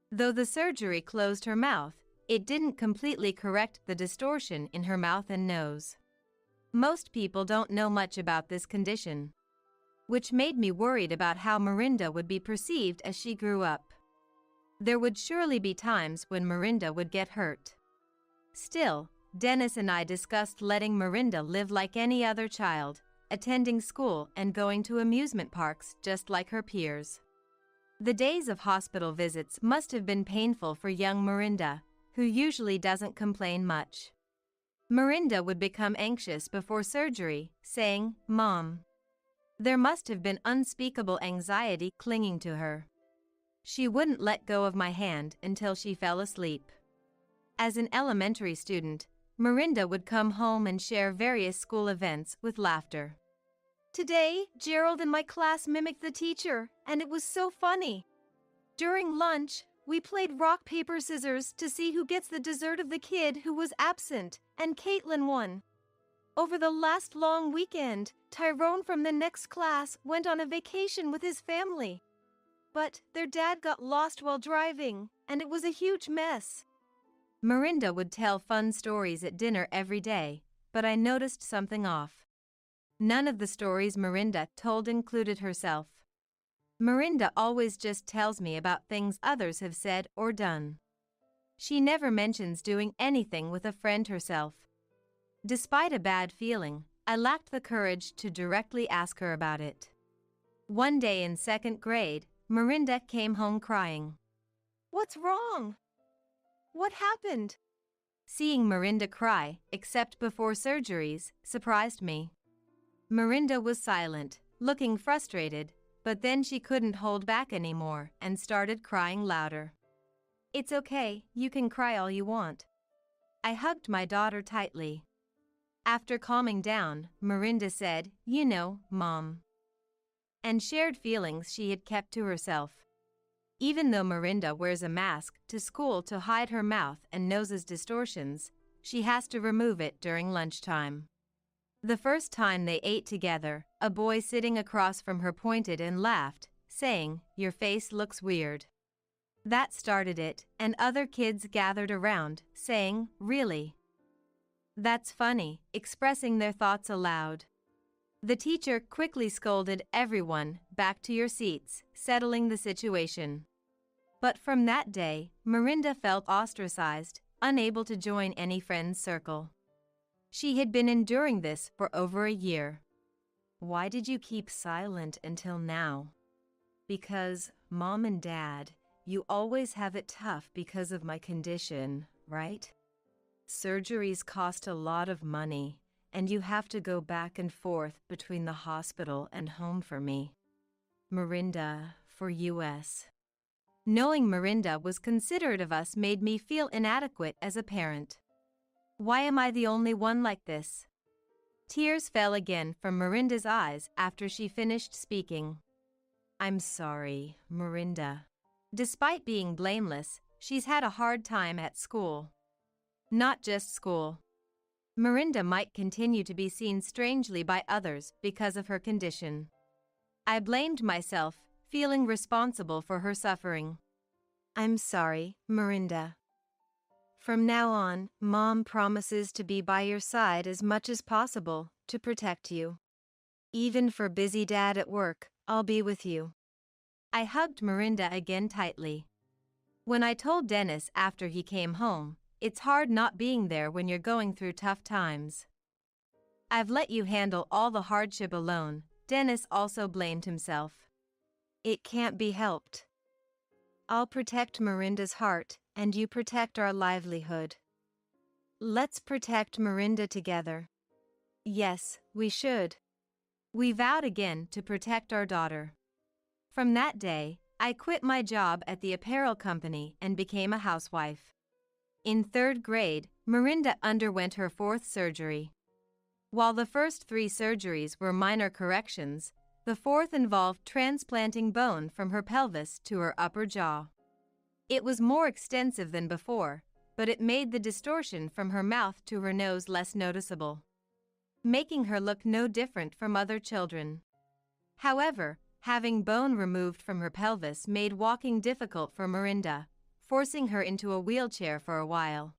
Though the surgery closed her mouth, it didn't completely correct the distortion in her mouth and nose. Most people don't know much about this condition, which made me worried about how Mirinda would be perceived as she grew up. There would surely be times when Mirinda would get hurt. Still, Dennis and I discussed letting Mirinda live like any other child, attending school and going to amusement parks just like her peers. The days of hospital visits must have been painful for young Mirinda, who usually doesn't complain much. Mirinda would become anxious before surgery, saying, Mom. There must have been unspeakable anxiety clinging to her. She wouldn't let go of my hand until she fell asleep. As an elementary student, Mirinda would come home and share various school events with laughter. Today, Gerald in my class mimicked the teacher, and it was so funny. During lunch, we played rock, paper, scissors to see who gets the dessert of the kid who was absent, and Caitlin won. Over the last long weekend, Tyrone from the next class went on a vacation with his family. But their dad got lost while driving, and it was a huge mess. Mirinda would tell fun stories at dinner every day, but I noticed something off. None of the stories Mirinda told included herself. Mirinda always just tells me about things others have said or done. She never mentions doing anything with a friend herself. Despite a bad feeling, I lacked the courage to directly ask her about it. One day in second grade, Mirinda came home crying. "What's wrong? What happened?" Seeing Mirinda cry, except before surgeries, surprised me. Mirinda was silent, looking frustrated, but then she couldn't hold back anymore and started crying louder. "It's okay, you can cry all you want." I hugged my daughter tightly. After calming down, Mirinda said, "You know, Mom," and shared feelings she had kept to herself. Even though Mirinda wears a mask to school to hide her mouth and nose's distortions, she has to remove it during lunchtime. The first time they ate together, a boy sitting across from her pointed and laughed, saying, "Your face looks weird." That started it, and other kids gathered around, saying, "Really? That's funny," expressing their thoughts aloud. The teacher quickly scolded everyone, "Back to your seats," settling the situation. But from that day, Mirinda felt ostracized, unable to join any friend's circle. She had been enduring this for over a year. "Why did you keep silent until now?" "Because, Mom and Dad, you always have it tough because of my condition, right? Surgeries cost a lot of money, and you have to go back and forth between the hospital and home for me. Mirinda, for US." Knowing Mirinda was considerate of us made me feel inadequate as a parent. Why am I the only one like this? Tears fell again from Mirinda's eyes after she finished speaking. "I'm sorry, Mirinda. Despite being blameless, she's had a hard time at school. Not just school. Mirinda might continue to be seen strangely by others because of her condition." I blamed myself, feeling responsible for her suffering. "I'm sorry, Mirinda. From now on, Mom promises to be by your side as much as possible to protect you. Even for busy Dad at work, I'll be with you." I hugged Mirinda again tightly. When I told Dennis after he came home, "It's hard not being there when you're going through tough times. I've let you handle all the hardship alone," Dennis also blamed himself. "It can't be helped. I'll protect Mirinda's heart, and you protect our livelihood. Let's protect Mirinda together." Yes, we should. We vowed again to protect our daughter. From that day, I quit my job at the apparel company and became a housewife. In third grade, Mirinda underwent her fourth surgery. While the first 3 surgeries were minor corrections, the fourth involved transplanting bone from her pelvis to her upper jaw. It was more extensive than before, but it made the distortion from her mouth to her nose less noticeable, making her look no different from other children. However, having bone removed from her pelvis made walking difficult for Mirinda, forcing her into a wheelchair for a while.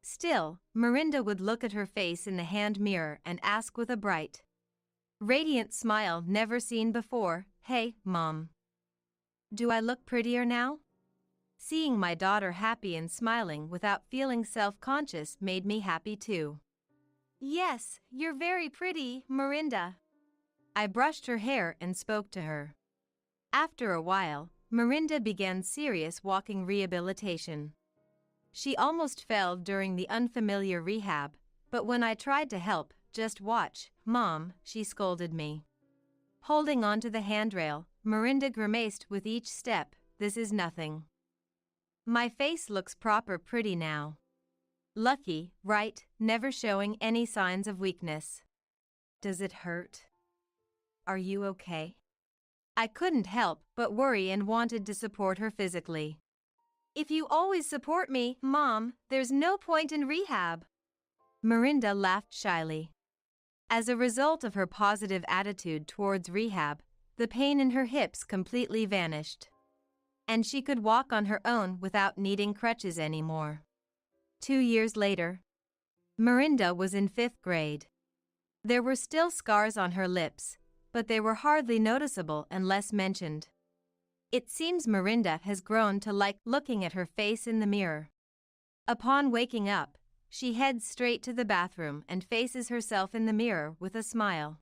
Still, Mirinda would look at her face in the hand mirror and ask with a bright, radiant smile never seen before, "Hey, Mom. Do I look prettier now?" Seeing my daughter happy and smiling without feeling self-conscious made me happy too. "Yes, you're very pretty, Mirinda." I brushed her hair and spoke to her. After a while, Mirinda began serious walking rehabilitation. She almost fell during the unfamiliar rehab, but when I tried to help, "Just watch, Mom," she scolded me. Holding onto the handrail, Mirinda grimaced with each step, "This is nothing. My face looks proper pretty now." Lucky, right, never showing any signs of weakness. "Does it hurt? Are you okay?" I couldn't help but worry and wanted to support her physically. "If you always support me, Mom, there's no point in rehab." Mirinda laughed shyly. As a result of her positive attitude towards rehab, the pain in her hips completely vanished, and she could walk on her own without needing crutches anymore. 2 years later, Mirinda was in 5th grade. There were still scars on her lips, but they were hardly noticeable and less mentioned. It seems Miranda has grown to like looking at her face in the mirror. Upon waking up, she heads straight to the bathroom and faces herself in the mirror with a smile.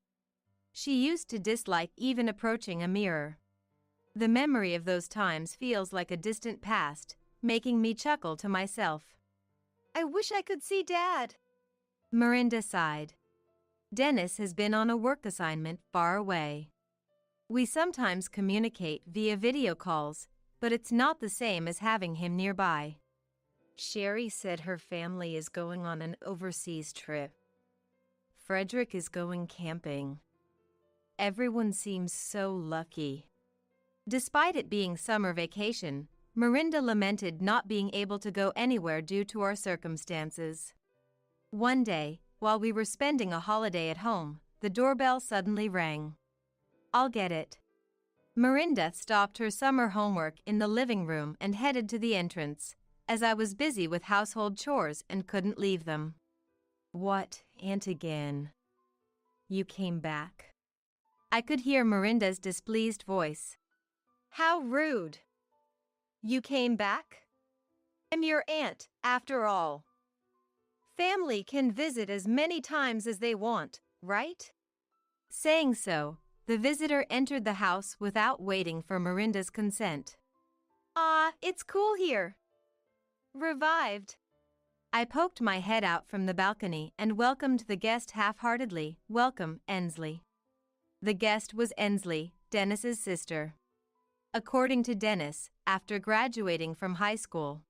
She used to dislike even approaching a mirror. The memory of those times feels like a distant past, making me chuckle to myself. I wish I could see Dad. Miranda sighed. Dennis has been on a work assignment far away. We sometimes communicate via video calls, but it's not the same as having him nearby. Sherry said her family is going on an overseas trip. Frederick is going camping. Everyone seems so lucky. Despite it being summer vacation, Miranda lamented not being able to go anywhere due to our circumstances. One day, while we were spending a holiday at home, the doorbell suddenly rang. I'll get it. Miranda stopped her summer homework in the living room and headed to the entrance, as I was busy with household chores and couldn't leave them. What, Aunt again? You came back? I could hear Miranda's displeased voice. How rude. You came back? I'm your aunt, after all. Family can visit as many times as they want, right? Saying so, the visitor entered the house without waiting for Miranda's consent. It's cool here. Revived. I poked my head out from the balcony and welcomed the guest half-heartedly. Welcome, Ensley. The guest was Ensley, Dennis's sister. According to Dennis, after graduating from high school,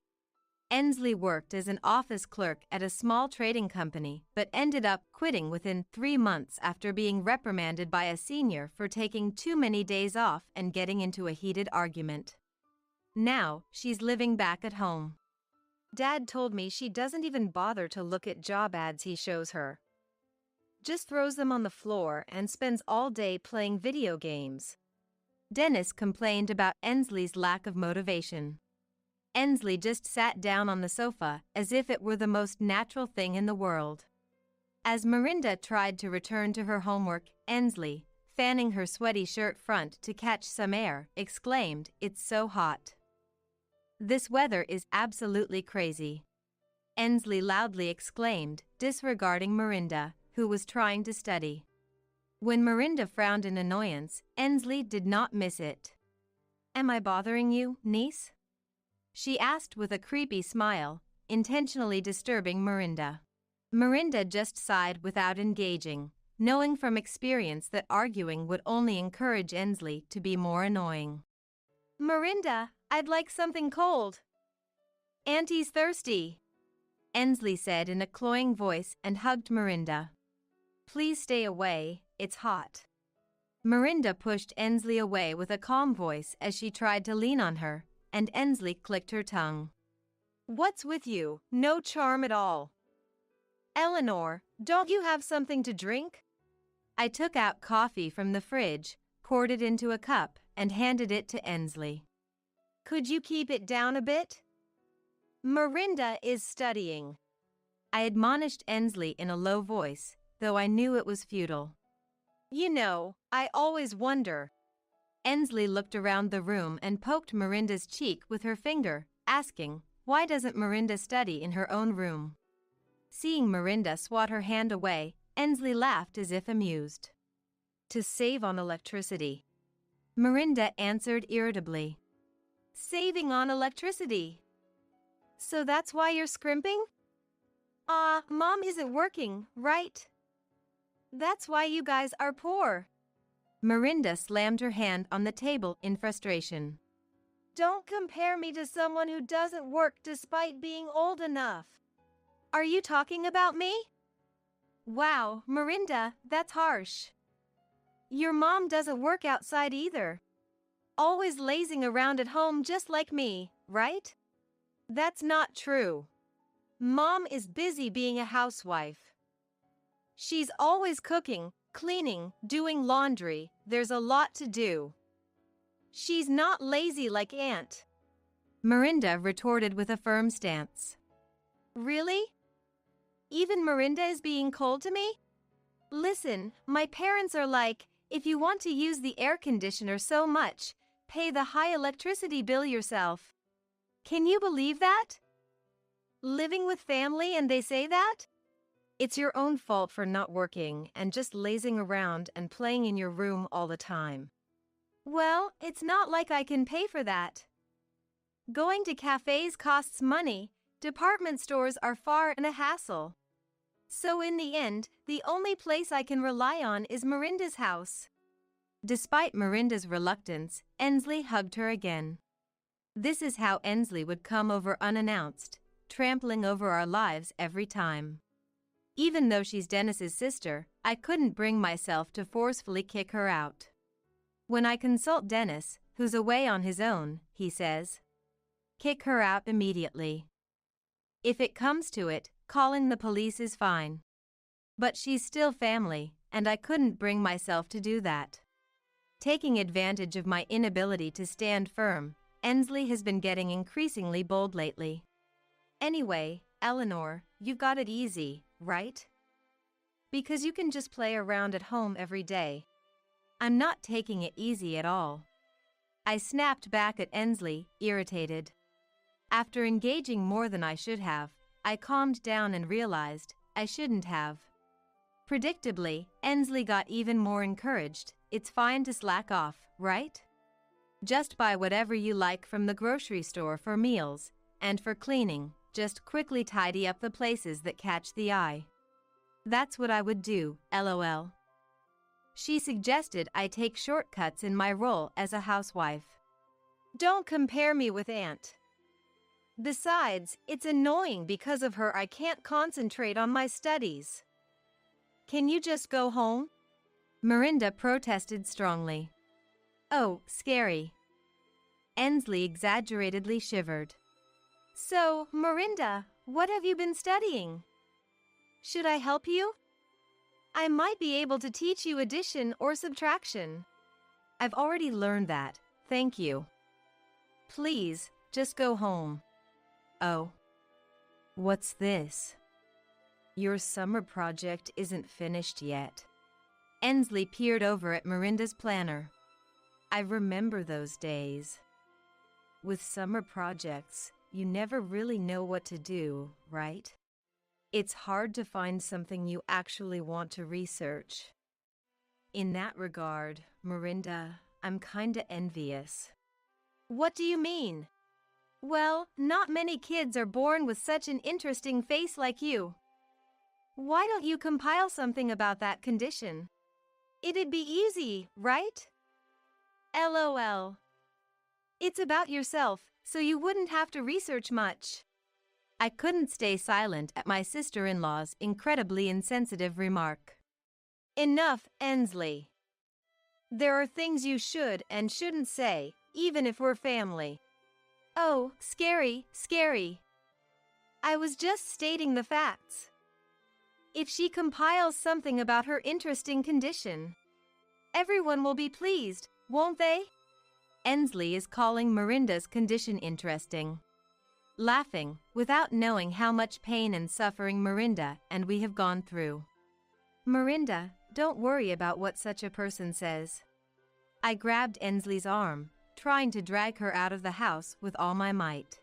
Ensley worked as an office clerk at a small trading company but ended up quitting within 3 months after being reprimanded by a senior for taking too many days off and getting into a heated argument. Now, she's living back at home. Dad told me she doesn't even bother to look at job ads he shows her. Just throws them on the floor and spends all day playing video games. Dennis complained about Ensley's lack of motivation. Ensley just sat down on the sofa as if it were the most natural thing in the world. As Miranda tried to return to her homework, Ensley, fanning her sweaty shirt front to catch some air, exclaimed, "It's so hot. This weather is absolutely crazy." Ensley loudly exclaimed, disregarding Miranda, who was trying to study. When Miranda frowned in annoyance, Ensley did not miss it. Am I bothering you, niece? She asked with a creepy smile, intentionally disturbing Miranda. Miranda just sighed without engaging, knowing from experience that arguing would only encourage Ensley to be more annoying. Miranda, I'd like something cold. Auntie's thirsty, Ensley said in a cloying voice and hugged Miranda. Please stay away, it's hot. Miranda pushed Ensley away with a calm voice as she tried to lean on her, and Ensley clicked her tongue. What's with you? No charm at all. Eleanor, don't you have something to drink? I took out coffee from the fridge, poured it into a cup, and handed it to Ensley. Could you keep it down a bit? Miranda is studying. I admonished Ensley in a low voice, though I knew it was futile. You know, I always wonder. Ensley looked around the room and poked Miranda's cheek with her finger, asking, why doesn't Miranda study in her own room? Seeing Miranda swat her hand away, Ensley laughed as if amused. To save on electricity. Miranda answered irritably. Saving on electricity. So that's why you're scrimping? Mom isn't working, right? That's why you guys are poor. Miranda slammed her hand on the table in frustration. Don't compare me to someone who doesn't work despite being old enough. Are you talking about me? Wow, Miranda, that's harsh. Your mom doesn't work outside either. Always lazing around at home just like me, right? That's not true. Mom is busy being a housewife. She's always cooking, cleaning, doing laundry. There's a lot to do. She's not lazy like Aunt. Miranda retorted with a firm stance. Really? Even Miranda is being cold to me? Listen, my parents are like, if you want to use the air conditioner so much, pay the high electricity bill yourself. Can you believe that? Living with family and they say that? It's your own fault for not working and just lazing around and playing in your room all the time. Well, it's not like I can pay for that. Going to cafes costs money, department stores are far and a hassle. So in the end, the only place I can rely on is Miranda's house. Despite Miranda's reluctance, Ensley hugged her again. This is how Ensley would come over unannounced, trampling over our lives every time. Even though she's Dennis's sister, I couldn't bring myself to forcefully kick her out. When I consult Dennis, who's away on his own, he says, kick her out immediately. If it comes to it, calling the police is fine. But she's still family, and I couldn't bring myself to do that. Taking advantage of my inability to stand firm, Ensley has been getting increasingly bold lately. Anyway, Eleanor, you've got it easy, right? Because you can just play around at home every day. I'm not taking it easy at all. I snapped back at Ensley, irritated. After engaging more than I should have, I calmed down and realized I shouldn't have. Predictably, Ensley got even more encouraged. It's fine to slack off, right? Just buy whatever you like from the grocery store for meals, and for cleaning, just quickly tidy up the places that catch the eye. That's what I would do, LOL. She suggested I take shortcuts in my role as a housewife. Don't compare me with Aunt. Besides, it's annoying because of her I can't concentrate on my studies. Can you just go home? Miranda protested strongly. Oh, scary. Ensley exaggeratedly shivered. So, Miranda, what have you been studying? Should I help you? I might be able to teach you addition or subtraction. I've already learned that, thank you. Please, just go home. Oh. What's this? Your summer project isn't finished yet. Ensley peered over at Miranda's planner. I remember those days. With summer projects, you never really know what to do, right? It's hard to find something you actually want to research. In that regard, Miranda, I'm kinda envious. What do you mean? Well, not many kids are born with such an interesting face like you. Why don't you compile something about that condition? It'd be easy, right? LOL. It's about yourself, so you wouldn't have to research much. I couldn't stay silent at my sister-in-law's incredibly insensitive remark. Enough, Ensley. There are things you should and shouldn't say, even if we're family. Oh, scary, scary. I was just stating the facts. If she compiles something about her interesting condition, everyone will be pleased, won't they? Ensley is calling Miranda's condition interesting. Laughing, without knowing how much pain and suffering Miranda and we have gone through. Miranda, don't worry about what such a person says. I grabbed Ensley's arm, trying to drag her out of the house with all my might.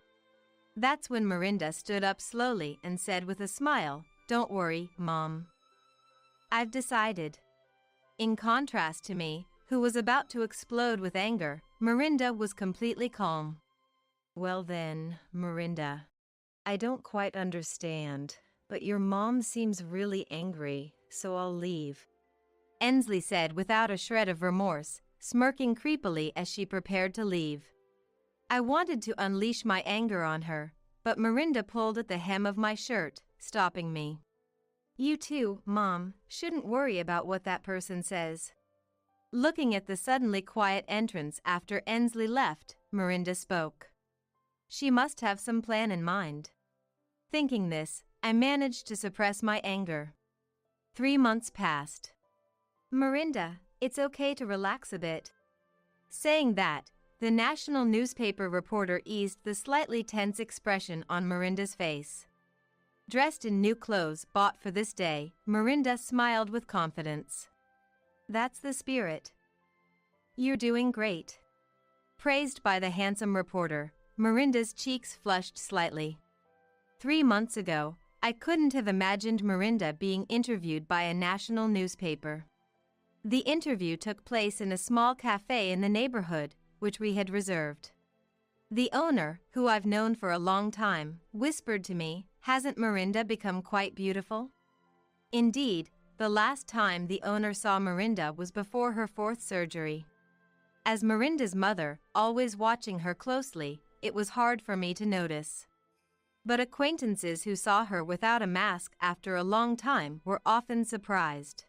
That's when Miranda stood up slowly and said with a smile, "Don't worry, Mom. I've decided." In contrast to me, who was about to explode with anger, Miranda was completely calm. Well then, Miranda, I don't quite understand, but your mom seems really angry, so I'll leave. Ensley said without a shred of remorse, smirking creepily as she prepared to leave. I wanted to unleash my anger on her, but Miranda pulled at the hem of my shirt, stopping me. You too, Mom, shouldn't worry about what that person says. Looking at the suddenly quiet entrance after Ensley left, Miranda spoke. She must have some plan in mind. Thinking this, I managed to suppress my anger. 3 months passed. Miranda, it's okay to relax a bit. Saying that, the national newspaper reporter eased the slightly tense expression on Miranda's face. Dressed in new clothes bought for this day, Mirinda smiled with confidence. That's the spirit. You're doing great. Praised by the handsome reporter, Mirinda's cheeks flushed slightly. 3 months ago, I couldn't have imagined Mirinda being interviewed by a national newspaper. The interview took place in a small cafe in the neighborhood, which we had reserved. The owner, who I've known for a long time, whispered to me, "Hasn't Mirinda become quite beautiful?" Indeed, the last time the owner saw Mirinda was before her 4th surgery. As Mirinda's mother, always watching her closely, it was hard for me to notice. But acquaintances who saw her without a mask after a long time were often surprised.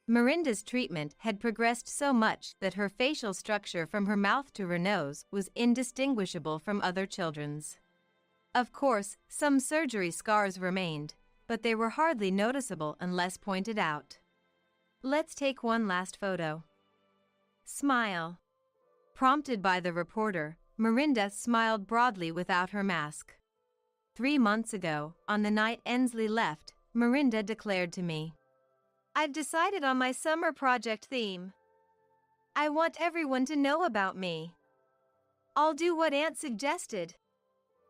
Mirinda's treatment had progressed so much that her facial structure from her mouth to her nose was indistinguishable from other children's. Of course, some surgery scars remained, but they were hardly noticeable unless pointed out. Let's take one last photo. Smile. Prompted by the reporter, Mirinda smiled broadly without her mask. 3 months ago, on the night Ensley left, Mirinda declared to me, "I've decided on my summer project theme. I want everyone to know about me. I'll do what Aunt suggested."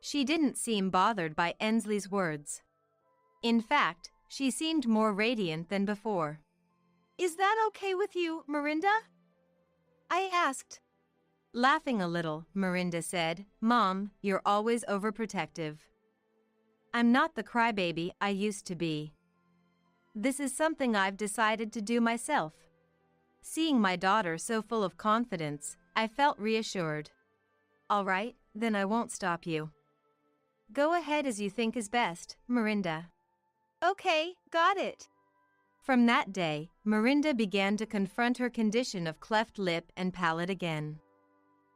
She didn't seem bothered by Ensley's words. In fact, she seemed more radiant than before. "Is that okay with you, Mirinda?" I asked. Laughing a little, Mirinda said, "Mom, you're always overprotective. I'm not the crybaby I used to be. This is something I've decided to do myself." Seeing my daughter so full of confidence, I felt reassured. "All right, then I won't stop you. Go ahead as you think is best, Mirinda." "Okay, got it." From that day, Mirinda began to confront her condition of cleft lip and palate again.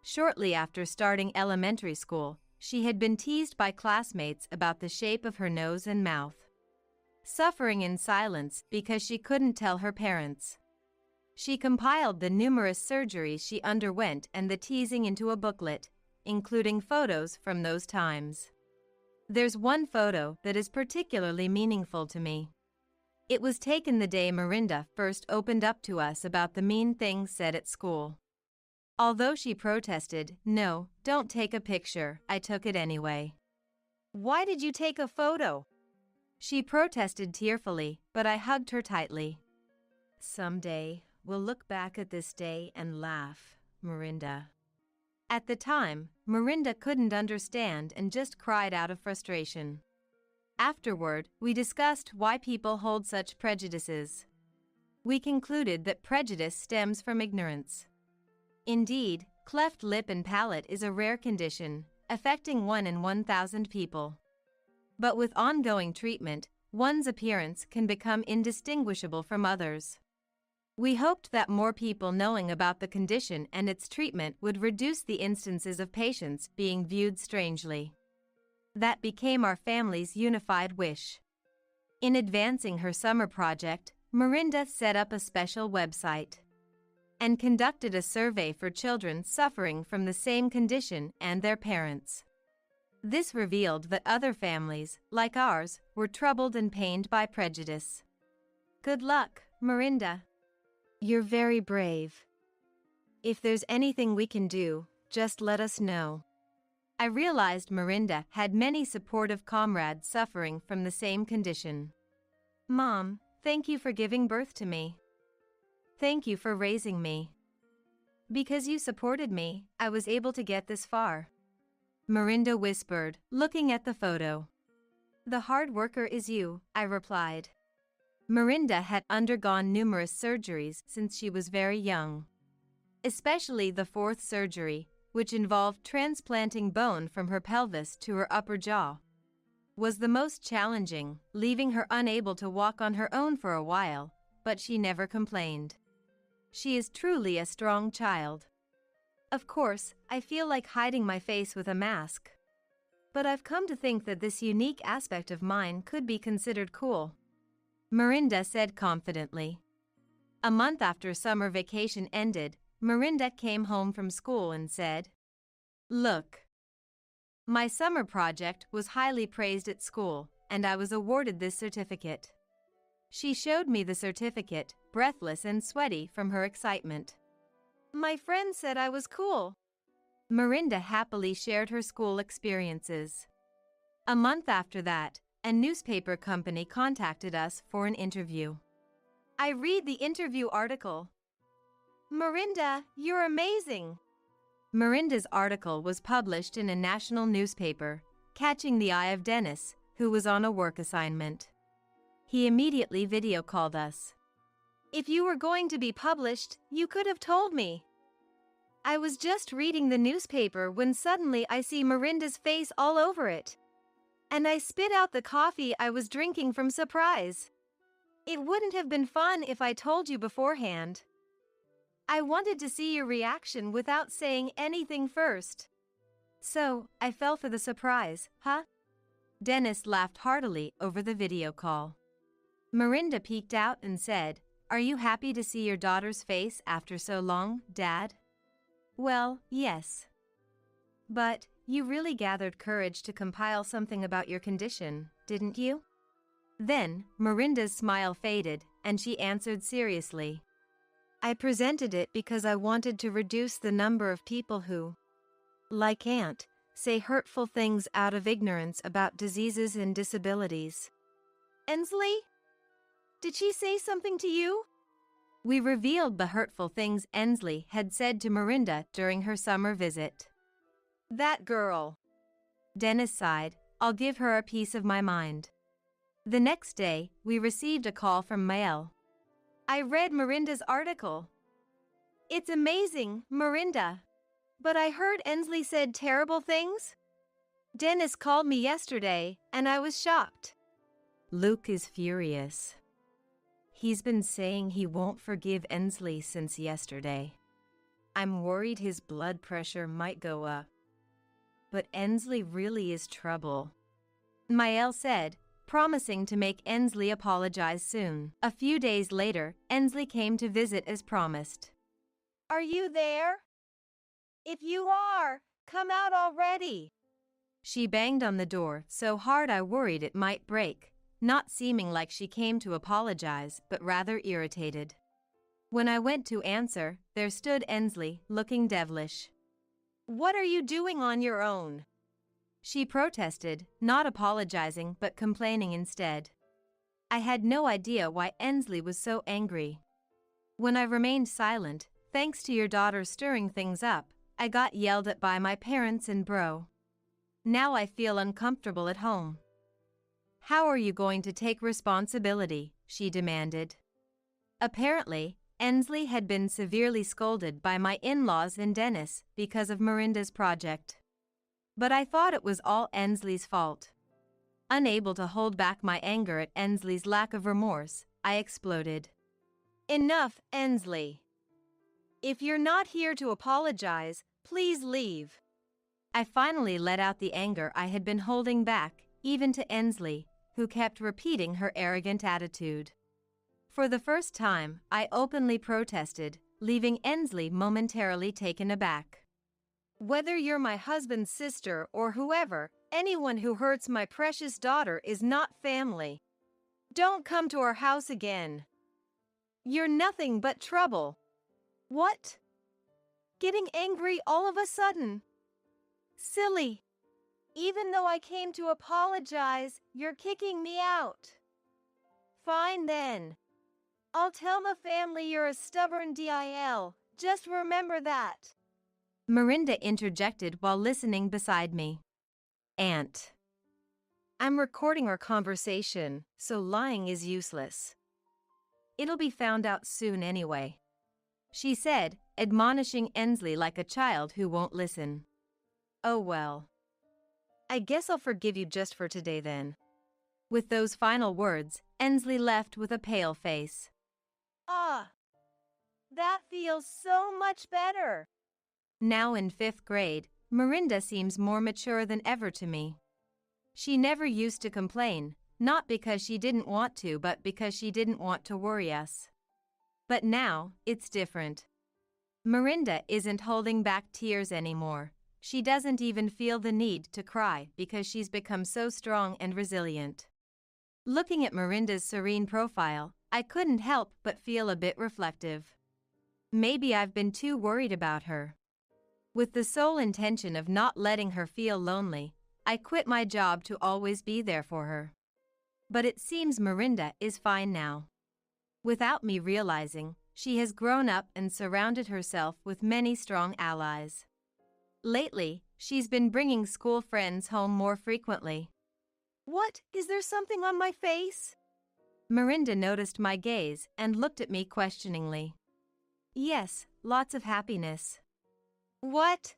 Shortly after starting elementary school, she had been teased by classmates about the shape of her nose and mouth. Suffering in silence because she couldn't tell her parents. She compiled the numerous surgeries she underwent and the teasing into a booklet, including photos from those times. There's one photo that is particularly meaningful to me. It was taken the day Mirinda first opened up to us about the mean things said at school. Although she protested, "No, don't take a picture," I took it anyway. "Why did you take a photo?" She protested tearfully, but I hugged her tightly. "Someday, we'll look back at this day and laugh, Mirinda." At the time, Mirinda couldn't understand and just cried out of frustration. Afterward, we discussed why people hold such prejudices. We concluded that prejudice stems from ignorance. Indeed, cleft lip and palate is a rare condition, affecting 1 in 1,000 people. But with ongoing treatment, one's appearance can become indistinguishable from others. We hoped that more people knowing about the condition and its treatment would reduce the instances of patients being viewed strangely. That became our family's unified wish. In advancing her summer project, Mirinda set up a special website and conducted a survey for children suffering from the same condition and their parents. This revealed that other families, like ours, were troubled and pained by prejudice. Good luck, Mirinda. You're very brave. If there's anything we can do, just let us know. I realized Mirinda had many supportive comrades suffering from the same condition. Mom, thank you for giving birth to me. Thank you for raising me. Because you supported me, I was able to get this far. Mirinda whispered, looking at the photo. The hard worker is you, I replied. Mirinda had undergone numerous surgeries since she was very young. Especially the 4th surgery, which involved transplanting bone from her pelvis to her upper jaw, was the most challenging, leaving her unable to walk on her own for a while, but she never complained. She is truly a strong child. Of course, I feel like hiding my face with a mask. But I've come to think that this unique aspect of mine could be considered cool. Mirinda said confidently. A month after summer vacation ended, Mirinda came home from school and said, "Look. My summer project was highly praised at school, and I was awarded this certificate. She showed me the certificate, breathless and sweaty from her excitement. My friend said I was cool. Mirinda happily shared her school experiences. A month after that, a newspaper company contacted us for an interview. I read the interview article. Mirinda, you're amazing. Mirinda's article was published in a national newspaper, catching the eye of Dennis, who was on a work assignment. He immediately video called us. If you were going to be published, you could have told me. I was just reading the newspaper when suddenly I see Mirinda's face all over it. And I spit out the coffee I was drinking from surprise. It wouldn't have been fun if I told you beforehand. I wanted to see your reaction without saying anything first. So, I fell for the surprise, huh? Dennis laughed heartily over the video call. Mirinda peeked out and said, "Are you happy to see your daughter's face after so long, Dad?" Well, yes. But, you really gathered courage to compile something about your condition, didn't you? Then, Mirinda's smile faded, and she answered seriously. I presented it because I wanted to reduce the number of people who, like Aunt, say hurtful things out of ignorance about diseases and disabilities. Ensley? Did she say something to you? We revealed the hurtful things Ensley had said to Mirinda during her summer visit. That girl. Dennis sighed. I'll give her a piece of my mind. The next day, we received a call from Mael. I read Mirinda's article. It's amazing, Mirinda. But I heard Ensley said terrible things? Dennis called me yesterday, and I was shocked. Luke is furious. He's been saying he won't forgive Ensley since yesterday. I'm worried his blood pressure might go up. But Ensley really is trouble. Mael said, promising to make Ensley apologize soon. A few days later, Ensley came to visit as promised. Are you there? If you are, come out already. She banged on the door so hard I worried it might break, not seeming like she came to apologize, but rather irritated. When I went to answer, there stood Ensley, looking devilish. What are you doing on your own? She protested, not apologizing but complaining instead. I had no idea why Ensley was so angry. When I remained silent, thanks to your daughter stirring things up, I got yelled at by my parents and bro. Now I feel uncomfortable at home. How are you going to take responsibility? She demanded. Apparently, Ensley had been severely scolded by my in-laws and Dennis because of Mirinda's project. But I thought it was all Ensley's fault. Unable to hold back my anger at Ensley's lack of remorse, I exploded. Enough, Ensley. If you're not here to apologize, please leave. I finally let out the anger I had been holding back, even to Ensley, who kept repeating her arrogant attitude. For the first time, I openly protested, leaving Ensley momentarily taken aback. Whether you're my husband's sister or whoever, anyone who hurts my precious daughter is not family. Don't come to our house again. You're nothing but trouble. What? Getting angry all of a sudden? Silly. Even though I came to apologize, you're kicking me out. Fine then. I'll tell the family you're a stubborn DIL. Just remember that. Mirinda interjected while listening beside me. Aunt. I'm recording our conversation, so lying is useless. It'll be found out soon anyway. She said, admonishing Ensley like a child who won't listen. Oh well. I guess I'll forgive you just for today then. With those final words, Ensley left with a pale face. Ah, that feels so much better. Now in 5th grade, Mirinda seems more mature than ever to me. She never used to complain, not because she didn't want to but because she didn't want to worry us. But now, it's different. Mirinda isn't holding back tears anymore. She doesn't even feel the need to cry because she's become so strong and resilient. Looking at Miranda's serene profile, I couldn't help but feel a bit reflective. Maybe I've been too worried about her. With the sole intention of not letting her feel lonely, I quit my job to always be there for her. But it seems Miranda is fine now. Without me realizing, she has grown up and surrounded herself with many strong allies. Lately, she's been bringing school friends home more frequently. What? Is there something on my face? Miranda noticed my gaze and looked at me questioningly. Yes, lots of happiness. What?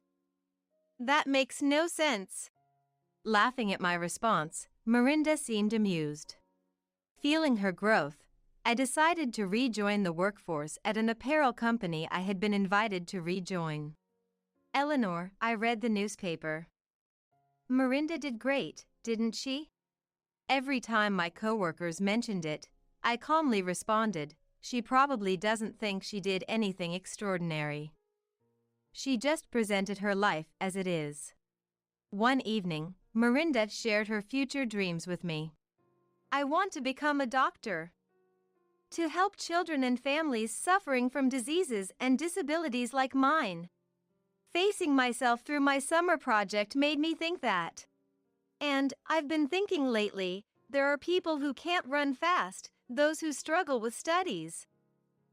That makes no sense. Laughing at my response, Miranda seemed amused. Feeling her growth, I decided to rejoin the workforce at an apparel company I had been invited to rejoin. Eleanor, I read the newspaper. Miranda did great, didn't she? Every time my coworkers mentioned it, I calmly responded, she probably doesn't think she did anything extraordinary. She just presented her life as it is. One evening, Miranda shared her future dreams with me. I want to become a doctor. To help children and families suffering from diseases and disabilities like mine. Facing myself through my summer project made me think that. And I've been thinking lately, there are people who can't run fast, those who struggle with studies.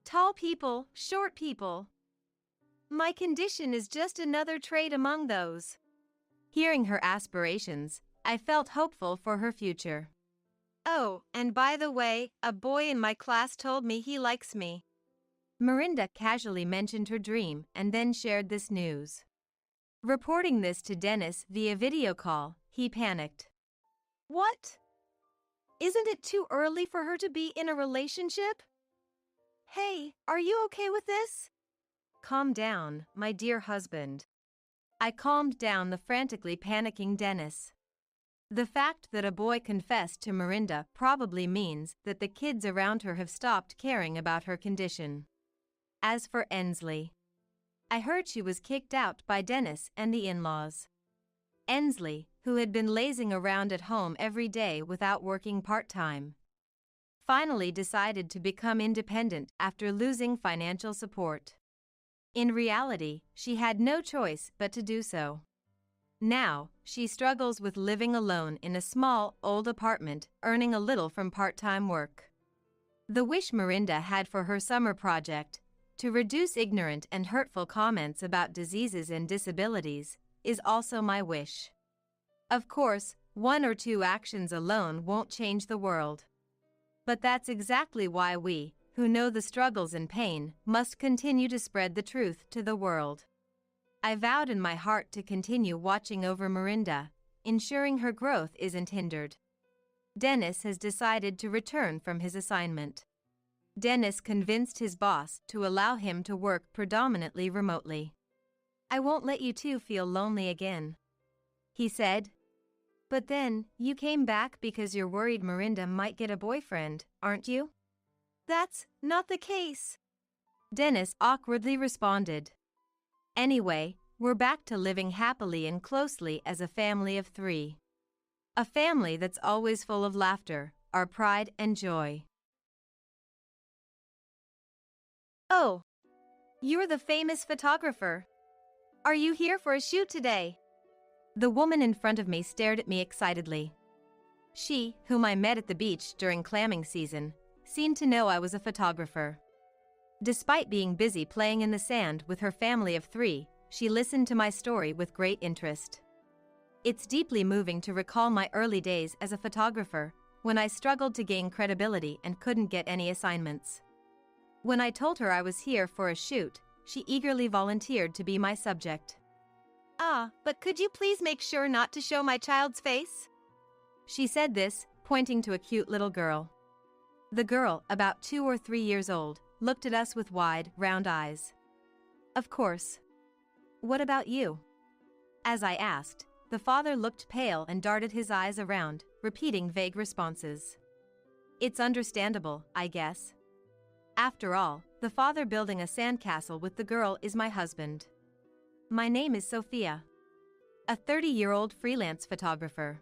Tall people, short people. My condition is just another trait among those. Hearing her aspirations, I felt hopeful for her future. Oh, and by the way, a boy in my class told me he likes me. Miranda casually mentioned her dream and then shared this news. Reporting this to Dennis via video call, he panicked. What? Isn't it too early for her to be in a relationship? Hey, are you okay with this? Calm down, my dear husband. I calmed down the frantically panicking Dennis. The fact that a boy confessed to Miranda probably means that the kids around her have stopped caring about her condition. As for Ensley, I heard she was kicked out by Dennis and the in-laws. Ensley, who had been lazing around at home every day without working part-time, finally decided to become independent after losing financial support. In reality, she had no choice but to do so. Now, she struggles with living alone in a small, old apartment, earning a little from part-time work. The wish Miranda had for her summer project, to reduce ignorant and hurtful comments about diseases and disabilities, is also my wish. Of course, 1 or 2 actions alone won't change the world. But that's exactly why we, who know the struggles and pain, must continue to spread the truth to the world. I vowed in my heart to continue watching over Miranda, ensuring her growth isn't hindered. Dennis has decided to return from his assignment. Dennis convinced his boss to allow him to work predominantly remotely. I won't let you two feel lonely again, he said. But then, you came back because you're worried Miranda might get a boyfriend, aren't you? That's not the case, Dennis awkwardly responded. Anyway, we're back to living happily and closely as a family of 3. A family that's always full of laughter, our pride and joy. Oh, you're the famous photographer. Are you here for a shoot today? The woman in front of me stared at me excitedly. She, whom I met at the beach during clamming season, seemed to know I was a photographer. Despite being busy playing in the sand with her family of 3, she listened to my story with great interest. It's deeply moving to recall my early days as a photographer, when I struggled to gain credibility and couldn't get any assignments. When I told her I was here for a shoot, she eagerly volunteered to be my subject. But could you please make sure not to show my child's face? She said this, pointing to a cute little girl. The girl, about 2 or 3 years old, looked at us with wide, round eyes. Of course. What about you? As I asked, the father looked pale and darted his eyes around, repeating vague responses. It's understandable, I guess. After all, the father building a sandcastle with the girl is my husband. My name is Sophia. A 30-year-old freelance photographer.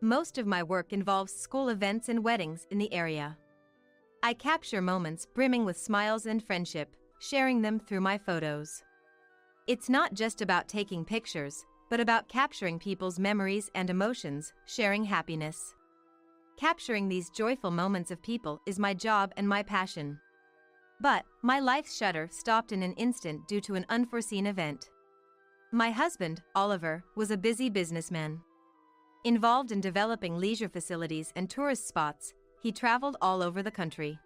Most of my work involves school events and weddings in the area. I capture moments brimming with smiles and friendship, sharing them through my photos. It's not just about taking pictures, but about capturing people's memories and emotions, sharing happiness. Capturing these joyful moments of people is my job and my passion. But my life's shutter stopped in an instant due to an unforeseen event. My husband, Oliver, was a busy businessman. Involved in developing leisure facilities and tourist spots, he traveled all over the country.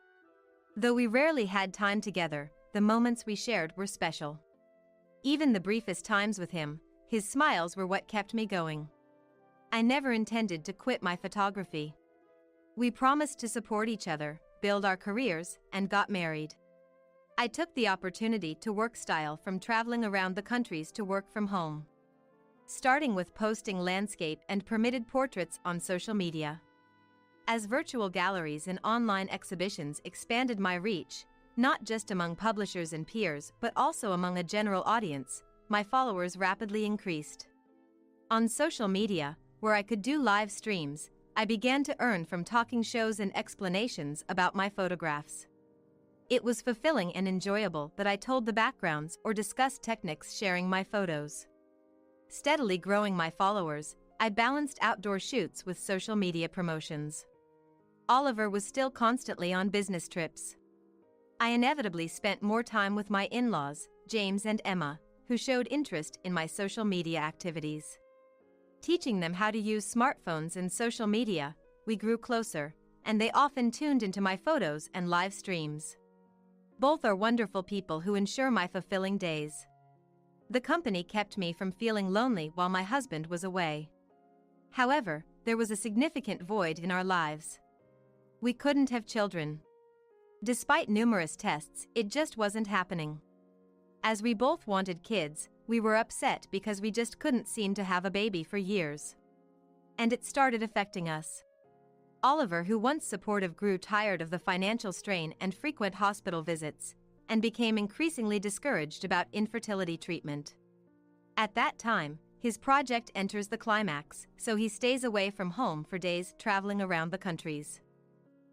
Though we rarely had time together, the moments we shared were special. Even the briefest times with him, his smiles were what kept me going. I never intended to quit my photography. We promised to support each other, build our careers, and got married. I took the opportunity to work style from traveling around the countries to work from home. Starting with posting landscape and permitted portraits on social media. As virtual galleries and online exhibitions expanded my reach, not just among publishers and peers but also among a general audience, my followers rapidly increased. On social media, where I could do live streams, I began to earn from talking shows and explanations about my photographs. It was fulfilling and enjoyable that I told the backgrounds or discussed techniques sharing my photos. Steadily growing my followers, I balanced outdoor shoots with social media promotions. Oliver was still constantly on business trips. I inevitably spent more time with my in-laws, James and Emma, who showed interest in my social media activities. Teaching them how to use smartphones and social media, we grew closer, and they often tuned into my photos and live streams. Both are wonderful people who ensure my fulfilling days. The company kept me from feeling lonely while my husband was away. However, there was a significant void in our lives. We couldn't have children. Despite numerous tests, it just wasn't happening. As we both wanted kids, we were upset because we just couldn't seem to have a baby for years. And it started affecting us. Oliver, who once supportive, grew tired of the financial strain and frequent hospital visits, and became increasingly discouraged about infertility treatment. At that time, his project enters the climax, so he stays away from home for days, traveling around the countries.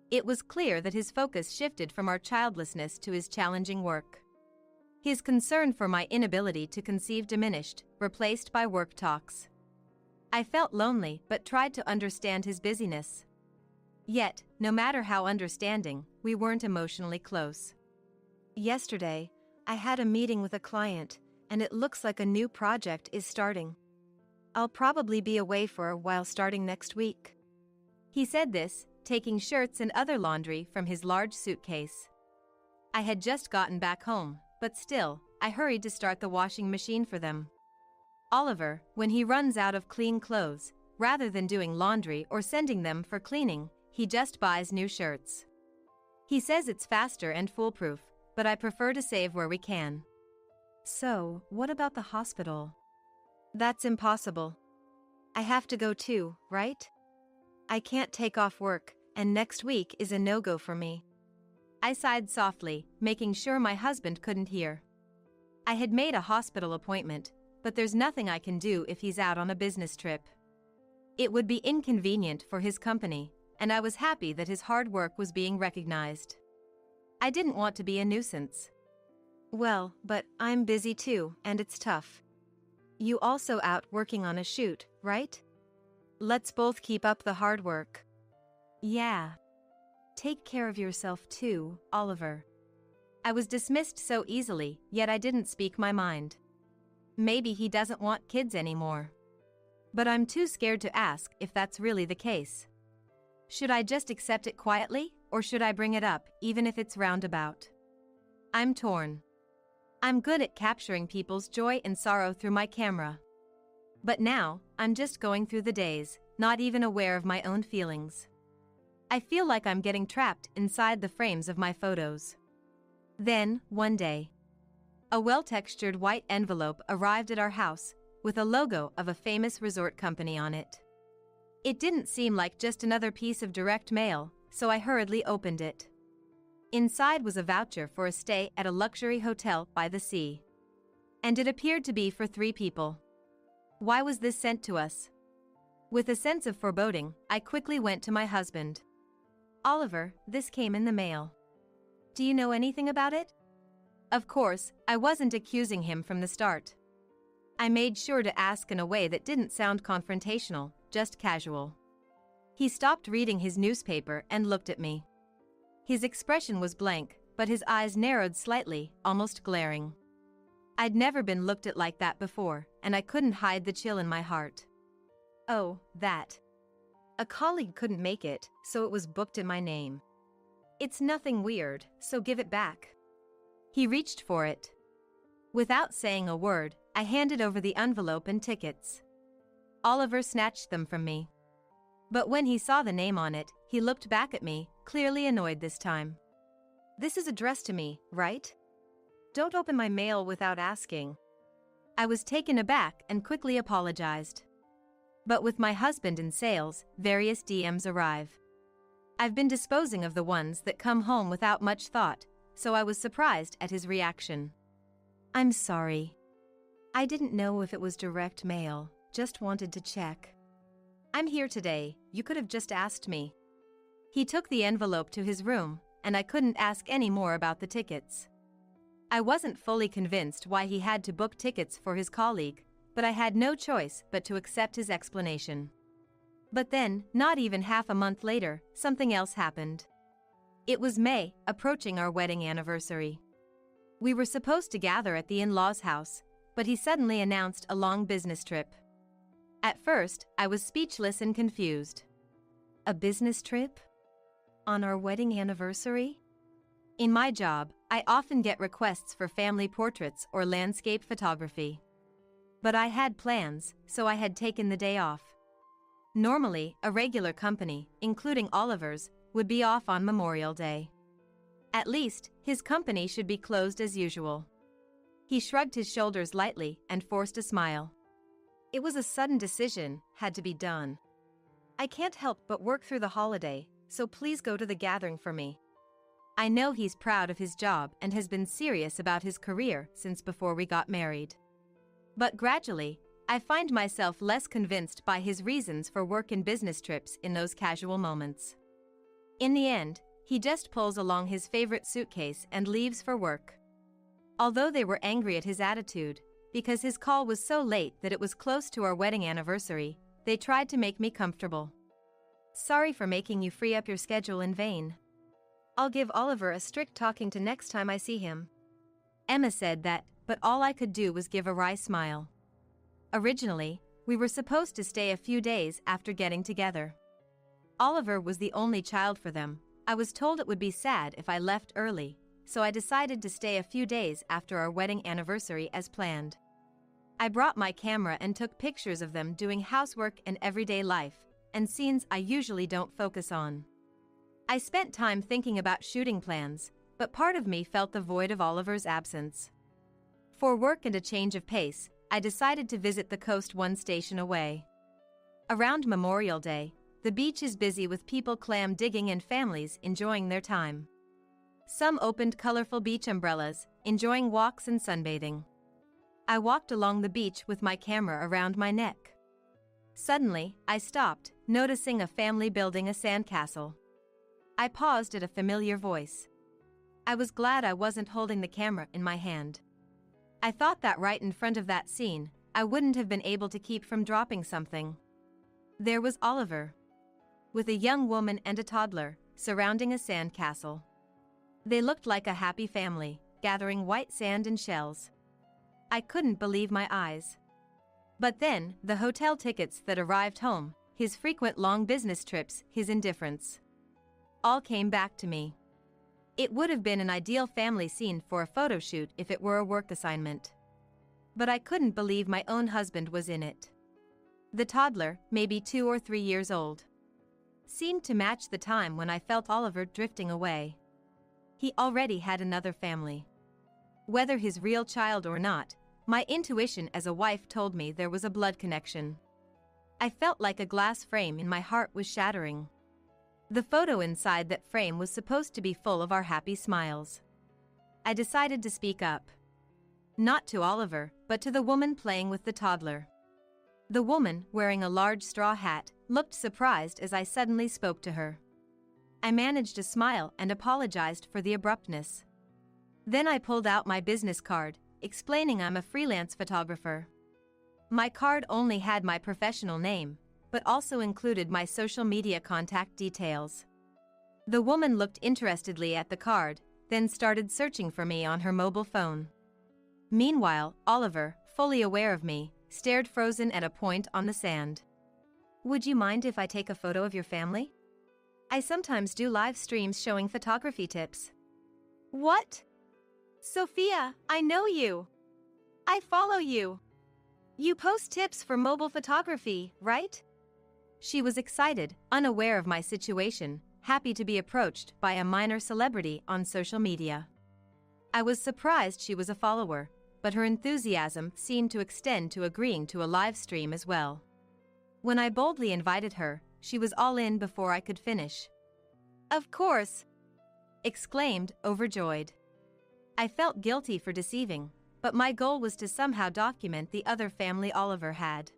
It was clear that his focus shifted from our childlessness to his challenging work. His concern for my inability to conceive diminished, replaced by work talks. I felt lonely but tried to understand his busyness. Yet, no matter how understanding, we weren't emotionally close. Yesterday, I had a meeting with a client, and it looks like a new project is starting. I'll probably be away for a while starting next week. He said this, taking shirts and other laundry from his large suitcase. I had just gotten back home, but still, I hurried to start the washing machine for them. Oliver, when he runs out of clean clothes, rather than doing laundry or sending them for cleaning, he just buys new shirts. He says it's faster and foolproof, but I prefer to save where we can. So, what about the hospital? That's impossible. I have to go too, right? I can't take off work, and next week is a no-go for me. I sighed softly, making sure my husband couldn't hear. I had made a hospital appointment, but there's nothing I can do if he's out on a business trip. It would be inconvenient for his company, and I was happy that his hard work was being recognized. I didn't want to be a nuisance. Well, but I'm busy too, and it's tough. You also out working on a shoot, right? Let's both keep up the hard work. Yeah. Take care of yourself too, Oliver. I was dismissed so easily, yet I didn't speak my mind. Maybe he doesn't want kids anymore. But I'm too scared to ask if that's really the case. Should I just accept it quietly, or should I bring it up, even if it's roundabout? I'm torn. I'm good at capturing people's joy and sorrow through my camera. But now, I'm just going through the days, not even aware of my own feelings. I feel like I'm getting trapped inside the frames of my photos. Then, one day, a well-textured white envelope arrived at our house, with a logo of a famous resort company on it. It didn't seem like just another piece of direct mail, so I hurriedly opened it. Inside was a voucher for a stay at a luxury hotel by the sea. And it appeared to be for 3 people. Why was this sent to us? With a sense of foreboding, I quickly went to my husband. "Oliver, this came in the mail. Do you know anything about it?" Of course, I wasn't accusing him from the start. I made sure to ask in a way that didn't sound confrontational, just casual. He stopped reading his newspaper and looked at me. His expression was blank, but his eyes narrowed slightly, almost glaring. I'd never been looked at like that before, and I couldn't hide the chill in my heart. "Oh, that. A colleague couldn't make it, so it was booked in my name. It's nothing weird, so give it back." He reached for it. Without saying a word, I handed over the envelope and tickets. Oliver snatched them from me. But when he saw the name on it, he looked back at me, clearly annoyed this time. "This is addressed to me, right? Don't open my mail without asking." I was taken aback and quickly apologized. But with my husband in sales, various DMs arrive. I've been disposing of the ones that come home without much thought, so I was surprised at his reaction. "I'm sorry. I didn't know if it was direct mail, just wanted to check. I'm here today, you could have just asked me." He took the envelope to his room, and I couldn't ask any more about the tickets. I wasn't fully convinced why he had to book tickets for his colleague, but I had no choice but to accept his explanation. But then, not even half a month later, something else happened. It was May, approaching our wedding anniversary. We were supposed to gather at the in-laws' house, but he suddenly announced a long business trip. At first, I was speechless and confused. A business trip? On our wedding anniversary? In my job, I often get requests for family portraits or landscape photography. But I had plans, so I had taken the day off. Normally, a regular company, including Oliver's, would be off on Memorial Day. At least, his company should be closed as usual. He shrugged his shoulders lightly and forced a smile. "It was a sudden decision, had to be done. I can't help but work through the holiday, so please go to the gathering for me." I know he's proud of his job and has been serious about his career since before we got married. But gradually, I find myself less convinced by his reasons for work and business trips in those casual moments. In the end, he just pulls along his favorite suitcase and leaves for work. Although they were angry at his attitude, because his call was so late that it was close to our wedding anniversary, they tried to make me comfortable. "Sorry for making you free up your schedule in vain. I'll give Oliver a strict talking to next time I see him." Emma said that, but all I could do was give a wry smile. Originally, we were supposed to stay a few days after getting together. Oliver was the only child for them. I was told it would be sad if I left early, so I decided to stay a few days after our wedding anniversary as planned. I brought my camera and took pictures of them doing housework and everyday life, and scenes I usually don't focus on. I spent time thinking about shooting plans, but part of me felt the void of Oliver's absence. For work and a change of pace, I decided to visit the coast one station away. Around Memorial Day, the beach is busy with people clam digging and families enjoying their time. Some opened colorful beach umbrellas, enjoying walks and sunbathing. I walked along the beach with my camera around my neck. Suddenly, I stopped, noticing a family building a sandcastle. I paused at a familiar voice. I was glad I wasn't holding the camera in my hand. I thought that right in front of that scene, I wouldn't have been able to keep from dropping something. There was Oliver, with a young woman and a toddler, surrounding a sandcastle. They looked like a happy family, gathering white sand and shells. I couldn't believe my eyes. But then, the hotel tickets that arrived home, his frequent long business trips, his indifference, all came back to me. It would have been an ideal family scene for a photo shoot if it were a work assignment. But I couldn't believe my own husband was in it. The toddler, maybe 2 or 3 years old, seemed to match the time when I felt Oliver drifting away. He already had another family. Whether his real child or not, my intuition as a wife told me there was a blood connection. I felt like a glass frame in my heart was shattering. The photo inside that frame was supposed to be full of our happy smiles. I decided to speak up. Not to Oliver, but to the woman playing with the toddler. The woman, wearing a large straw hat, looked surprised as I suddenly spoke to her. I managed to smile and apologized for the abruptness. Then I pulled out my business card, explaining I'm a freelance photographer. My card only had my professional name, but also included my social media contact details. The woman looked interestedly at the card, then started searching for me on her mobile phone. Meanwhile, Oliver, fully aware of me, stared frozen at a point on the sand. Would you mind if I take a photo of your family? I sometimes do live streams showing photography tips. What? Sophia, I know you. I follow you. You post tips for mobile photography, right? She was excited, unaware of my situation, happy to be approached by a minor celebrity on social media. I was surprised she was a follower, but her enthusiasm seemed to extend to agreeing to a live stream as well. When I boldly invited her, she was all in before I could finish. Of course! Exclaimed, overjoyed. I felt guilty for deceiving, but my goal was to somehow document the other family Oliver had.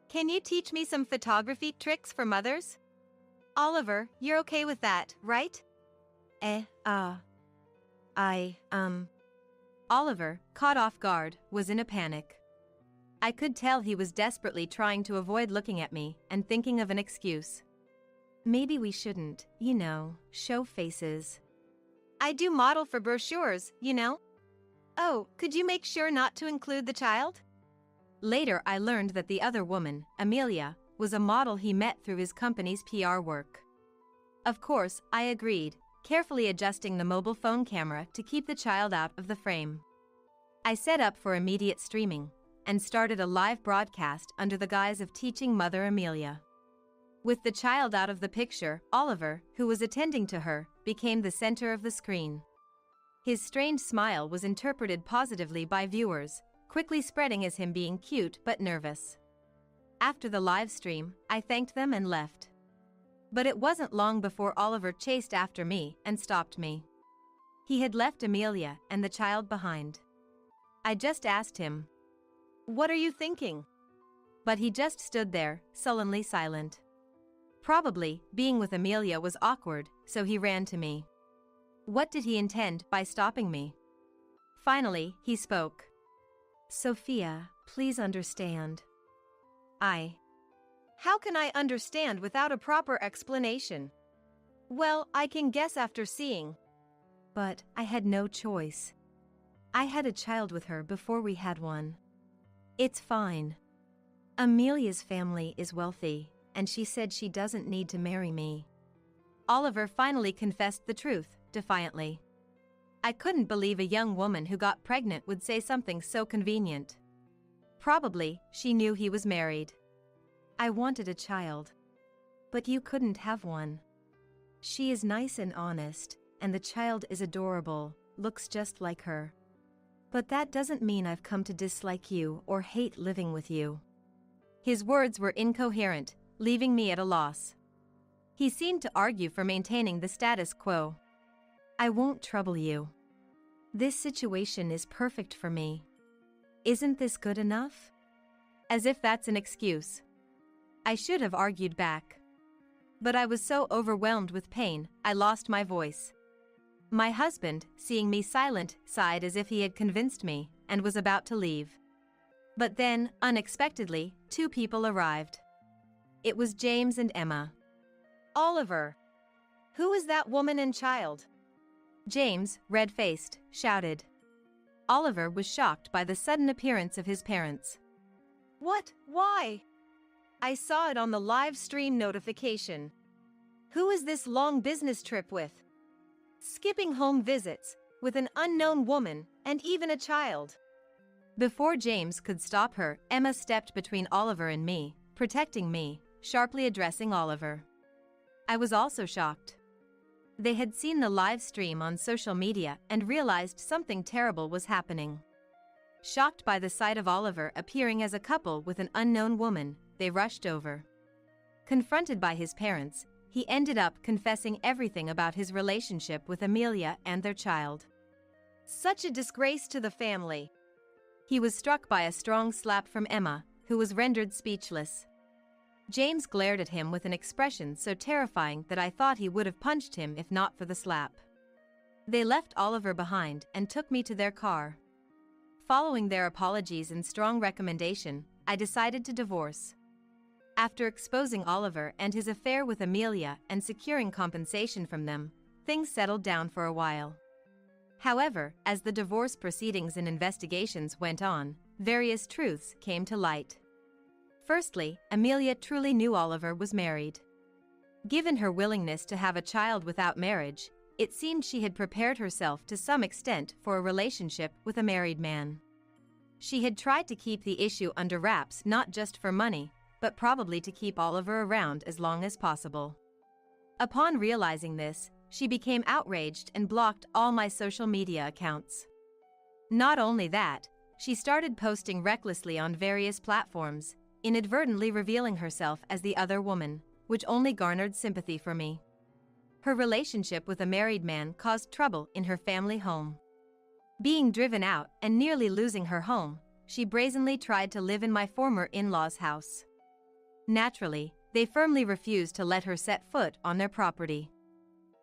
Can you teach me some photography tricks for mothers? Oliver, you're okay with that, right? Oliver, caught off guard, was in a panic. I could tell he was desperately trying to avoid looking at me and thinking of an excuse. Maybe we shouldn't, show faces. I do model for brochures, Oh, could you make sure not to include the child? Later I learned that the other woman, Amelia, was a model he met through his company's PR work. Of course, I agreed, carefully adjusting the mobile phone camera to keep the child out of the frame. I set up for immediate streaming and started a live broadcast under the guise of teaching Mother Amelia. With the child out of the picture, Oliver, who was attending to her, became the center of the screen. His strange smile was interpreted positively by viewers, quickly spreading as him being cute but nervous. After the live stream, I thanked them and left. But it wasn't long before Oliver chased after me and stopped me. He had left Amelia and the child behind. I just asked him, "What are you thinking?" But he just stood there, sullenly silent. Probably, being with Amelia was awkward, so he ran to me. What did he intend by stopping me? Finally, he spoke. "Sophia, please understand. How can I understand without a proper explanation? Well, I can guess after seeing. But I had no choice. I had a child with her before we had one. It's fine. Amelia's family is wealthy, and she said she doesn't need to marry me." Oliver finally confessed the truth, defiantly. I couldn't believe a young woman who got pregnant would say something so convenient. Probably, she knew he was married. "I wanted a child. But you couldn't have one. She is nice and honest, and the child is adorable, looks just like her. But that doesn't mean I've come to dislike you or hate living with you." His words were incoherent, leaving me at a loss. He seemed to argue for maintaining the status quo. "I won't trouble you. This situation is perfect for me. Isn't this good enough?" As if that's an excuse. I should have argued back. But I was so overwhelmed with pain, I lost my voice. My husband, seeing me silent, sighed as if he had convinced me, and was about to leave. But then, unexpectedly, two people arrived. It was James and Emma. "Oliver, who is that woman and child?" James, red-faced, shouted. Oliver was shocked by the sudden appearance of his parents. "What? Why? I saw it on the live stream notification. Who is this long business trip with? Skipping home visits, with an unknown woman, and even a child." Before James could stop her, Emma stepped between Oliver and me, protecting me, sharply addressing Oliver. I was also shocked. They had seen the live stream on social media and realized something terrible was happening. Shocked by the sight of Oliver appearing as a couple with an unknown woman, they rushed over. Confronted by his parents, he ended up confessing everything about his relationship with Amelia and their child. Such a disgrace to the family. He was struck by a strong slap from Emma, who was rendered speechless. James glared at him with an expression so terrifying that I thought he would have punched him if not for the slap. They left Oliver behind and took me to their car. Following their apologies and strong recommendation, I decided to divorce. After exposing Oliver and his affair with Amelia and securing compensation from them, things settled down for a while. However, as the divorce proceedings and investigations went on, various truths came to light. Firstly, Amelia truly knew Oliver was married. Given her willingness to have a child without marriage, it seemed she had prepared herself to some extent for a relationship with a married man. She had tried to keep the issue under wraps not just for money, but probably to keep Oliver around as long as possible. Upon realizing this, she became outraged and blocked all my social media accounts. Not only that, she started posting recklessly on various platforms, inadvertently revealing herself as the other woman, which only garnered sympathy for me. Her relationship with a married man caused trouble in her family home. Being driven out and nearly losing her home, she brazenly tried to live in my former in-laws' house. Naturally, they firmly refused to let her set foot on their property.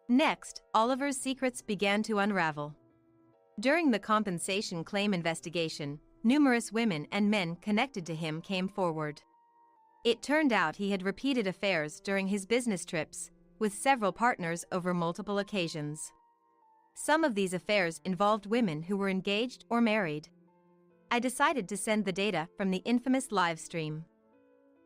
Next, Oliver's secrets began to unravel. During the compensation claim investigation, numerous women and men connected to him came forward. It turned out he had repeated affairs during his business trips, with several partners over multiple occasions. Some of these affairs involved women who were engaged or married. I decided to send the data from the infamous live stream.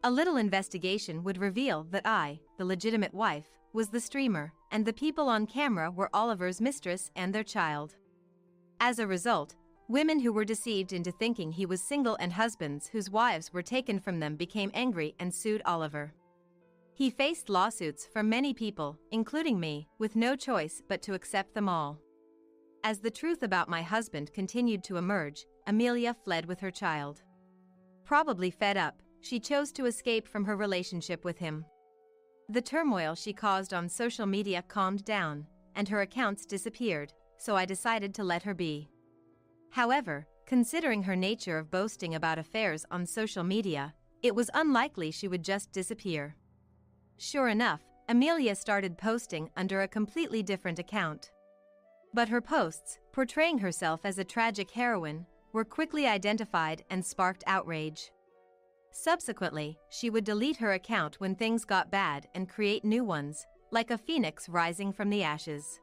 A little investigation would reveal that I, the legitimate wife, was the streamer, and the people on camera were Oliver's mistress and their child. As a result, women who were deceived into thinking he was single and husbands whose wives were taken from them became angry and sued Oliver. He faced lawsuits from many people, including me, with no choice but to accept them all. As the truth about my husband continued to emerge, Amelia fled with her child. Probably fed up, she chose to escape from her relationship with him. The turmoil she caused on social media calmed down, and her accounts disappeared, so I decided to let her be. However, considering her nature of boasting about affairs on social media, it was unlikely she would just disappear. Sure enough, Amelia started posting under a completely different account. But her posts, portraying herself as a tragic heroine, were quickly identified and sparked outrage. Subsequently, she would delete her account when things got bad and create new ones, like a phoenix rising from the ashes.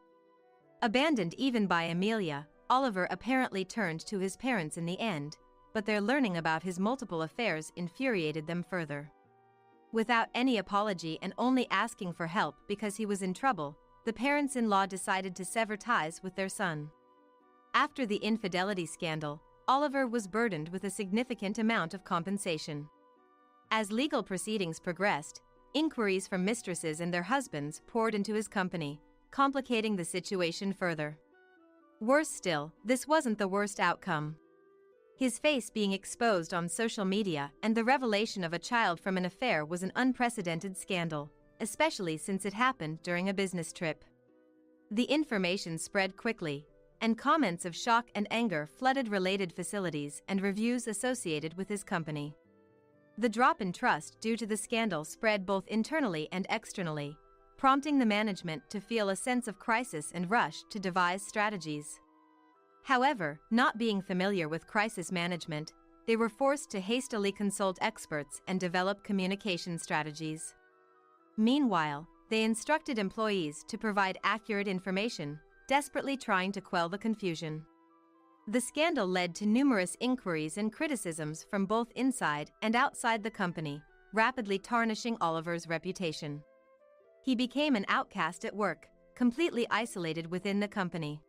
Abandoned even by Amelia, Oliver apparently turned to his parents in the end, but their learning about his multiple affairs infuriated them further. Without any apology and only asking for help because he was in trouble, the parents-in-law decided to sever ties with their son. After the infidelity scandal, Oliver was burdened with a significant amount of compensation. As legal proceedings progressed, inquiries from mistresses and their husbands poured into his company, complicating the situation further. Worse still, this wasn't the worst outcome. His face being exposed on social media and the revelation of a child from an affair was an unprecedented scandal, especially since it happened during a business trip. The information spread quickly, and comments of shock and anger flooded related facilities and reviews associated with his company. The drop in trust due to the scandal spread both internally and externally, prompting the management to feel a sense of crisis and rush to devise strategies. However, not being familiar with crisis management, they were forced to hastily consult experts and develop communication strategies. Meanwhile, they instructed employees to provide accurate information, desperately trying to quell the confusion. The scandal led to numerous inquiries and criticisms from both inside and outside the company, rapidly tarnishing Oliver's reputation. He became an outcast at work, completely isolated within the company.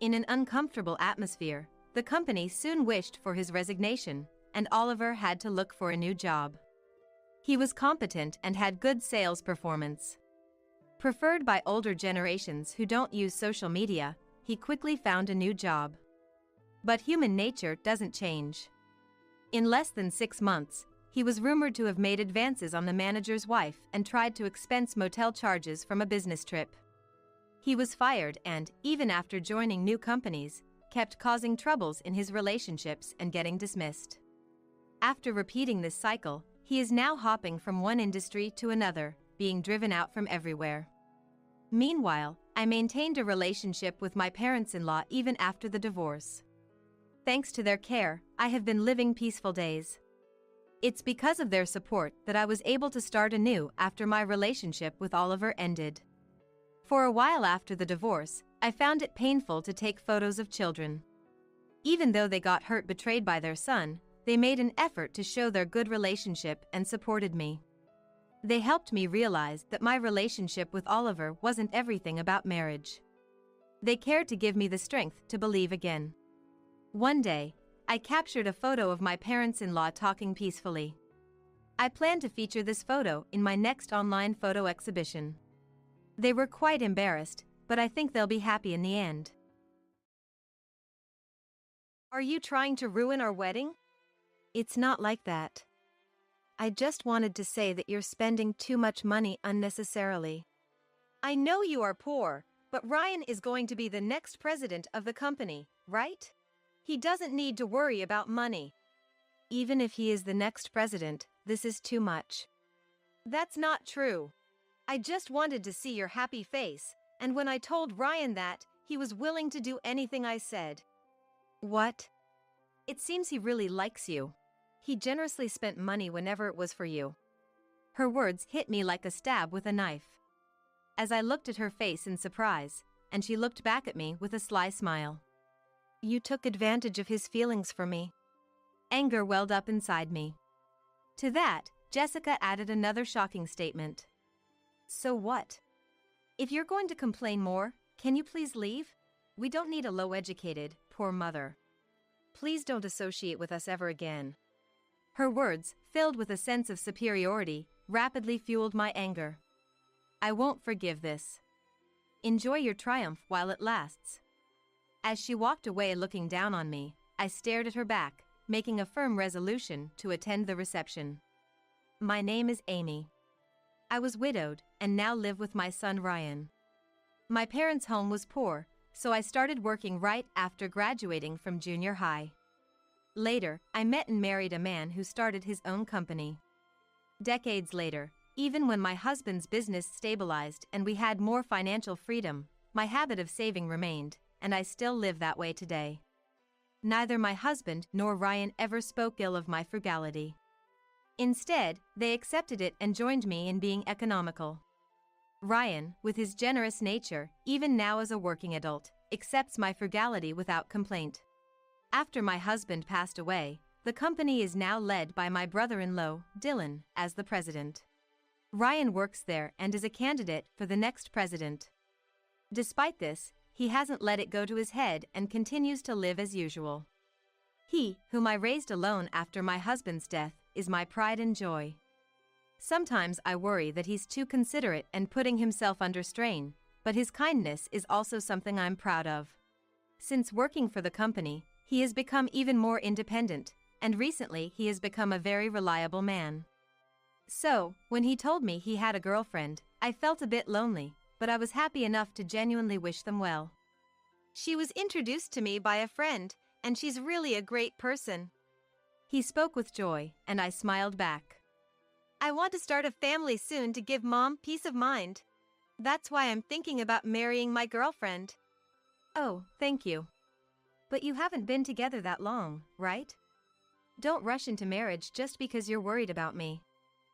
In an uncomfortable atmosphere, the company soon wished for his resignation, and Oliver had to look for a new job. He was competent and had good sales performance. Preferred by older generations who don't use social media, he quickly found a new job. But human nature doesn't change. In less than 6 months, he was rumored to have made advances on the manager's wife and tried to expense motel charges from a business trip. He was fired and, even after joining new companies, kept causing troubles in his relationships and getting dismissed. After repeating this cycle, he is now hopping from one industry to another, being driven out from everywhere. Meanwhile, I maintained a relationship with my parents-in-law even after the divorce. Thanks to their care, I have been living peaceful days. It's because of their support that I was able to start anew after my relationship with Oliver ended. For a while after the divorce, I found it painful to take photos of children. Even though they got hurt betrayed by their son, they made an effort to show their good relationship and supported me. They helped me realize that my relationship with Oliver wasn't everything about marriage. They cared to give me the strength to believe again. One day, I captured a photo of my parents-in-law talking peacefully. I plan to feature this photo in my next online photo exhibition. They were quite embarrassed, but I think they'll be happy in the end. Are you trying to ruin our wedding? It's not like that. I just wanted to say that you're spending too much money unnecessarily. I know you are poor, but Ryan is going to be the next president of the company, right? He doesn't need to worry about money. Even if he is the next president, this is too much. That's not true. I just wanted to see your happy face, and when I told Ryan that, he was willing to do anything I said. What? It seems he really likes you. He generously spent money whenever it was for you. Her words hit me like a stab with a knife. As I looked at her face in surprise, and she looked back at me with a sly smile. You took advantage of his feelings for me. Anger welled up inside me. To that, Jessica added another shocking statement. So what? If you're going to complain more, can you please leave? We don't need a low-educated, poor mother. Please don't associate with us ever again. Her words, filled with a sense of superiority, rapidly fueled my anger. I won't forgive this. Enjoy your triumph while it lasts. As she walked away looking down on me, I stared at her back, making a firm resolution to attend the reception. My name is Amy. I was widowed and now live with my son Ryan. My parents' home was poor, so I started working right after graduating from junior high. Later, I met and married a man who started his own company. Decades later, even when my husband's business stabilized and we had more financial freedom, my habit of saving remained, and I still live that way today. Neither my husband nor Ryan ever spoke ill of my frugality. Instead, they accepted it and joined me in being economical. Ryan, with his generous nature, even now as a working adult, accepts my frugality without complaint. After my husband passed away, the company is now led by my brother-in-law, Dylan, as the president. Ryan works there and is a candidate for the next president. Despite this, he hasn't let it go to his head and continues to live as usual. He, whom I raised alone after my husband's death, is my pride and joy. Sometimes I worry that he's too considerate and putting himself under strain, but his kindness is also something I'm proud of. Since working for the company, he has become even more independent, and recently he has become a very reliable man. So, when he told me he had a girlfriend, I felt a bit lonely, but I was happy enough to genuinely wish them well. She was introduced to me by a friend, and she's really a great person. He spoke with joy, and I smiled back. I want to start a family soon to give Mom peace of mind. That's why I'm thinking about marrying my girlfriend. Oh, thank you. But you haven't been together that long, right? Don't rush into marriage just because you're worried about me.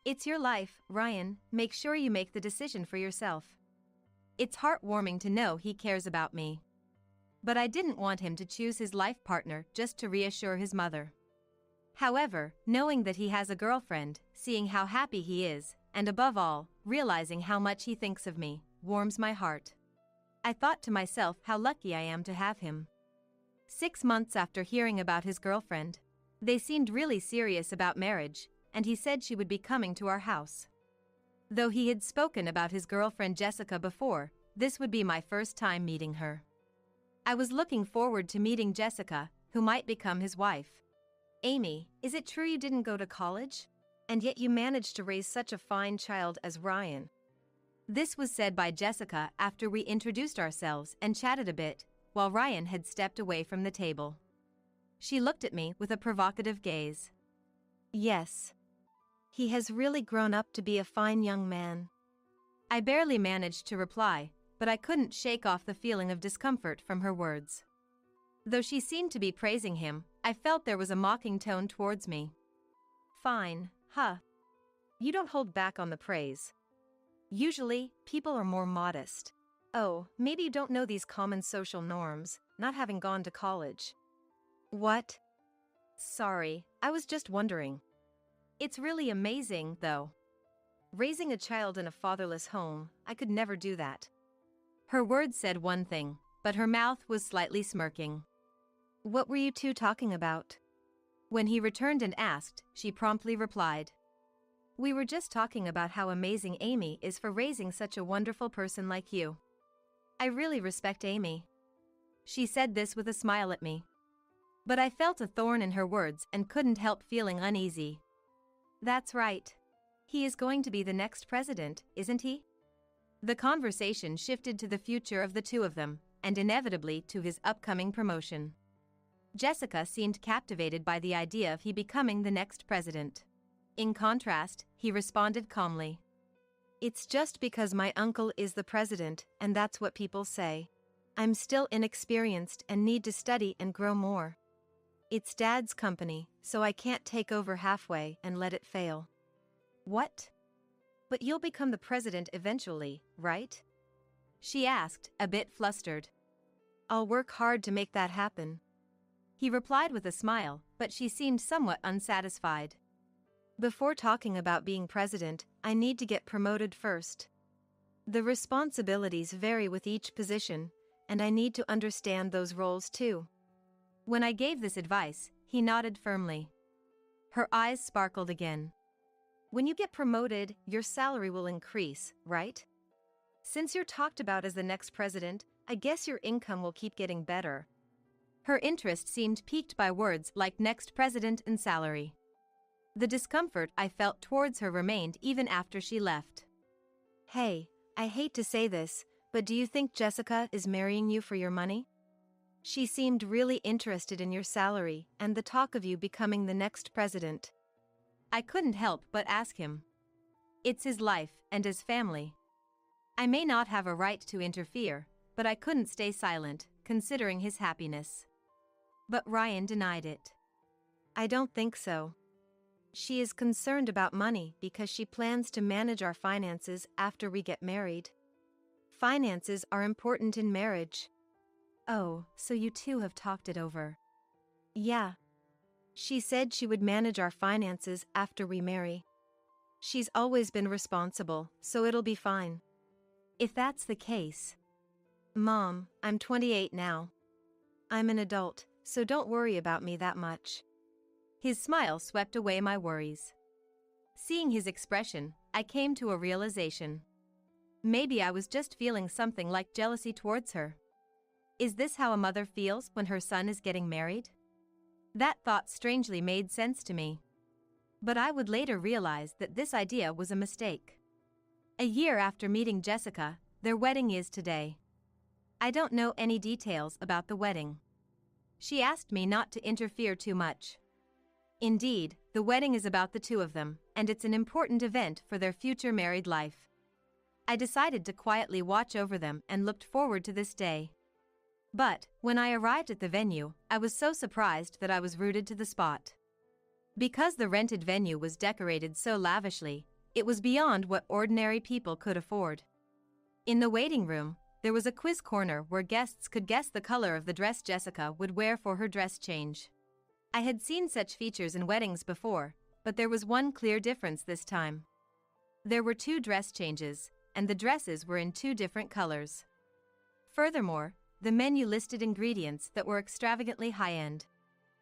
It's your life, Ryan. Make sure you make the decision for yourself. It's heartwarming to know he cares about me. But I didn't want him to choose his life partner just to reassure his mother. However, knowing that he has a girlfriend, seeing how happy he is, and above all, realizing how much he thinks of me, warms my heart. I thought to myself how lucky I am to have him. 6 months after hearing about his girlfriend, they seemed really serious about marriage, and he said she would be coming to our house. Though he had spoken about his girlfriend Jessica before, this would be my first time meeting her. I was looking forward to meeting Jessica, who might become his wife. Amy, is it true you didn't go to college? And yet you managed to raise such a fine child as Ryan. This was said by Jessica after we introduced ourselves and chatted a bit, while Ryan had stepped away from the table. She looked at me with a provocative gaze. Yes. He has really grown up to be a fine young man. I barely managed to reply, but I couldn't shake off the feeling of discomfort from her words. Though she seemed to be praising him, I felt there was a mocking tone towards me. Fine, huh? You don't hold back on the praise. Usually, people are more modest. Oh, maybe you don't know these common social norms, not having gone to college. What? Sorry, I was just wondering. It's really amazing, though. Raising a child in a fatherless home, I could never do that. Her words said one thing, but her mouth was slightly smirking. What were you two talking about? When he returned and asked, she promptly replied. We were just talking about how amazing Amy is for raising such a wonderful person like you. I really respect Amy. She said this with a smile at me. But I felt a thorn in her words and couldn't help feeling uneasy. That's right. He is going to be the next president, isn't he? The conversation shifted to the future of the two of them, and inevitably to his upcoming promotion. Jessica seemed captivated by the idea of he becoming the next president. In contrast, he responded calmly. It's just because my uncle is the president, and that's what people say. I'm still inexperienced and need to study and grow more. It's Dad's company, so I can't take over halfway and let it fail. What? But you'll become the president eventually, right? She asked, a bit flustered. I'll work hard to make that happen. He replied with a smile, but she seemed somewhat unsatisfied. Before talking about being president, I need to get promoted first. The responsibilities vary with each position, and I need to understand those roles too. When I gave this advice, he nodded firmly. Her eyes sparkled again. When you get promoted, your salary will increase, right? Since you're talked about as the next president, I guess your income will keep getting better. Her interest seemed piqued by words like next president and salary. The discomfort I felt towards her remained even after she left. Hey, I hate to say this, but do you think Jessica is marrying you for your money? She seemed really interested in your salary and the talk of you becoming the next president. I couldn't help but ask him. It's his life and his family. I may not have a right to interfere, but I couldn't stay silent, considering his happiness. But Ryan denied it. I don't think so. She is concerned about money because she plans to manage our finances after we get married. Finances are important in marriage. Oh, so you two have talked it over. Yeah. She said she would manage our finances after we marry. She's always been responsible, so it'll be fine. If that's the case. Mom, I'm 28 now. I'm an adult, so don't worry about me that much. His smile swept away my worries. Seeing his expression, I came to a realization. Maybe I was just feeling something like jealousy towards her. Is this how a mother feels when her son is getting married? That thought strangely made sense to me. But I would later realize that this idea was a mistake. A year after meeting Jessica, their wedding is today. I don't know any details about the wedding. She asked me not to interfere too much. Indeed, the wedding is about the two of them, and it's an important event for their future married life. I decided to quietly watch over them and looked forward to this day. But, when I arrived at the venue, I was so surprised that I was rooted to the spot. Because the rented venue was decorated so lavishly, it was beyond what ordinary people could afford. In the waiting room, there was a quiz corner where guests could guess the color of the dress Jessica would wear for her dress change. I had seen such features in weddings before, but there was one clear difference this time. There were 2 dress changes, and the dresses were in 2 different colors. Furthermore, the menu listed ingredients that were extravagantly high-end.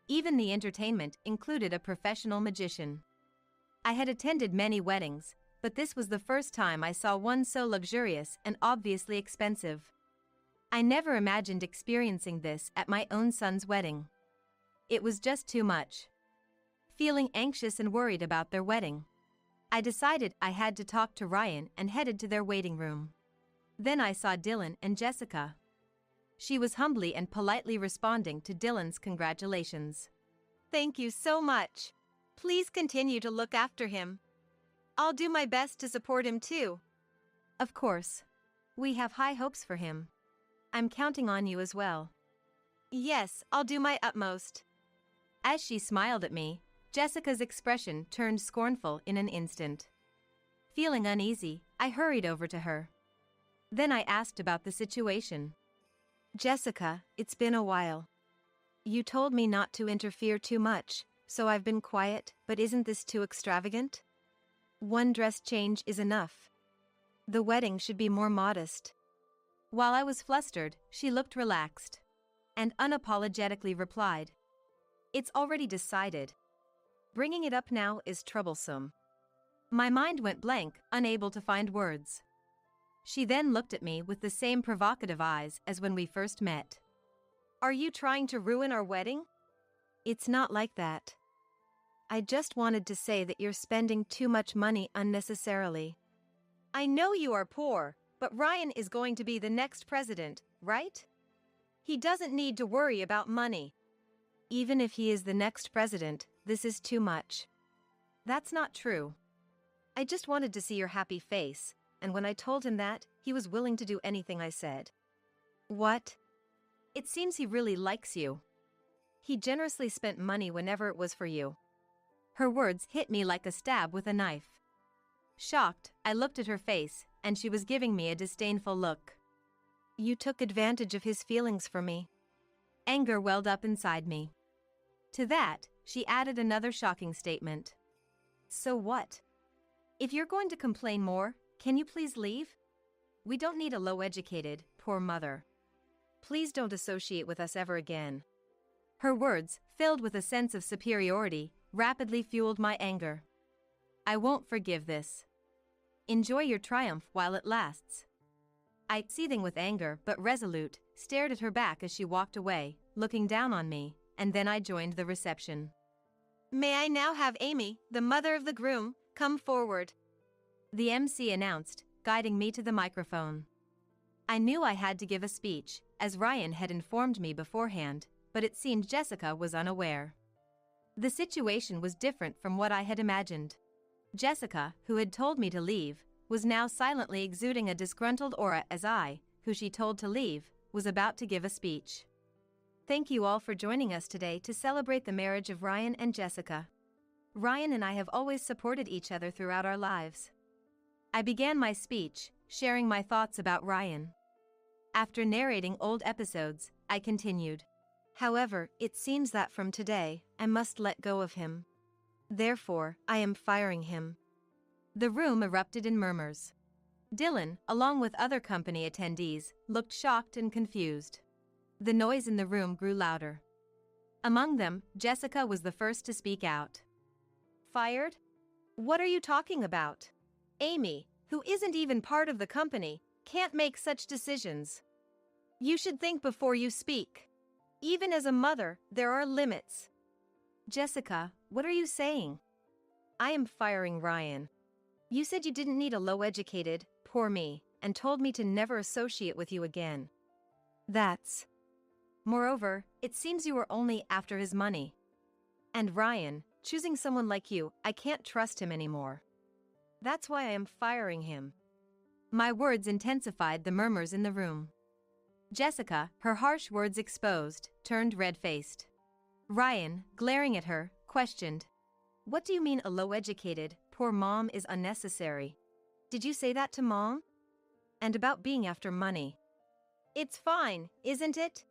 Even the entertainment included a professional magician. I had attended many weddings, but this was the first time I saw one so luxurious and obviously expensive. I never imagined experiencing this at my own son's wedding. It was just too much. Feeling anxious and worried about their wedding, I decided I had to talk to Ryan and headed to their waiting room. Then I saw Dylan and Jessica. She was humbly and politely responding to Dylan's congratulations. Thank you so much. Please continue to look after him. I'll do my best to support him too. Of course. We have high hopes for him. I'm counting on you as well. Yes, I'll do my utmost. As she smiled at me, Jessica's expression turned scornful in an instant. Feeling uneasy, I hurried over to her. Then I asked about the situation. Jessica, it's been a while. You told me not to interfere too much, so I've been quiet, but isn't this too extravagant? One dress change is enough. The wedding should be more modest. While I was flustered, she looked relaxed and unapologetically replied, "It's already decided. Bringing it up now is troublesome." My mind went blank, unable to find words. She then looked at me with the same provocative eyes as when we first met. Are you trying to ruin our wedding? It's not like that. I just wanted to say that you're spending too much money unnecessarily. I know you are poor, but Ryan is going to be the next president, right? He doesn't need to worry about money. Even if he is the next president, this is too much. That's not true. I just wanted to see your happy face, and when I told him that, he was willing to do anything I said. What? It seems he really likes you. He generously spent money whenever it was for you. Her words hit me like a stab with a knife. Shocked, I looked at her face, and she was giving me a disdainful look. You took advantage of his feelings for me. Anger welled up inside me. To that, she added another shocking statement. So what? If you're going to complain more, can you please leave? We don't need a low-educated, poor mother. Please don't associate with us ever again. Her words, filled with a sense of superiority, rapidly fueled my anger. I won't forgive this. Enjoy your triumph while it lasts. I, seething with anger but resolute, stared at her back as she walked away, looking down on me, and then I joined the reception. May I now have Amy, the mother of the groom, come forward? The MC announced, guiding me to the microphone. I knew I had to give a speech, as Ryan had informed me beforehand, but it seemed Jessica was unaware. The situation was different from what I had imagined. Jessica, who had told me to leave, was now silently exuding a disgruntled aura as I, who she told to leave, was about to give a speech. Thank you all for joining us today to celebrate the marriage of Ryan and Jessica. Ryan and I have always supported each other throughout our lives. I began my speech, sharing my thoughts about Ryan. After narrating old episodes, I continued. However, it seems that from today, I must let go of him. Therefore, I am firing him. The room erupted in murmurs. Dylan, along with other company attendees, looked shocked and confused. The noise in the room grew louder. Among them, Jessica was the first to speak out. Fired? What are you talking about? Amy, who isn't even part of the company, can't make such decisions. You should think before you speak. Even as a mother, there are limits. Jessica, what are you saying? I am firing Ryan. You said you didn't need a low-educated, poor me, and told me to never associate with you again. Moreover, it seems you were only after his money. And Ryan, choosing someone like you, I can't trust him anymore. That's why I am firing him. My words intensified the murmurs in the room. Jessica, her harsh words exposed, turned red-faced. Ryan, glaring at her, questioned. What do you mean a low-educated, poor mom is unnecessary? Did you say that to Mom? And about being after money. It's fine, isn't it?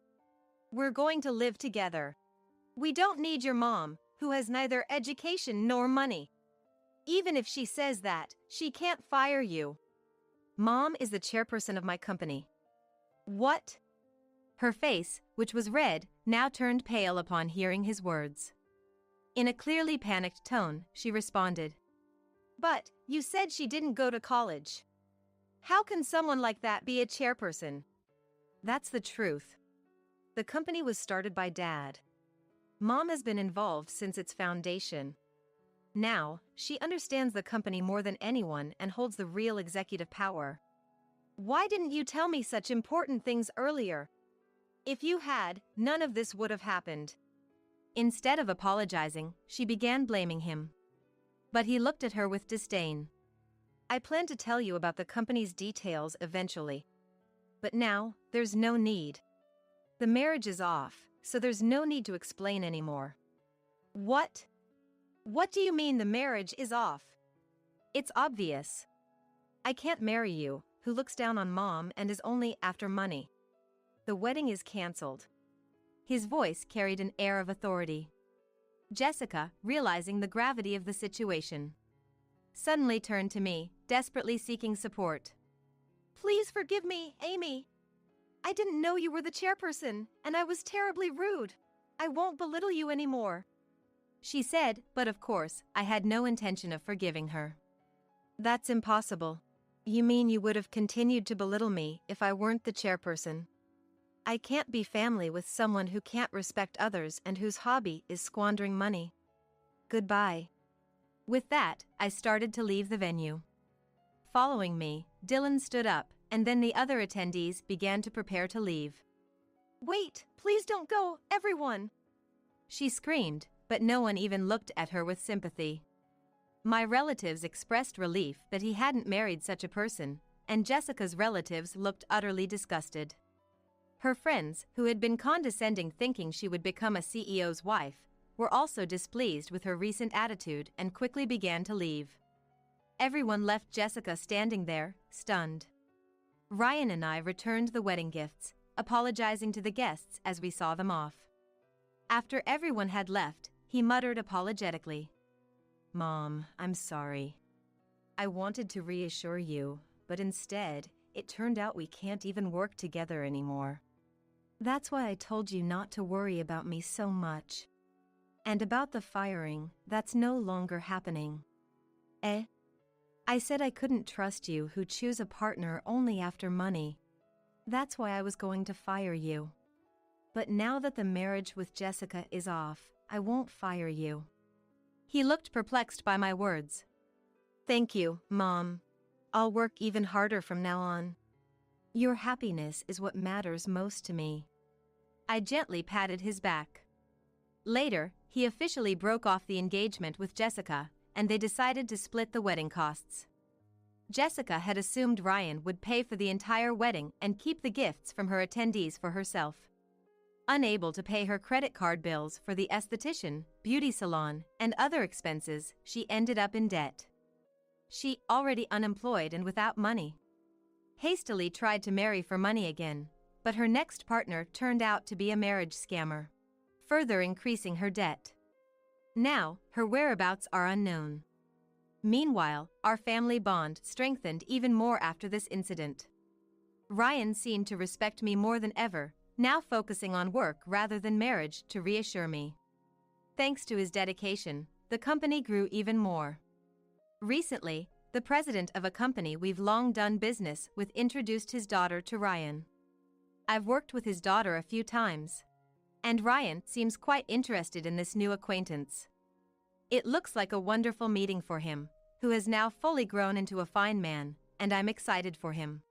We're going to live together. We don't need your mom, who has neither education nor money. Even if she says that, she can't fire you. Mom is the chairperson of my company. What? Her face, which was red, now turned pale upon hearing his words. In a clearly panicked tone, she responded. But, you said she didn't go to college. How can someone like that be a chairperson? That's the truth. The company was started by Dad. Mom has been involved since its foundation. Now, she understands the company more than anyone and holds the real executive power. Why didn't you tell me such important things earlier? If you had, none of this would have happened. Instead of apologizing, she began blaming him. But he looked at her with disdain. I plan to tell you about the company's details eventually. But now, there's no need. The marriage is off, so there's no need to explain anymore. What? What do you mean the marriage is off? It's obvious. I can't marry you, who looks down on mom and is only after money. The wedding is cancelled. His voice carried an air of authority. Jessica, realizing the gravity of the situation, suddenly turned to me, desperately seeking support. Please forgive me, Amy. I didn't know you were the chairperson, and I was terribly rude. I won't belittle you anymore, she said, but of course, I had no intention of forgiving her. That's impossible. You mean you would have continued to belittle me if I weren't the chairperson? I can't be family with someone who can't respect others and whose hobby is squandering money. Goodbye. With that, I started to leave the venue. Following me, Dylan stood up, and then the other attendees began to prepare to leave. Wait, please don't go, everyone! She screamed, but no one even looked at her with sympathy. My relatives expressed relief that he hadn't married such a person, and Jessica's relatives looked utterly disgusted. Her friends, who had been condescending thinking she would become a CEO's wife, were also displeased with her recent attitude and quickly began to leave. Everyone left Jessica standing there, stunned. Ryan and I returned the wedding gifts, apologizing to the guests as we saw them off. After everyone had left, he muttered apologetically, "Mom, I'm sorry. I wanted to reassure you, but instead, it turned out we can't even work together anymore. That's why I told you not to worry about me so much. And about the firing, that's no longer happening." I said I couldn't trust you who choose a partner only after money. That's why I was going to fire you. But now that the marriage with Jessica is off, I won't fire you. He looked perplexed by my words. Thank you, Mom. I'll work even harder from now on. Your happiness is what matters most to me. I gently patted his back. Later, he officially broke off the engagement with Jessica, and they decided to split the wedding costs. Jessica had assumed Ryan would pay for the entire wedding and keep the gifts from her attendees for herself. Unable to pay her credit card bills for the esthetician, beauty salon, and other expenses, she ended up in debt. She, already unemployed and without money, hastily tried to marry for money again, but her next partner turned out to be a marriage scammer, further increasing her debt. Now, her whereabouts are unknown. Meanwhile, our family bond strengthened even more after this incident. Ryan seemed to respect me more than ever, now focusing on work rather than marriage to reassure me. Thanks to his dedication, the company grew even more. Recently, the president of a company we've long done business with introduced his daughter to Ryan. I've worked with his daughter a few times, and Ryan seems quite interested in this new acquaintance. It looks like a wonderful meeting for him, who has now fully grown into a fine man, and I'm excited for him.